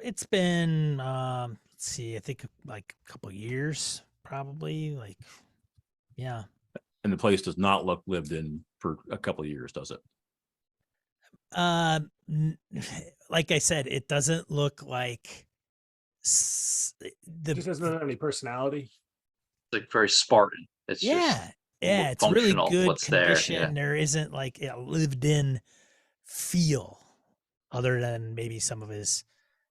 It's been let's see, I think like a couple years, probably. Like, yeah. And the place does not look lived in for a couple of years, does it? Like I said, it doesn't look like It just doesn't have any personality. Like very Spartan. It's yeah, just it's really functional, good what's there, condition. yeah. There isn't like a lived in feel, other than maybe some of his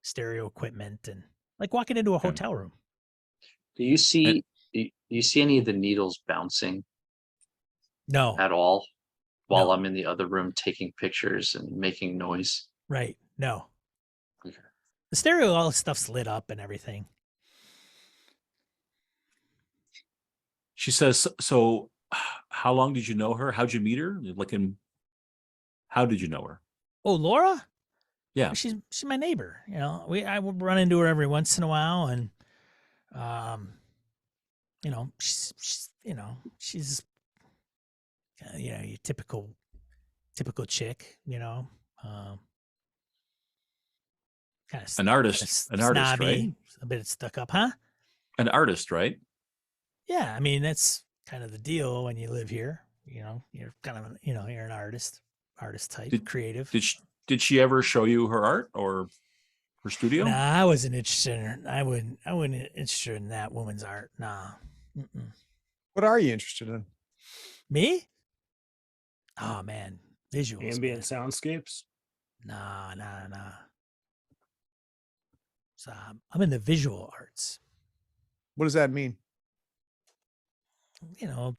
stereo equipment and like walking into a hotel room. Do you see any of the needles bouncing No, at all while No. I'm in the other room taking pictures and making noise? right? No, Okay. the stereo, all the stuff's lit up and everything. She says, so how long did you know her? How'd you meet her? How did you know her? Oh, Laura? Yeah. She's my neighbor. I would run into her every once in a while, and she's your typical chick, kind of An artist, snobby, right? a bit stuck up, huh? An artist, right? Yeah, I mean that's kind of the deal when you live here. You're kind of you're an artist type, creative. Did she ever show you her art or her studio? Nah, I wasn't interested in her. I wouldn't interested in that woman's art. Nah. Mm-mm. What are you interested in? Me? Oh man, visuals. Ambient man. soundscapes. Nah. So I'm in the visual arts. What does that mean?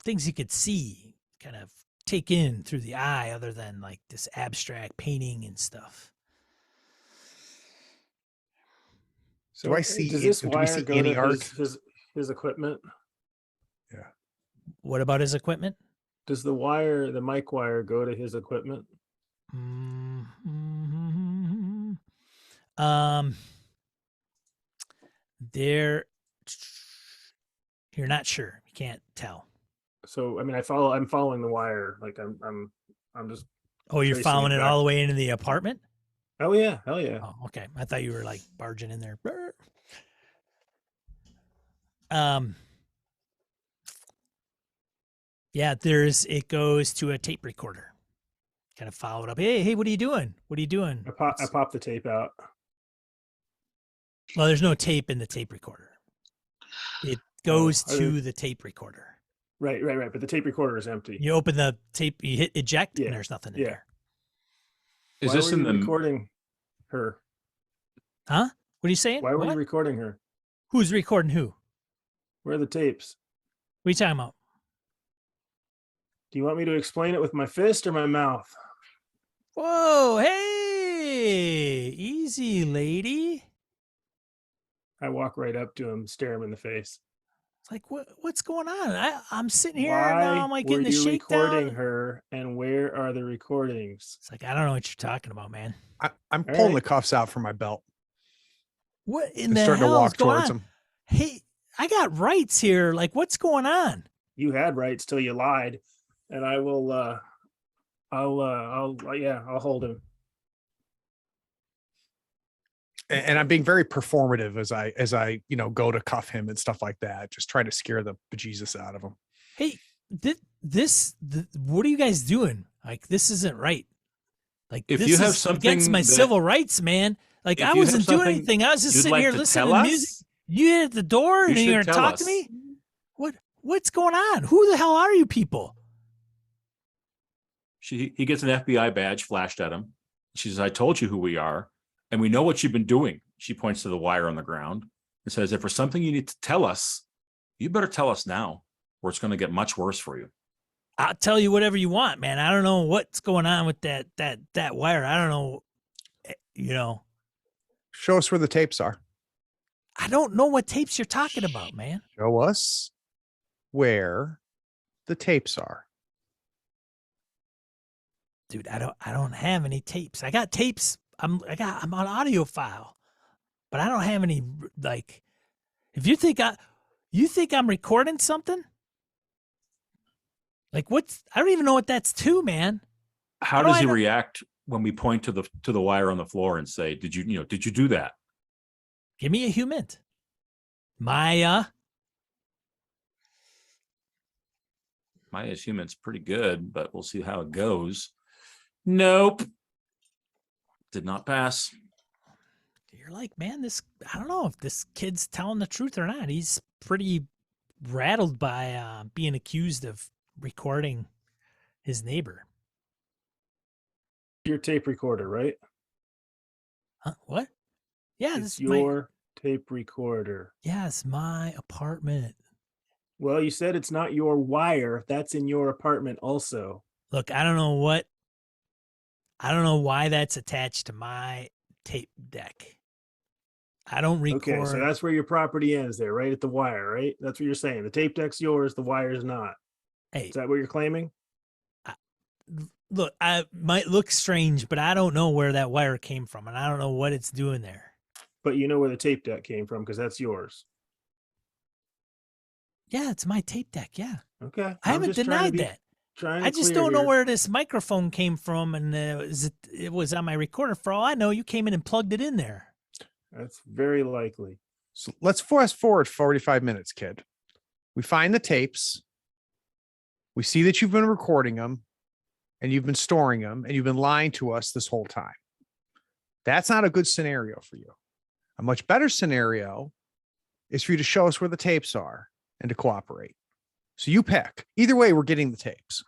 Things you could see, kind of take in through the eye, other than like this abstract painting and stuff. So Do I see? Does this do we wire see go any to art? his equipment? Yeah. What about his equipment? Does the mic wire, go to his equipment? Mm-hmm. You're not sure. You can't tell. So I mean, I'm following the wire. Like I'm just. Oh, you're tracing following it back. all the way into the apartment? Oh yeah, hell yeah. Oh, okay. I thought you were like barging in there. Yeah, it goes to a tape recorder. Kind of follow it up. Hey, what are you doing? What are you doing? I pop the tape out. Well, there's no tape in the tape recorder. It goes to the tape recorder. Right. But the tape recorder is empty. You open the tape, you hit eject, and there's nothing in there. Is Why this were in you the recording her? Huh? What are you saying? Why were What? you recording her? Who's recording who? Where are the tapes? What are you talking about? Do you want me to explain it with my fist or my mouth? Whoa, hey, easy, lady. I walk right up to him, stare him in the face. It's like, what's going on? I'm sitting here and Why I'm like were getting the you recording shakedown. her, and where are the recordings? It's like, I don't know what you're talking about, man. I'm All pulling right. the cuffs out from my belt What in and the starting to hell is walk going towards on? him. Hey, I got rights here. Like, what's going on? You had rights till you lied, and I will. I'll hold him. And I'm being very performative as I go to cuff him and stuff like that, just trying to scare the bejesus out of him. Hey, what are you guys doing? Like, this isn't right. Like, If this you have is against something my that- civil rights, man. Like, If I you have wasn't doing something anything. I was just you'd sitting like here to listening tell to music. us, You hit at the door you and you're should gonna tell talk us. to me? What's going on? Who the hell are you people? He gets an FBI badge flashed at him. She says, I told you who we are, and we know what you've been doing. She points to the wire on the ground and says, if there's something you need to tell us, you better tell us now, or it's going to get much worse for you. I'll tell you whatever you want, man. I don't know what's going on with that wire. I don't know. Show us where the tapes are. I don't know what tapes you're talking about, man. Show us where the tapes are. Dude, I don't have any tapes. I got tapes. I'm on audio file, but I don't have any. Like, if you think I'm recording something, like I don't even know what that's to, man. How does he react when we point to the wire on the floor and say, did you do that? Give me a human. Maya's human's pretty good, but we'll see how it goes. Nope. Did not pass. You're like, man, I don't know if this kid's telling the truth or not. He's pretty rattled by being accused of recording his neighbor. Your tape recorder, right? Huh? What? Yeah, It's this is your tape recorder. Yeah, it's my apartment. Well, you said it's not your wire. That's in your apartment also. Look, I don't know why that's attached to my tape deck. I don't record. Okay, so that's where your property ends there, right at the wire, right? That's what you're saying. The tape deck's yours, the wire's not. Hey, Is that what you're claiming? look, I might look strange, but I don't know where that wire came from, and I don't know what it's doing there. But you know where the tape deck came from because that's yours. Yeah, it's my tape deck. Yeah. Okay. I haven't denied that. I just don't know where this microphone came from, and it was on my recorder. For all I know, you came in and plugged it in there. That's very likely. So let's fast forward 45 minutes, kid. We find the tapes. We see that you've been recording them and you've been storing them and you've been lying to us this whole time. That's not a good scenario for you. A much better scenario is for you to show us where the tapes are and to cooperate. So you pick. Either way, we're getting the tapes.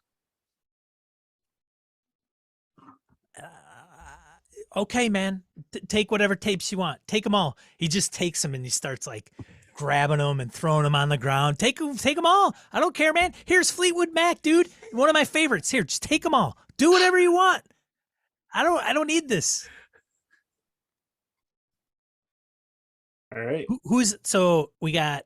Okay, man, take whatever tapes you want. Take them all. He just takes them and he starts like grabbing them and throwing them on the ground. Take them all. I don't care, man. Here's Fleetwood Mac, dude. One of my favorites. Here, just take them all. Do whatever you want. I don't need this. All right. So we got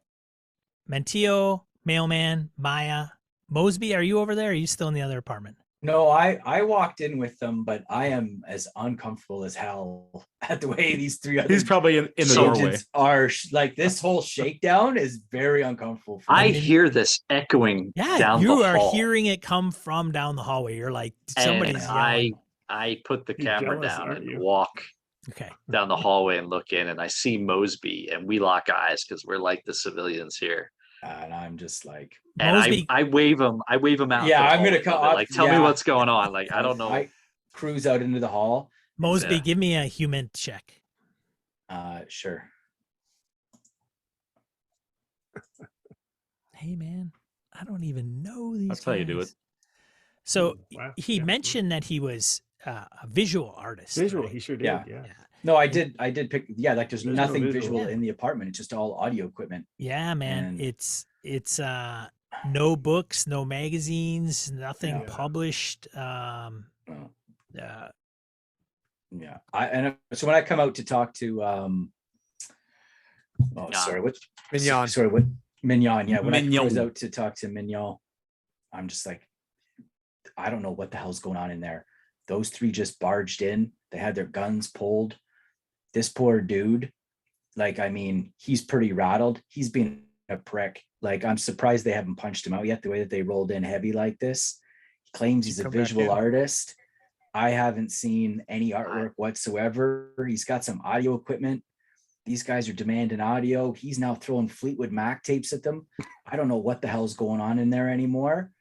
Mentio, Mailman, Maya, Mosby. Are you over there? Or are you still in the other apartment? No, I walked in with them, but I am as uncomfortable as hell at the way these three other He's probably in the doorway. agents are. Like, this whole shakedown is very uncomfortable for I me. hear this echoing Yeah, down the you are hall. hearing it come from down the hallway. You're like, somebody's yelling. I put the You're camera jealous, down aren't and you? walk Okay. down the hallway and look in, and I see Mosby, and we lock eyes because we're like the civilians here. And I'm just like, And Mosby, I wave him out. Yeah, to the I'm gonna hallway come a bit, up- like, tell me yeah. what's going on. Like, I don't know. I cruise out into the hall. Mosby, Yeah. give me a human check. Sure. Hey, man, I don't even know these. That's how you do guys. it. So Wow. he Yeah. mentioned that he was a visual artist. Visual, right? he sure did. Yeah. Yeah. No, I did pick. Yeah, like there's There's no nothing visual. visual in the apartment. It's just all audio equipment. Yeah, man. And- It's no books, no magazines, nothing Yeah. published. Oh. Uh, Yeah. So when I come out to talk to Oh, Yeah. sorry. What? Mignon. Sorry. What? Mignon. Yeah. When I was Mignon. out to talk to Mignon, I'm just like, I don't know what the hell's going on in there. Those three just barged in. They had their guns pulled. This poor dude, like, I mean, he's pretty rattled. He's been a prick. Like, I'm surprised they haven't punched him out yet, the way that they rolled in heavy like this. He claims he's a Come back visual in. artist. I haven't seen any artwork whatsoever. He's got some audio equipment. These guys are demanding audio. He's now throwing Fleetwood Mac tapes at them. I don't know what the hell's going on in there anymore.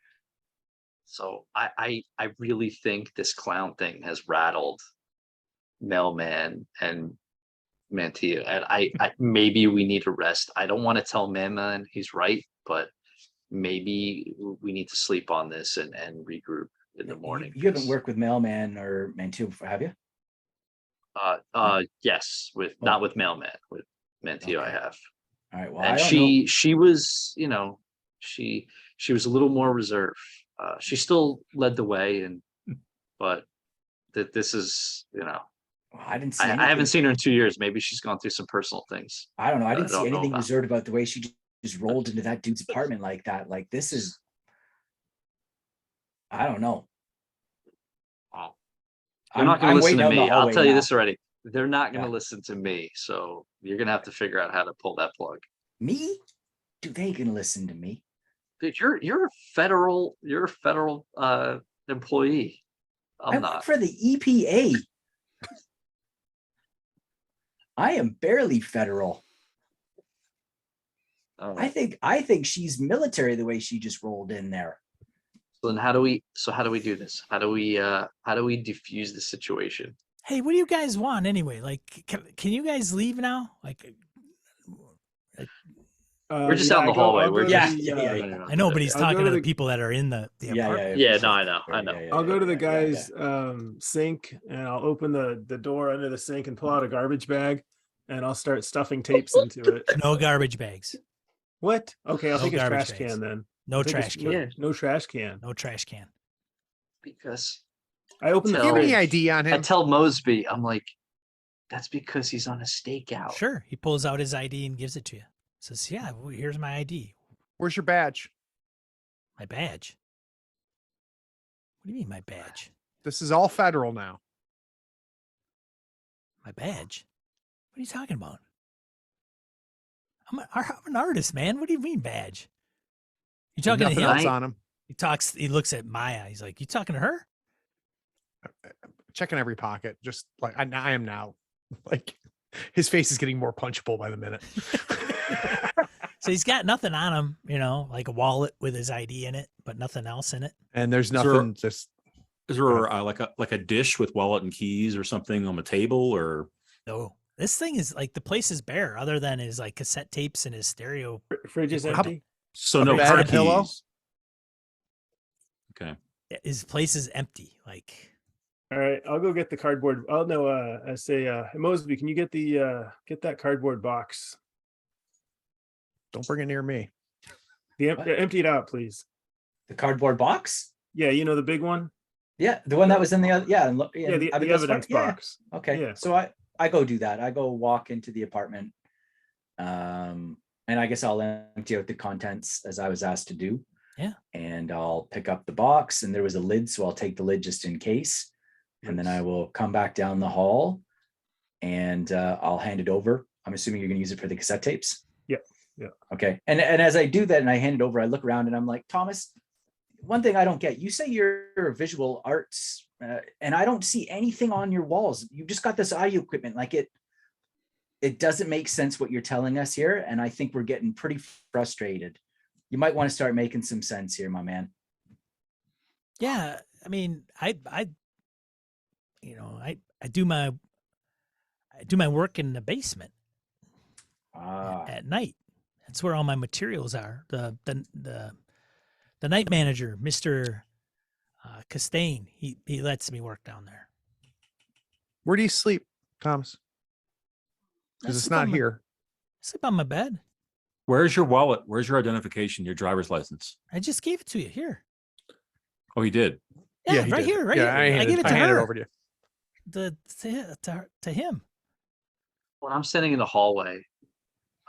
So I really think this clown thing has rattled Mailman and Mantilla, and I maybe we need to rest. I don't want to tell Mailman he's right, but maybe we need to sleep on this and regroup in the morning. You haven't worked with Mailman or Mantilla before, have you? Yes, with not with Mailman, with Mantilla I Okay. have. All right. Well, And I don't know. she was, you know, she was a little more reserved. She still led the way, but that this is, you know, Well, I didn't see. I haven't anything- seen her in 2 years. Maybe she's gone through some personal things. I don't know. I I didn't see don't know anything about. reserved about the way she just rolled into that dude's apartment like that. Like, this is, I don't know. Wow. They're not going I'm to listen waiting to out in the me. I'll hallway tell you now. this already. They're not going to Yeah. listen to me. So you're going to have to figure out how to pull that plug. Me? Dude, they can listen to me. Dude, you're a federal employee. I I'm work not. for the EPA. I am barely federal. Oh. I think she's military the way she just rolled in there. So then how do we do this? How do we diffuse the situation? Hey, what do you guys want anyway? Like, can you guys leave now? Like, We're just out in the hallway. We're Yeah, just- yeah. I know, but he's I'll go talking to to the the- people that are in the apartment. Yeah, for no, sure. I know. I'll go to the yeah, guy's sink and I'll open the door under the sink and pull out a garbage bag and I'll start stuffing tapes into it. No garbage bags. What? Okay, I'll No take a garbage trash bags. can then. No I'll take a- trash can. Yeah. No trash can. No trash can. Because I open the Do you have any fridge. ID on I him? tell Mosby, I'm like, that's because he's on a stakeout. Sure. He pulls out his ID and gives it to you. Says, "Yeah, well, here's my ID, Where's your badge? my badge." What do you mean, my badge? This is all federal now. My badge? What are you talking about? I'm an artist, man. What do you mean badge? You talking to Nothing him? else on him. He looks at Maya. He's like, "You talking to her?" Checking every pocket, just like I am now. Like, his face is getting more punchable by the minute. So he's got nothing on him, you know, like a wallet with his ID in it, but nothing else in it. And there's there- nothing. Just Is there like a dish with wallet and keys or something on the table, or No, this thing is like the place is bare, other than his like cassette tapes and his stereo. Fridge is How- empty. so A no bed car and pillow? keys? Okay. His place is empty. Like, All right, I'll go get the cardboard. Oh no, I say, Mosby, can you get get that cardboard box? don't bring it near me. Empty it out, please. The cardboard box? Yeah, you know the big one. Yeah, the one that was in the other. Yeah, and look. Yeah, the Abigail's evidence part- yeah, box. Okay. Yeah. So I go do that. I go walk into the apartment. And I guess I'll empty out the contents as I was asked to do. Yeah. And I'll pick up the box, and there was a lid, so I'll take the lid just in case. And then I will come back down the hall and I'll hand it over. I'm assuming you're going to use it for the cassette tapes. Yep. Yeah. Okay. And as I do that and I hand it over, I look around and I'm like, Thomas, one thing I don't get, you say you're a visual arts and I don't see anything on your walls. You've just got this audio equipment. Like it doesn't make sense what you're telling us here. And I think we're getting pretty frustrated. You might want to start making some sense here, my man. yeah, I mean, I do my work in the basement at night. That's where all my materials are. The night manager, Mr. Castaigne, he lets me work down there. Where do you sleep, Thomas? I Because it's sleep on not my- here. I sleep on my bed. Where's your wallet? Where's your identification? Your driver's license? I just gave it to you here. Oh, he did. Yeah, he right did. here, right Yeah, here. I gave it to handed her. it over to you. To him. When I'm standing in the hallway,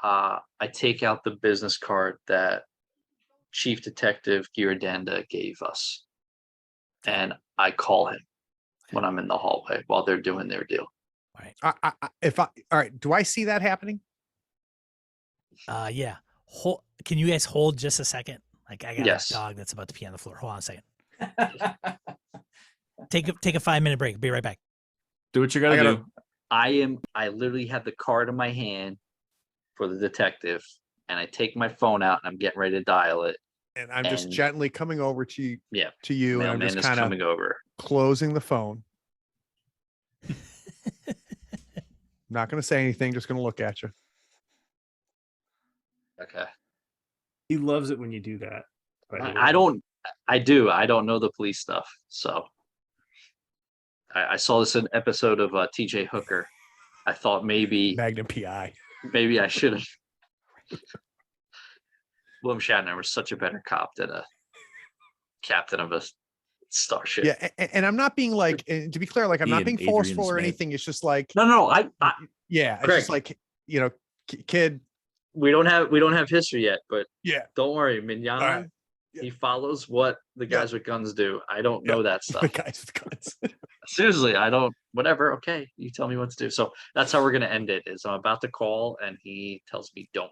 I take out the business card that Chief Detective Giradanda gave us, and I call him when I'm in the hallway while they're doing their deal. All right. All right, do I see that happening? Yeah. Can you guys hold just a second? Like I got Yes. a dog that's about to pee on the floor. Hold on a second. Take a 5-minute break. Be right back. Do what you gotta I gotta- do. I literally have the card in my hand for the detective, and I take my phone out and I'm getting ready to dial it. And I'm just And- gently coming over to you, Yeah, to you, and I'm mailman just is kind of coming over. closing the phone. Not going to say anything, just going to look at you. Okay. He loves it when you do that. by the way. I don't know the police stuff, so I saw this in an episode of TJ Hooker. I thought maybe Magnum PI. I should have. William Shatner was such a better cop than a captain of a starship. Yeah, and I'm not being like, and to be clear, like I'm He not and being Adrian forceful or Smith. anything. It's just like, No, I yeah, it's Greg. just like, you know, kid. we don't have history yet, but Yeah, don't worry, Mignon. all right. Yeah. He follows what the guys with guns do. I don't know that The stuff. guys with guns. Seriously, I don't. Whatever. Okay, you tell me what to do. So that's how we're gonna end it. Is I'm about to call, and he tells me don't.